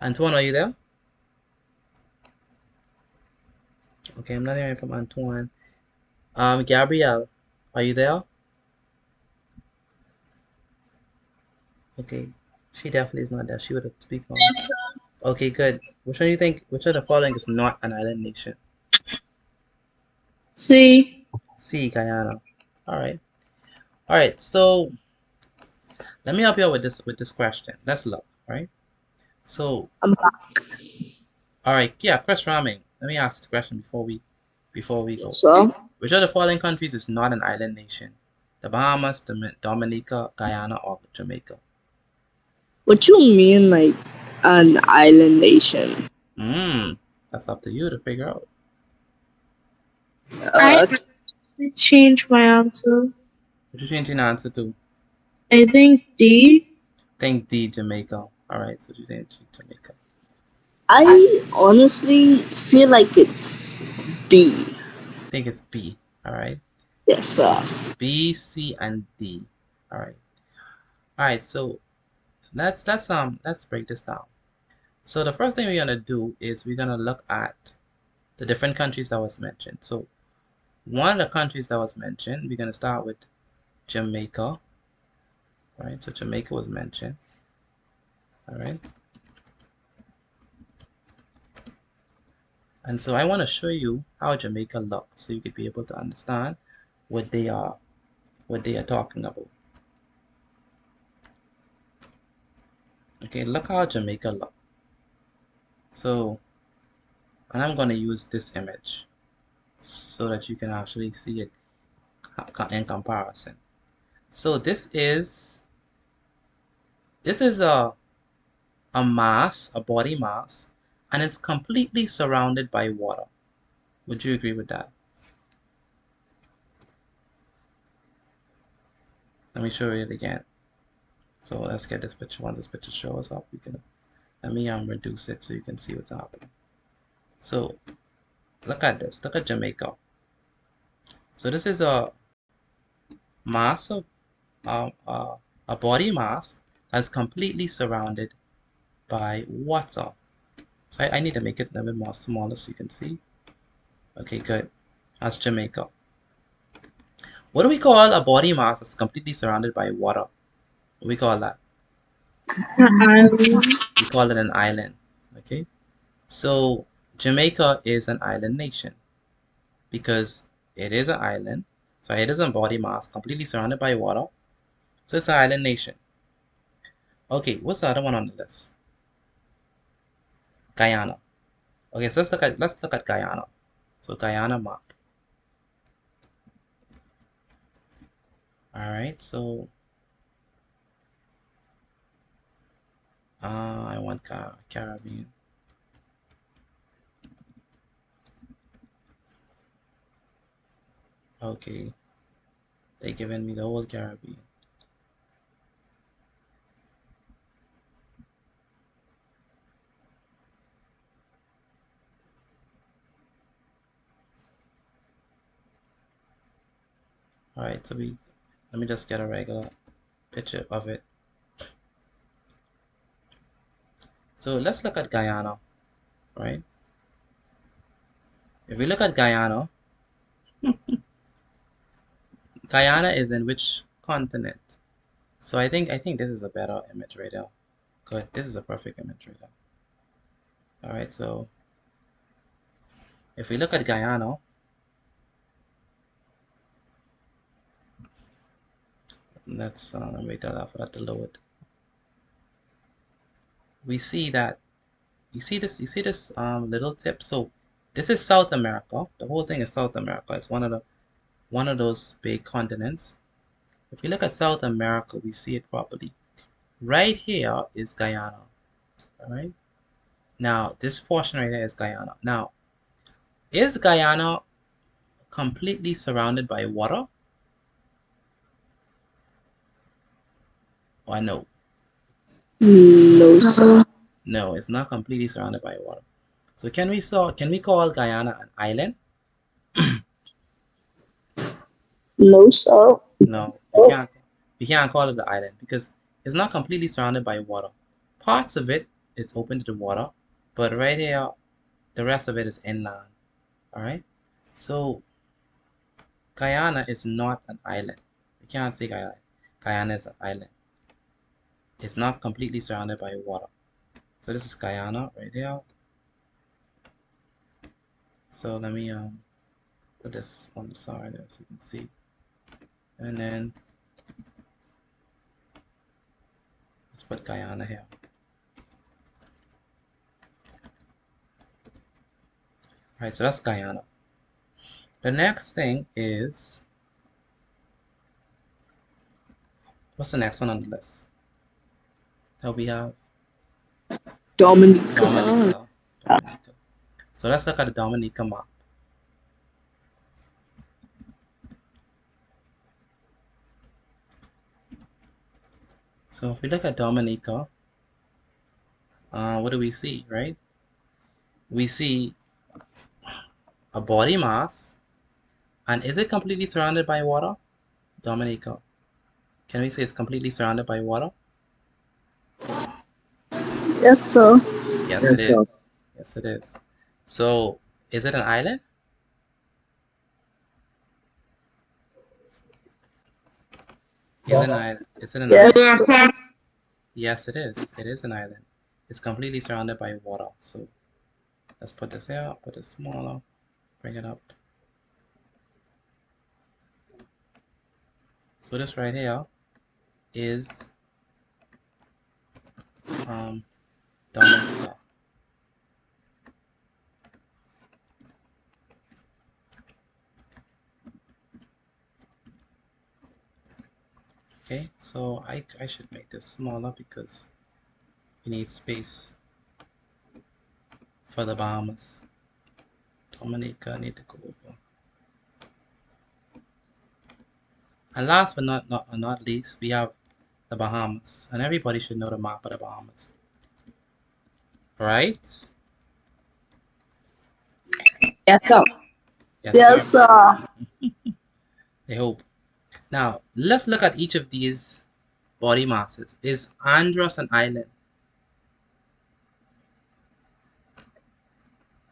Antoine, are you there? Okay, I'm not hearing from Antoine. Gabrielle, are you there? Okay, she definitely is not there. She would have speak on. Okay, good. Which one do you think? Which of the following is not an island nation? C. C, Guyana. All right. All right. So let me help you out with this question. Let's look, right? So, I'm back. all right, yeah, Chris Raming. Let me ask this question before we go. So, Which of the following countries is not an island nation? The Bahamas, Dominica, Guyana, or Jamaica? what you mean, like an island nation? That's up to you to figure out. I Uh, changed my answer. What you changing the answer to? I think D. Think D, Jamaica. All right, so you saying Jamaica. I honestly feel like it's B. I think it's B. All right. Yes, sir. B, C, and D. All right. All right. So let's break this down. So the first thing we're gonna do is we're gonna look at the different countries that was mentioned. So one of the countries that was mentioned, we're gonna start with Jamaica. Right. So Jamaica was mentioned. All right. And so I want to show you how Jamaica looks so you could be able to understand what they are talking about. Okay, look how Jamaica look. So, and I'm going to use this image so that you can actually see it in comparison. So this is a mass, a body mass, and it's completely surrounded by water. Would you agree with that? Let me show you it again. So let's get this picture. Once this picture shows up, we can let me reduce it so you can see what's happening. So look at this. Look at Jamaica. So this is a mass of a body mass that's completely surrounded by water. So I need to make it a little bit more smaller so you can see. Okay, good. That's Jamaica. What do we call a body mass that's completely surrounded by water? What do we call that? Island. We call it an island. Okay. So Jamaica is an island nation because it is an island. So it is a body mass completely surrounded by water. So it's an island nation. Okay, what's the other one on the list? Guyana. Okay, so let's look at Guyana. So Guyana map. All right, so I want Caribbean. Okay, they given me the whole Caribbean. All right, so let me just get a regular picture of it. So let's look at Guyana, right? If we look at Guyana, Guyana is in which continent? So I think this is a better image right now. Good, this is a perfect image right now. All right, so if we look at Guyana, let's wait for that to load. We see that you see this little tip. So this is South America. The whole thing is South America. It's one of those big continents. If we look at South America, we see it properly. Right here is Guyana. All right. Now this portion right here is Guyana. Now, is Guyana completely surrounded by water? Or no? No, sir. No, it's not completely surrounded by water. So can we call Guyana an island? No, sir. No, we can't call it an island because it's not completely surrounded by water. Parts of it is open to the water, but right here, the rest of it is inland. All right. So Guyana is not an island. We can't say Guyana is an island. It's not completely surrounded by water. So this is Guyana right here. So let me put this on the side so you can see. And then put Guyana here. All right, so that's Guyana. The next thing is, what's the next one on the list that we have? Dominica. Dominica. Dominica. So let's look at the Dominica map. So if we look at Dominica, what do we see, right? We see a body mass, and is it completely surrounded by water? Dominica. Can we say it's completely surrounded by water? Yes, sir. Yes, it Yes, sir. is. Yes, it is. So is it an island? Is it an island? Is it an Yes. island? Yes, it is. It is an island. It's completely surrounded by water. So let's put this here, put it smaller, bring it up. So this right here is Dominica. Okay, so I should make this smaller because we need space for the Bahamas. Dominica need to go over. And last but not least, we have the Bahamas. And everybody should know the map of the Bahamas. Right? Yes, sir. Yes, Yes, sir. sir. I hope. Now, let's look at each of these body masses. Is Andros an island?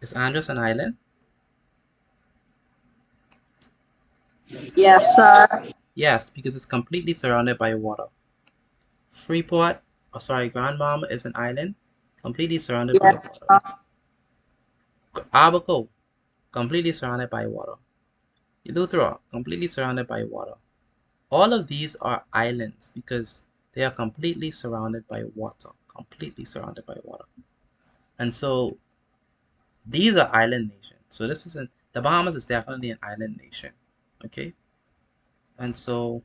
Is Andros an island? Yes, sir. Yes, because it's completely surrounded by water. Freeport, Grand Bahama is an island completely surrounded by Yes, water. sir. Abaco, completely surrounded by water. Eleuthera, completely surrounded by water. All of these are islands because they are completely surrounded by water. Completely surrounded by water. And so these are island nations. So this isn't, the Bahamas is definitely an island nation. Okay? And so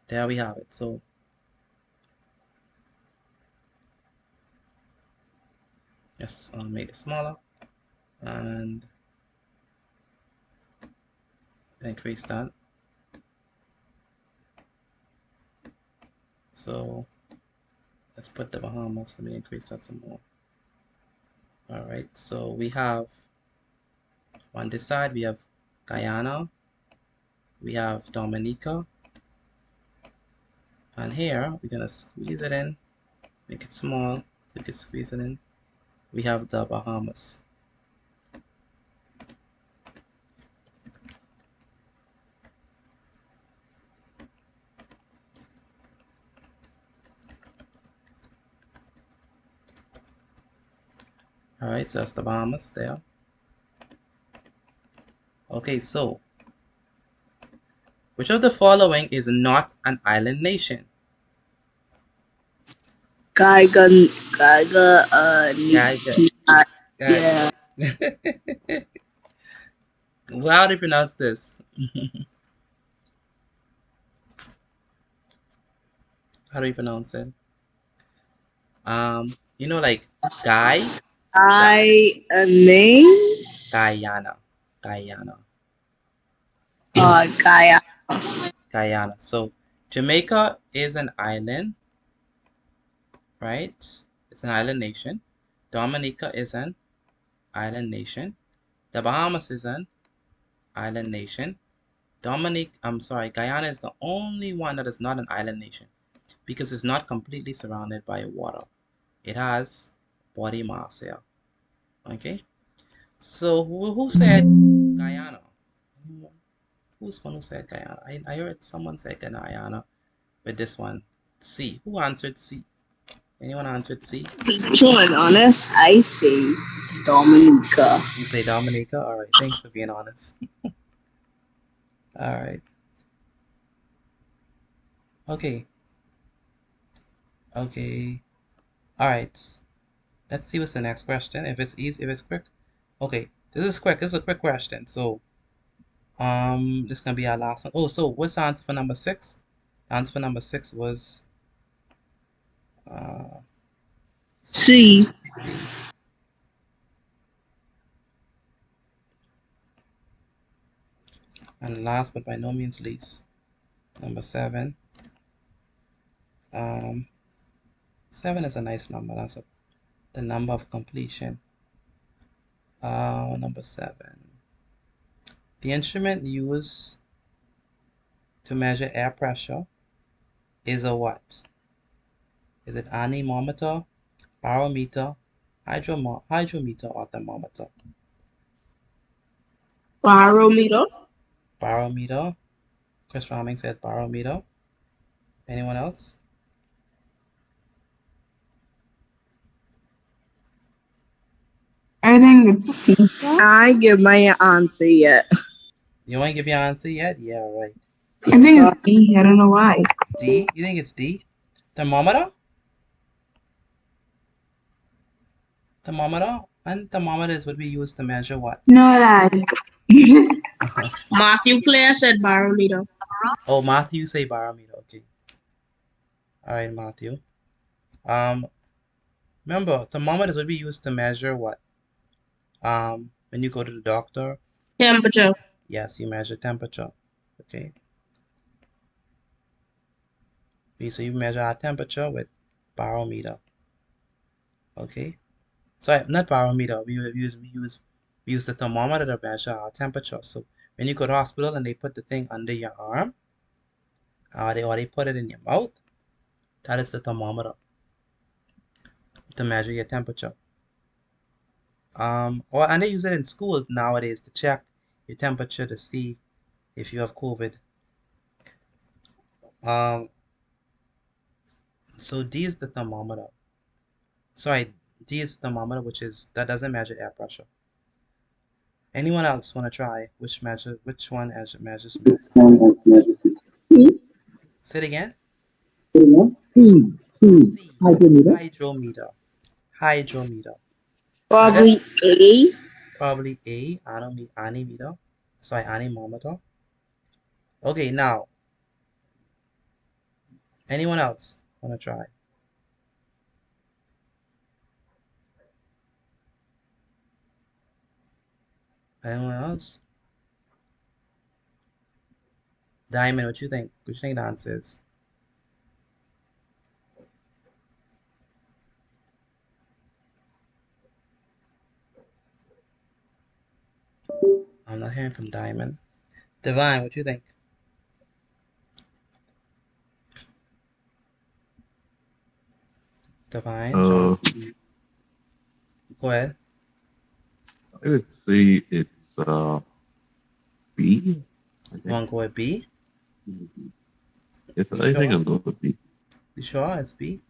there we have it. So just make it smaller and increase that. So let's put the Bahamas. Let me increase that some more. All right. So we have on this side, we have Guyana, we have Dominica, and here we're gonna squeeze it in, make it small so you can squeeze it in. We have the Bahamas. All right, so that's the Bahamas there. Okay, so which of the following is not an island nation? Geiger, Geiger. yeah. Well, how do you pronounce this? How do you pronounce it? Like Guy, A name? Guyana, Guyana, Gaia. Guyana. So Jamaica is an island, right? It's an island nation. Dominica is an island nation. The Bahamas is an island nation. Guyana is the only one that is not an island nation because it's not completely surrounded by water. It has body mass here. Okay. So who said Guyana? Who's one who said Guyana? I heard someone say Guyana with this one. C. Who answered C? Anyone answered C? True and honest, I say Dominica. You say Dominica? Alright, thanks for being honest. Alright. Okay. Okay. All right. Let's see what's the next question. If it's easy, if it's quick. Okay. This is quick. This is a quick question. So, this is gonna be our last one. Oh, so what's the answer for number 6? The answer for number 6 was uh C. C. And last but by no means least, number 7. Um, 7 is a nice number. That's the number of completion. Number 7. The instrument used to measure air pressure is a what? Is it anemometer, barometer, hydrometer, or thermometer? Barometer. Barometer. Chris Raming said barometer. Anyone else? I think it's T. I ain't give my answer yet. You want to give your answer yet? Yeah, right. I think it's D. I don't know why. D? You think it's D? Thermometer? Thermometer? And thermometer is what we use to measure what? No, lad. Matthew Clare said barometer. Oh, Matthew say barometer. Okay. All right, Matthew. Remember, thermometer is what we use to measure what? When you go to the doctor. Temperature. Yes, you measure temperature. Okay. So you measure our temperature with barometer. Okay. So not barometer. We use the thermometer to measure our temperature. So when you go to hospital and they put the thing under your arm, or they put it in your mouth, that is the thermometer to measure your temperature. And they use it in school nowadays to check your temperature to see if you have COVID. So D is the thermometer. Sorry, D is the thermometer, that doesn't measure air pressure. Anyone else want to try which one measures me? Say it again. C. C. Hydrometer. Hydrometer. Probably A. Probably A. Anemometer. Sorry, anemometer. Okay, now anyone else want to try? Anyone else? Diamond, what you think? What you think the answer is? I'm not hearing from Diamond. Divine, what you think? Divine, Uh, John. Go ahead. I would say it's B. I You think. want to go with B? Yes, You I think sure? I'll go with B. You sure it's B?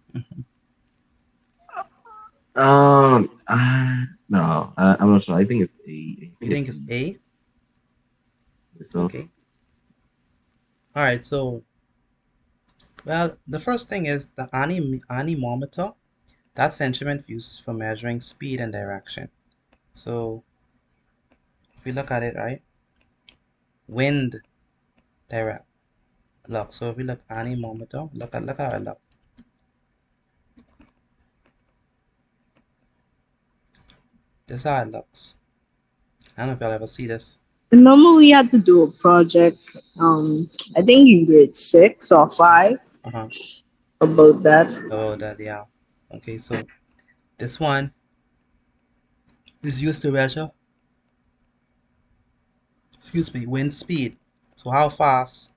No, I'm not sure. I think it's A. You think it's A? So, Okay. All right. So, well, the first thing is the anemometer. That's the instrument used for measuring speed and direction. So, if we look at it, right? Wind direct. Look. So if we look anemometer, look how it look. This is how it looks. I don't know if y'all ever see this. Remember we had to do a project, I think in grade 6 or 5 Uh-huh. about that. Oh, that, yeah. Okay, so this one is used to measure, excuse me, wind speed. So how fast,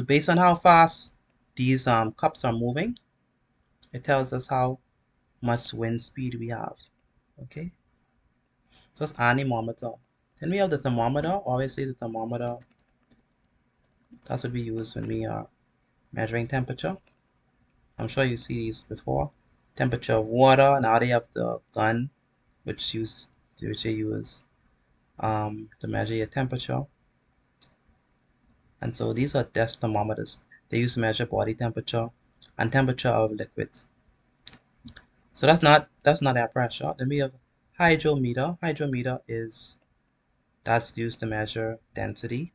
based on how fast these cups are moving, it tells us how much wind speed we have. Okay, so it's anemometer. Then we have the thermometer. Obviously, the thermometer, that's what we use when we are measuring temperature. I'm sure you see these before. Temperature of water. Now they have the gun, which they use to measure your temperature. And so these are desk thermometers. they use to measure body temperature and temperature of liquids. So that's not air pressure. Then we have hydrometer. Hydrometer that's used to measure density.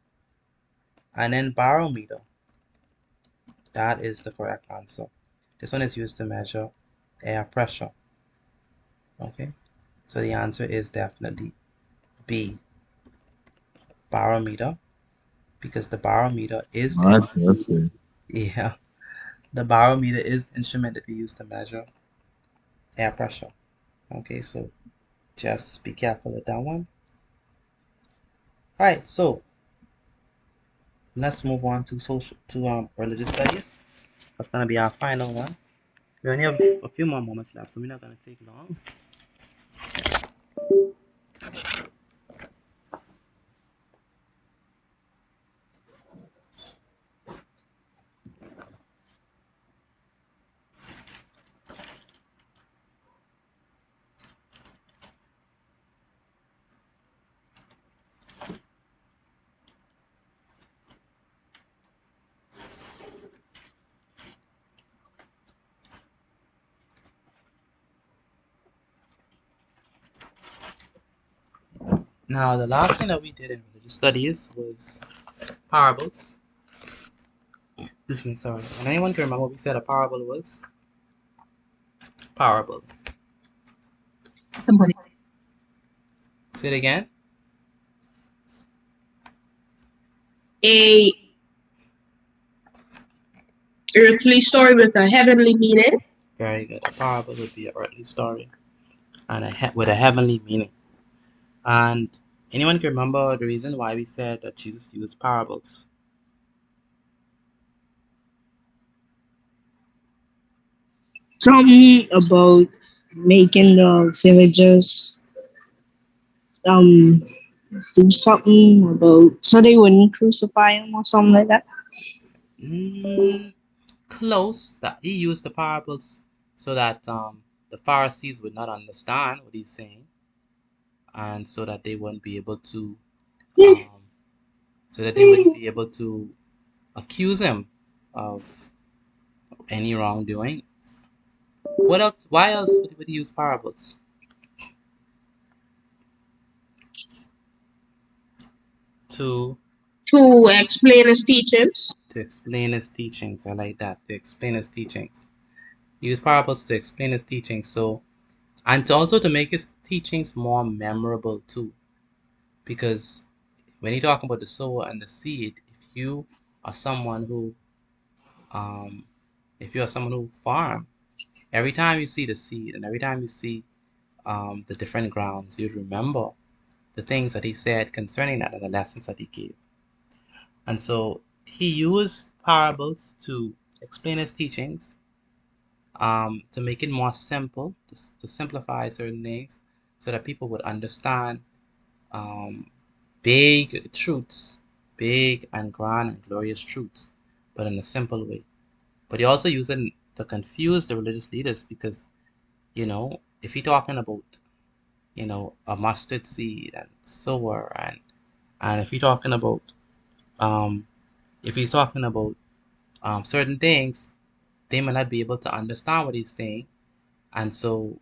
And then barometer. That is the correct answer. This one is used to measure air pressure. Okay, so the answer is definitely B, barometer, because the barometer is yeah, the barometer is the instrument that we use to measure air pressure. Okay, so just be careful with that one. All right, so let's move on to religious studies. That's gonna be our final one. We only have a few more moments left, so we're not gonna take long. Now, the last thing that we did in religious studies was parables. Excuse me, sorry. And anyone can remember what we said a parable was? Parable. Somebody. Say it again. A earthly story with a heavenly meaning. Very good. A parable would be an earthly story and with a heavenly meaning. And anyone can remember the reason why we said that Jesus used parables? Something about making the villagers um do something about so they wouldn't crucify him or something like that. Close. That he used the parables so that the Pharisees would not understand what he's saying, and so that they wouldn't be able to accuse him of any wrongdoing. What else? Why else would he use parables? To explain his teachings. To explain his teachings. I like that. To explain his teachings. He used parables to explain his teachings. So, and also to make his teachings more memorable too. Because when you talk about the sower and the seed, if you are someone who farm, every time you see the seed and every time you see the different grounds, you remember the things that he said concerning that and the lessons that he gave. And so he used parables to explain his teachings, to make it more simple, to simplify certain things so that people would understand big truths, big and grand and glorious truths, but in a simple way. But he also used it to confuse the religious leaders because, if you're talking about, a mustard seed and sower and if you're talking about certain things, they may not be able to understand what he's saying, and so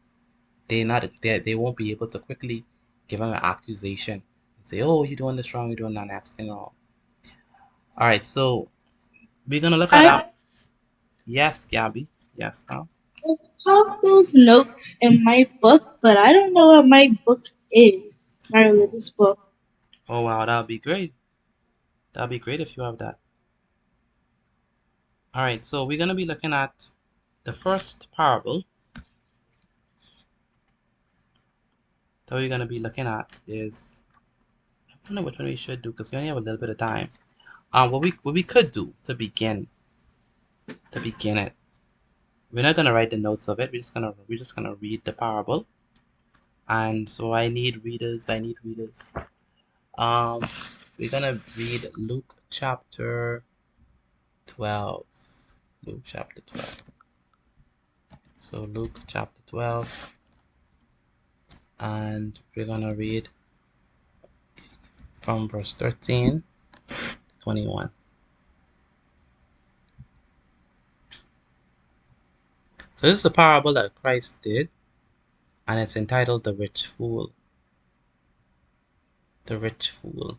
they won't be able to quickly give him an accusation and say, "Oh, you're doing this wrong, you're doing that next thing wrong." All right, so we're gonna look at our yes, Gabby, yes, now. Have those notes in my book, but I don't know what my book is. My religious book. Oh wow, that'll be great. That'll be great if you have that. All right, so we're gonna be looking at the first parable that we're gonna be looking at is I don't know which one we should do because we only have a little bit of time. What we could do to begin it. We're not gonna write the notes of it. We're just gonna read the parable. And so I need readers. Um, we're gonna read Luke chapter 12. Luke chapter 12. So Luke chapter 12, and we're gonna read from verse 13 to 21. So this is a parable that Christ did, and it's entitled The Rich Fool. The Rich Fool.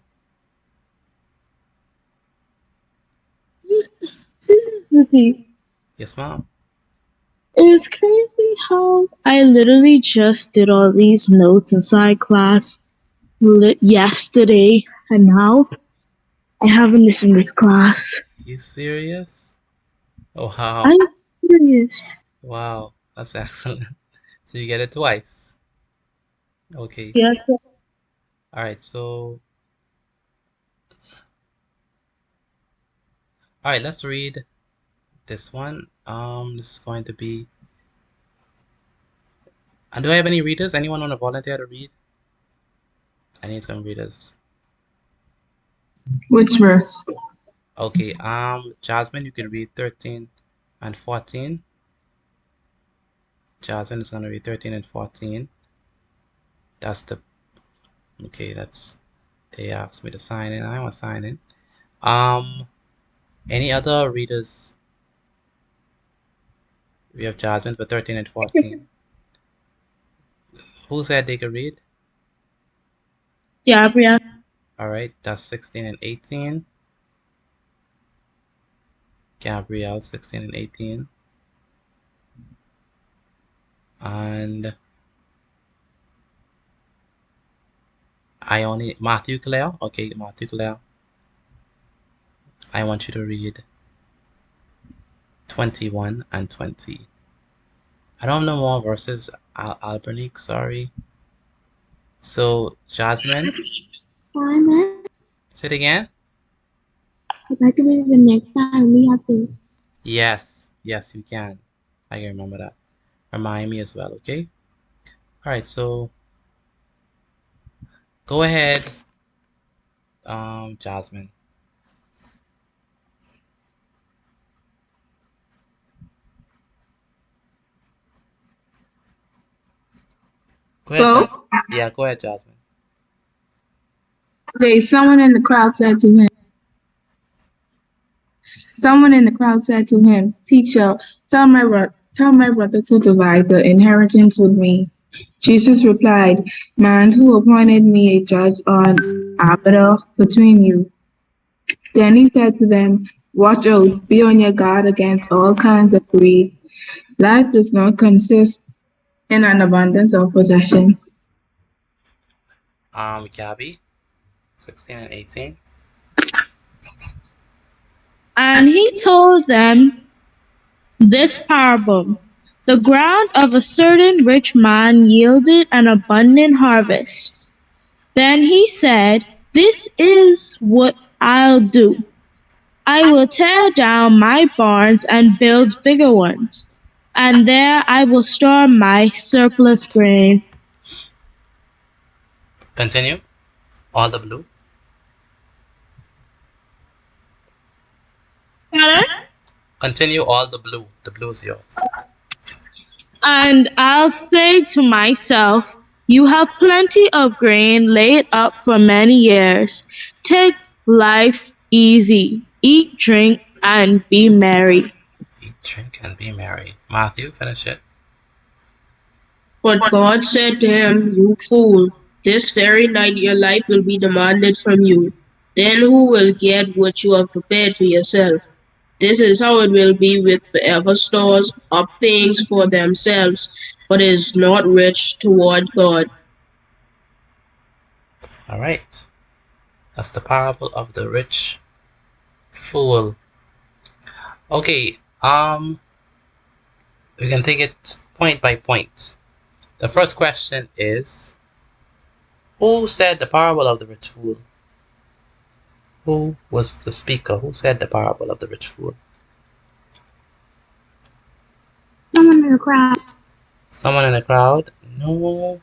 This is really. Yes, ma'am. It's crazy how I literally just did all these notes inside class yesterday, and now I haven't listened to this class. You serious? Oh, wow. I'm serious. Wow, that's excellent. So you get it twice. Okay. Yes. All right, so all right, let's read this one. This is going to be. And do I have any readers? Anyone want to volunteer to read? I need some readers. Which verse? Okay, Jasmine, you can read 13 and 14. Jasmine is gonna read 13 and 14. That's the okay, that's they asked me to sign in. I want to sign in. Any other readers? We have Jasmine for 13 and 14. Who said they could read? Gabrielle. All right, that's 16 and 18. Gabrielle, 16 and 18. And Matthew Claire. Okay, Matthew Claire. I want you to read 21 and 20. I don't know more verses, Albanic, sorry. So, Jasmine, say it again. If I can read the next time, we have to. Yes, yes, you can. I can remember that. Remind me as well, okay? All right, so go ahead, Jasmine. Go ahead, Jasmine. Yeah, go ahead, Jasmine. Okay, someone in the crowd said to him, "Teacher, tell my brother to divide the inheritance with me." Jesus replied, "Man, who appointed me a judge or arbiter between you?" Then he said to them, "Watch out, be on your guard against all kinds of greed. Life does not consist in an abundance of possessions." Gabby, 16 and 18. And he told them this parable. The ground of a certain rich man yielded an abundant harvest. Then he said, "This is what I'll do. I will tear down my barns and build bigger ones, and there I will store my surplus grain." Continue. All the blue. Continue all the blue. The blue is yours. And I'll say to myself, "You have plenty of grain laid up for many years. Take life easy. Eat, drink, and be merry." Eat, drink, and be merry. Matthew, finish it. But God said to him, "You fool, this very night your life will be demanded from you. Then who will get what you have prepared for yourself? This is how it will be with whoever stores up things for themselves, but is not rich toward God." All right. That's the parable of the rich fool. Okay, we can take it point by point. The first question is, who said the parable of the rich fool? Who was the speaker? Who said the parable of the rich fool? Someone in the crowd. Someone in the crowd? No.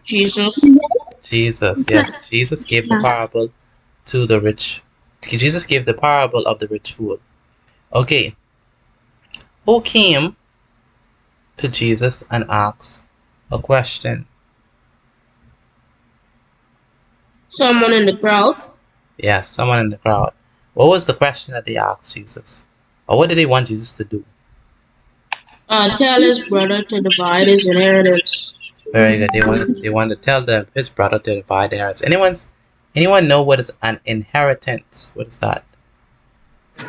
Jesus. Jesus, yes. Jesus gave the parable to the rich. Jesus gave the parable of the rich fool. Okay. Who came to Jesus and asked a question? Someone in the crowd. Yes, someone in the crowd. What was the question that they asked Jesus? Or what did they want Jesus to do? Tell his brother to divide his inheritance. Very good. They want to tell his brother to divide the inheritance. Anyone know what is an inheritance? What is that?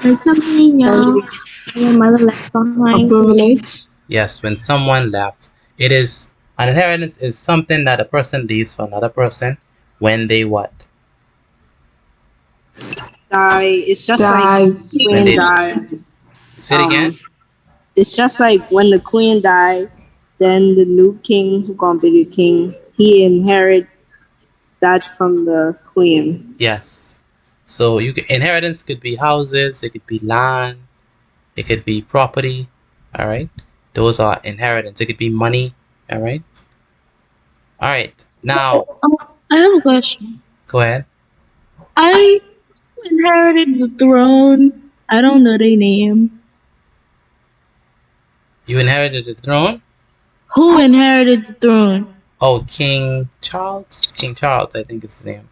Like something your mother left A behind. privilege. Yes, when someone left, it is an inheritance is something that a person leaves for another person when they what? Die. It's just like Dies. When queen they die. say it Um, again? it's just like when the queen die, then the new king who gonna be the king, he inherit that from the queen. Yes. So inheritance could be houses, it could be land, it could be property. All right. Those are inheritance. It could be money. All right. All right. Now, I have a question. go ahead. I inherited the throne. I don't know their name. You inherited the throne. Who inherited the throne? Oh, King Charles. King Charles, I think is his name.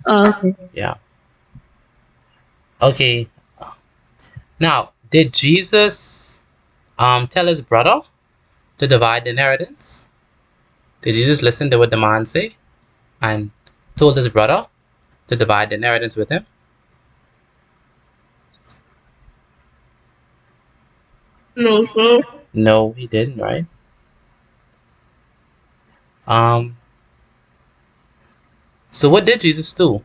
Oh, okay. Yeah. Okay. Now, did Jesus tell his brother to divide the inheritance? Did Jesus listen to what the man say and told his brother to divide the inheritance with him? No, sir. No, he didn't, right? Um, so what did Jesus do?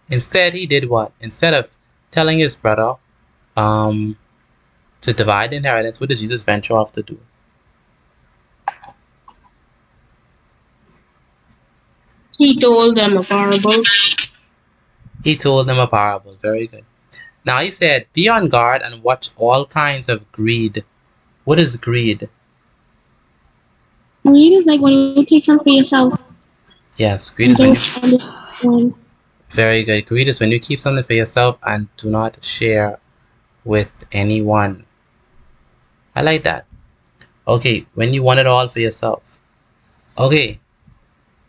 Instead, he did what? Instead of telling his brother um, to divide the inheritance, what did Jesus venture off to do? He told them a parable. He told them a parable. Very good. Now he said, be on guard and watch all kinds of greed. What is greed? Greed is like when you take something for yourself Yes, greed and is when don't you. share with anyone. Very good. Greed is when you keep something for yourself and do not share with anyone. I like that. Okay, when you want it all for yourself. Okay,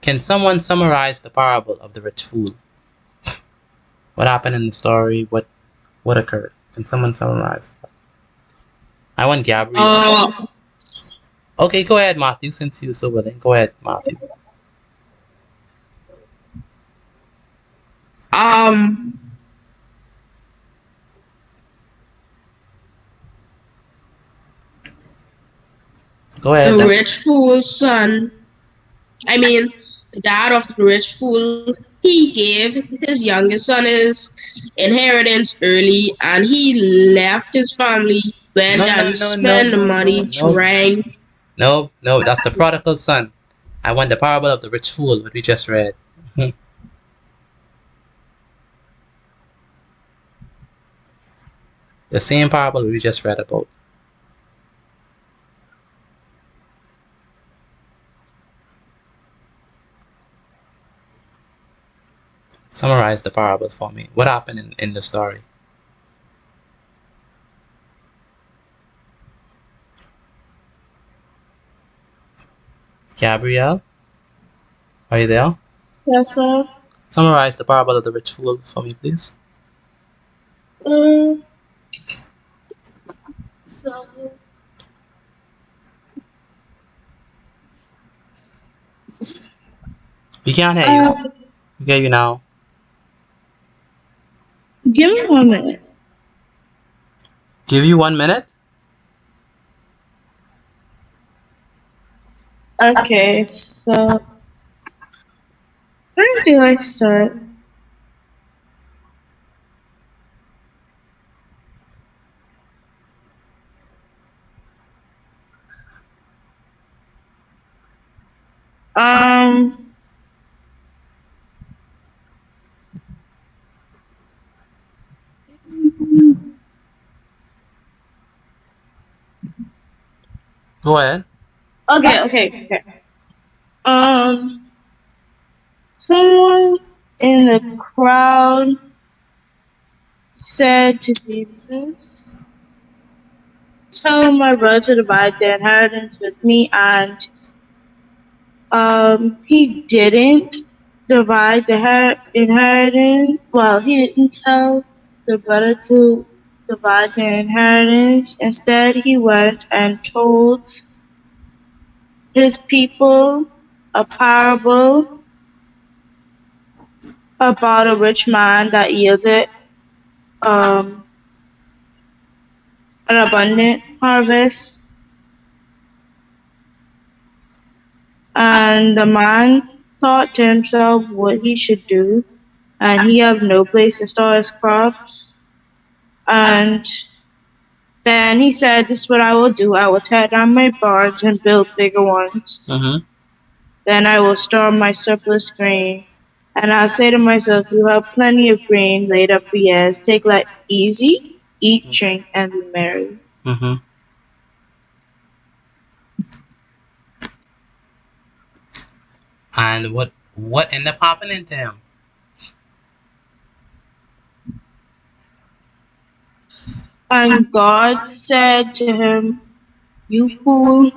can someone summarize the parable of the rich fool? What happened in the story? What occurred? Can someone summarize? I want Gabriel. Uh, Okay, go ahead, Matthew, since you're so willing. Go ahead, Matthew. um, Go the ahead. rich fool's son, I mean, the dad of the rich fool, he gave his youngest son his inheritance early and he left his family, went No, no, and no, no, spent the no, no, money no, trying. no, no. That's the prodigal son. I want the parable of the rich fool, what we just read. The same parable we just read about. Summarize the parable for me. What happened in the story? Gabrielle, are you there? Yes, sir. Summarize the parable of the rich fool for me, please. Um, so, We can't hear you. um, We hear you now. give me 1 minute. Give you 1 minute. Okay, so where do I start? Um, Go ahead. okay. Someone in the crowd said to Jesus, tell my brother to divide the inheritance with me, and he didn't divide the inheritance. Well, he didn't tell the brother to divide the inheritance. Instead, he went and told his people a parable about a rich man that yielded um, an abundant harvest. And the man thought to himself what he should do, and he had no place to store his crops. And then he said, "This is what I will do. I will tear down my barns and build bigger ones. Mm-hmm. Then I will store my surplus grain. And I'll say to myself, you have plenty of grain laid up for years. Take life easy, eat, drink, and be merry." Mm-hmm. And what ended up happening to him? And God said to him, "You fool,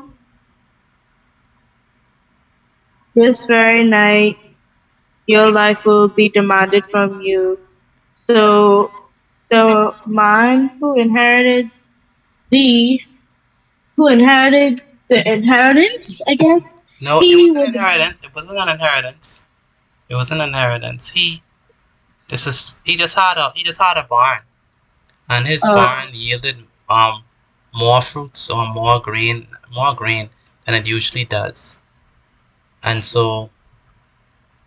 this very night your life will be demanded from you." So the man the who inherited the inheritance, I guess, No, it he wasn't was inheritance. It wasn't an inheritance. It was an inheritance. He just had a barn, and his barn yielded more fruits or more grain than it usually does. And so,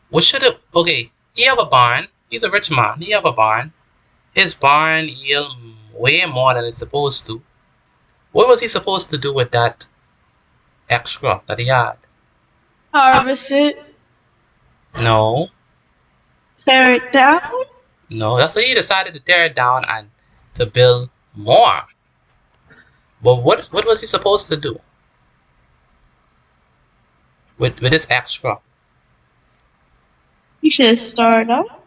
what should it? Okay, he have a barn. He's a rich man. He have a barn. His barn yield way more than it's supposed to. What was he supposed to do with that extra that he had? harvest it, No, tear it down. no. That's why he decided to tear it down and to build more. But what was he supposed to do with this extra? You should start up.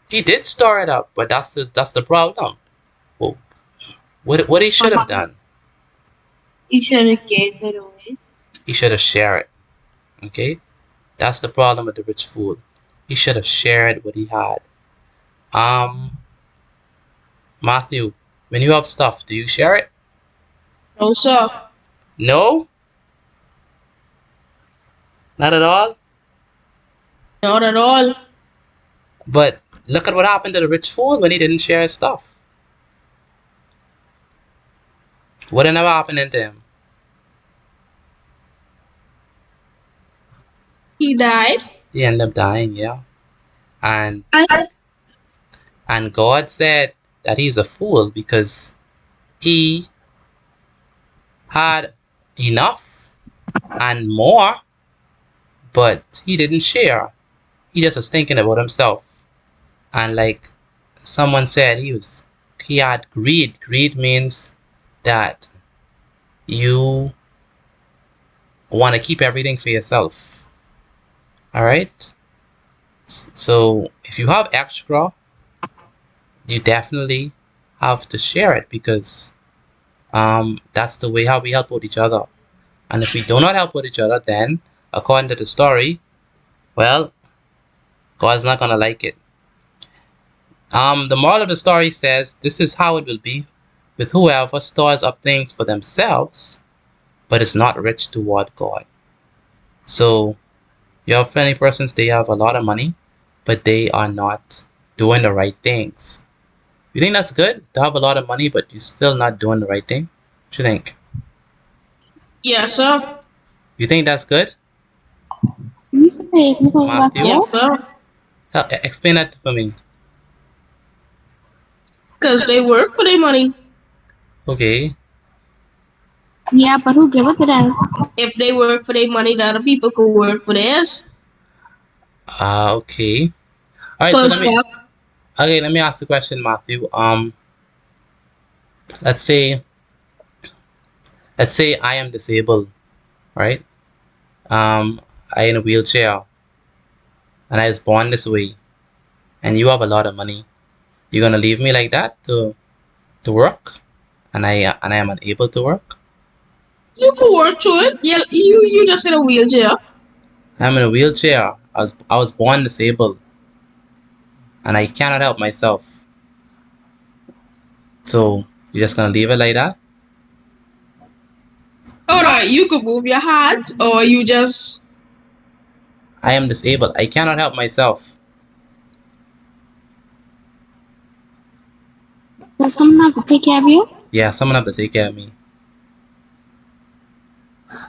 He did store it up, but that's the problem. Well, what he should have done? You should have gave it away. He should have shared it. Okay, that's the problem with the rich fool. He should have shared what he had. Um, Matthew, when you have stuff, do you share it? No, sir. No, not at all. Not at all. But look at what happened to the rich fool when he didn't share his stuff. What ended up happening to him? He died. He ended up dying, yeah. And I and God said that he's a fool because he had enough and more, but he didn't share. He just was thinking about himself. And like someone said, he had greed. Greed means that you want to keep everything for yourself. All right? So if you have extra, you definitely have to share it because that's the way how we help out each other. And if we do not help out each other, then according to the story, well, God's not gonna like it. The moral of the story says this is how it will be with whoever stores up things for themselves, but is not rich toward God. So you have plenty persons, they have a lot of money, but they are not doing the right things. You think that's good to have a lot of money, but you're still not doing the right thing? What you think? Yes, sir. You think that's good? Matthew? Yes, sir. Explain that for me. Because they work for their money. Okay. Yeah, but who give it to them? If they work for their money, the other people could work for theirs. Okay. All right. So let me ask the question, Matthew. Let's say I am disabled, right? I in a wheelchair, and I was born this way, and you have a lot of money. You're gonna leave me like that to work, and I am unable to work. You could work to it. Yeah, you just in a wheelchair. I'm in a wheelchair. I was born disabled, and I cannot help myself. So You're just gonna leave it like that? Hold on, you could move your hands or you just. I am disabled. I cannot help myself. Does someone have to take care of you? Yeah, someone have to take care of me.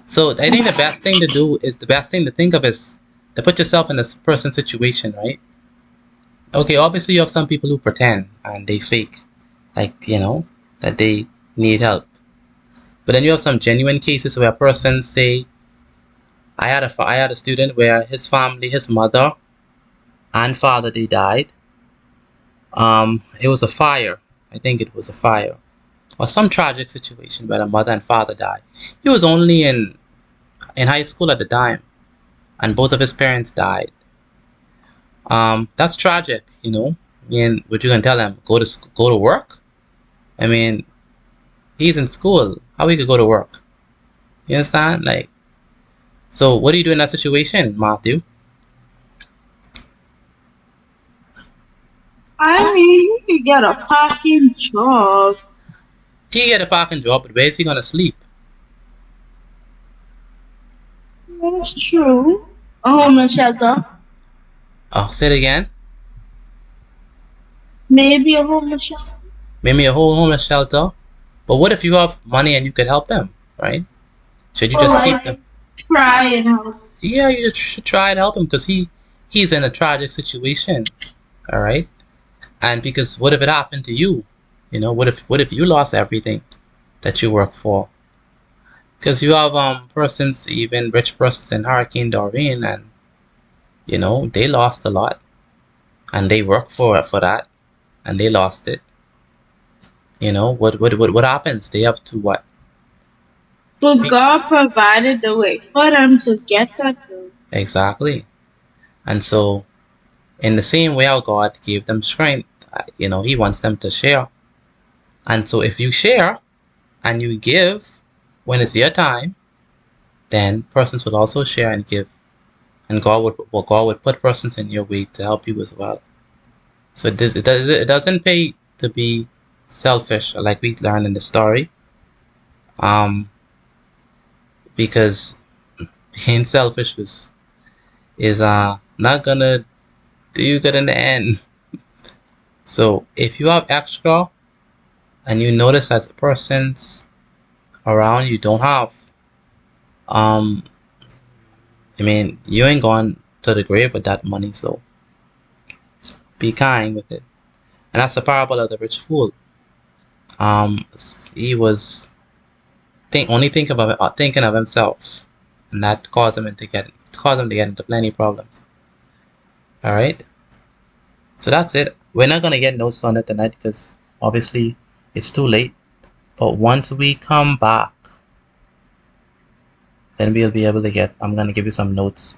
So I think the best thing to think of is to put yourself in this person's situation, right? Okay, obviously you have some people who pretend and they fake, like, that they need help. But then you have some genuine cases where a person say, I had a student where his family, his mother and father, they died. It was a fire. I think it was a fire or some tragic situation where the mother and father died. He was only in high school at the time, and both of his parents died. That's tragic, I mean, what you gonna tell him? Go to work? I mean, he's in school. How he could go to work? You understand? Like, so what do you do in that situation, Matthew? I mean, you could get a parking job. He get a parking job, but where is he gonna sleep? That's true. A homeless shelter. Oh, say it again. Maybe a homeless shelter. Maybe a whole homeless shelter. But what if you have money and you could help them, right? Should you Or just keep like them? try and help. Yeah, you should try and help him because he's in a tragic situation. All right. And because what if it happened to you? What if you lost everything that you work for? Because you have persons, even rich persons in Hurricane Doreen, and they lost a lot, and they worked for that, and they lost it. What happens? They have to what? But God provided the way for them to get that though. Exactly. And so, in the same way how God gave them strength, He wants them to share. And so, if you share and you give when it's your time, then persons will also share and give, and God would put persons in your way to help you as well. So it doesn't pay to be selfish, like we learned in the story, um, because being selfish is not gonna do you good in the end. So if you have extra and you notice that the persons around you don't have, um, I mean, you ain't going to the grave with that money, so be kind with it. And that's the parable of the rich fool. He was only thinking of himself, and that caused him to get into plenty problems. All right, so that's it. We're not gonna get no sunnet tonight because obviously it's too late. But once we come back, then we'll be able to get. I'm gonna give you some notes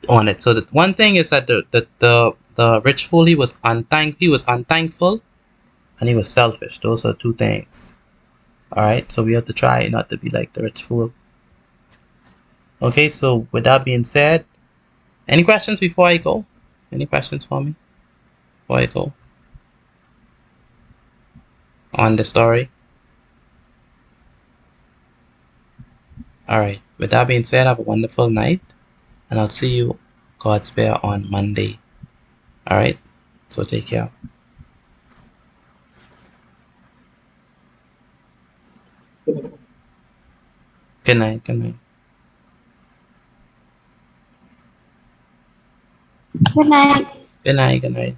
on it. So the one thing is that the rich fool, he was unthankful, and he was selfish. Those are two things. All right, so we have to try not to be like the rich fool. Okay, so with that being said, any questions before I go? Any questions for me before I go on the story? All right, with that being said, have a wonderful night, and I'll see you, God's spare, on Monday. All right, so take care. Good night. Good night. Good night. Good night. Good night.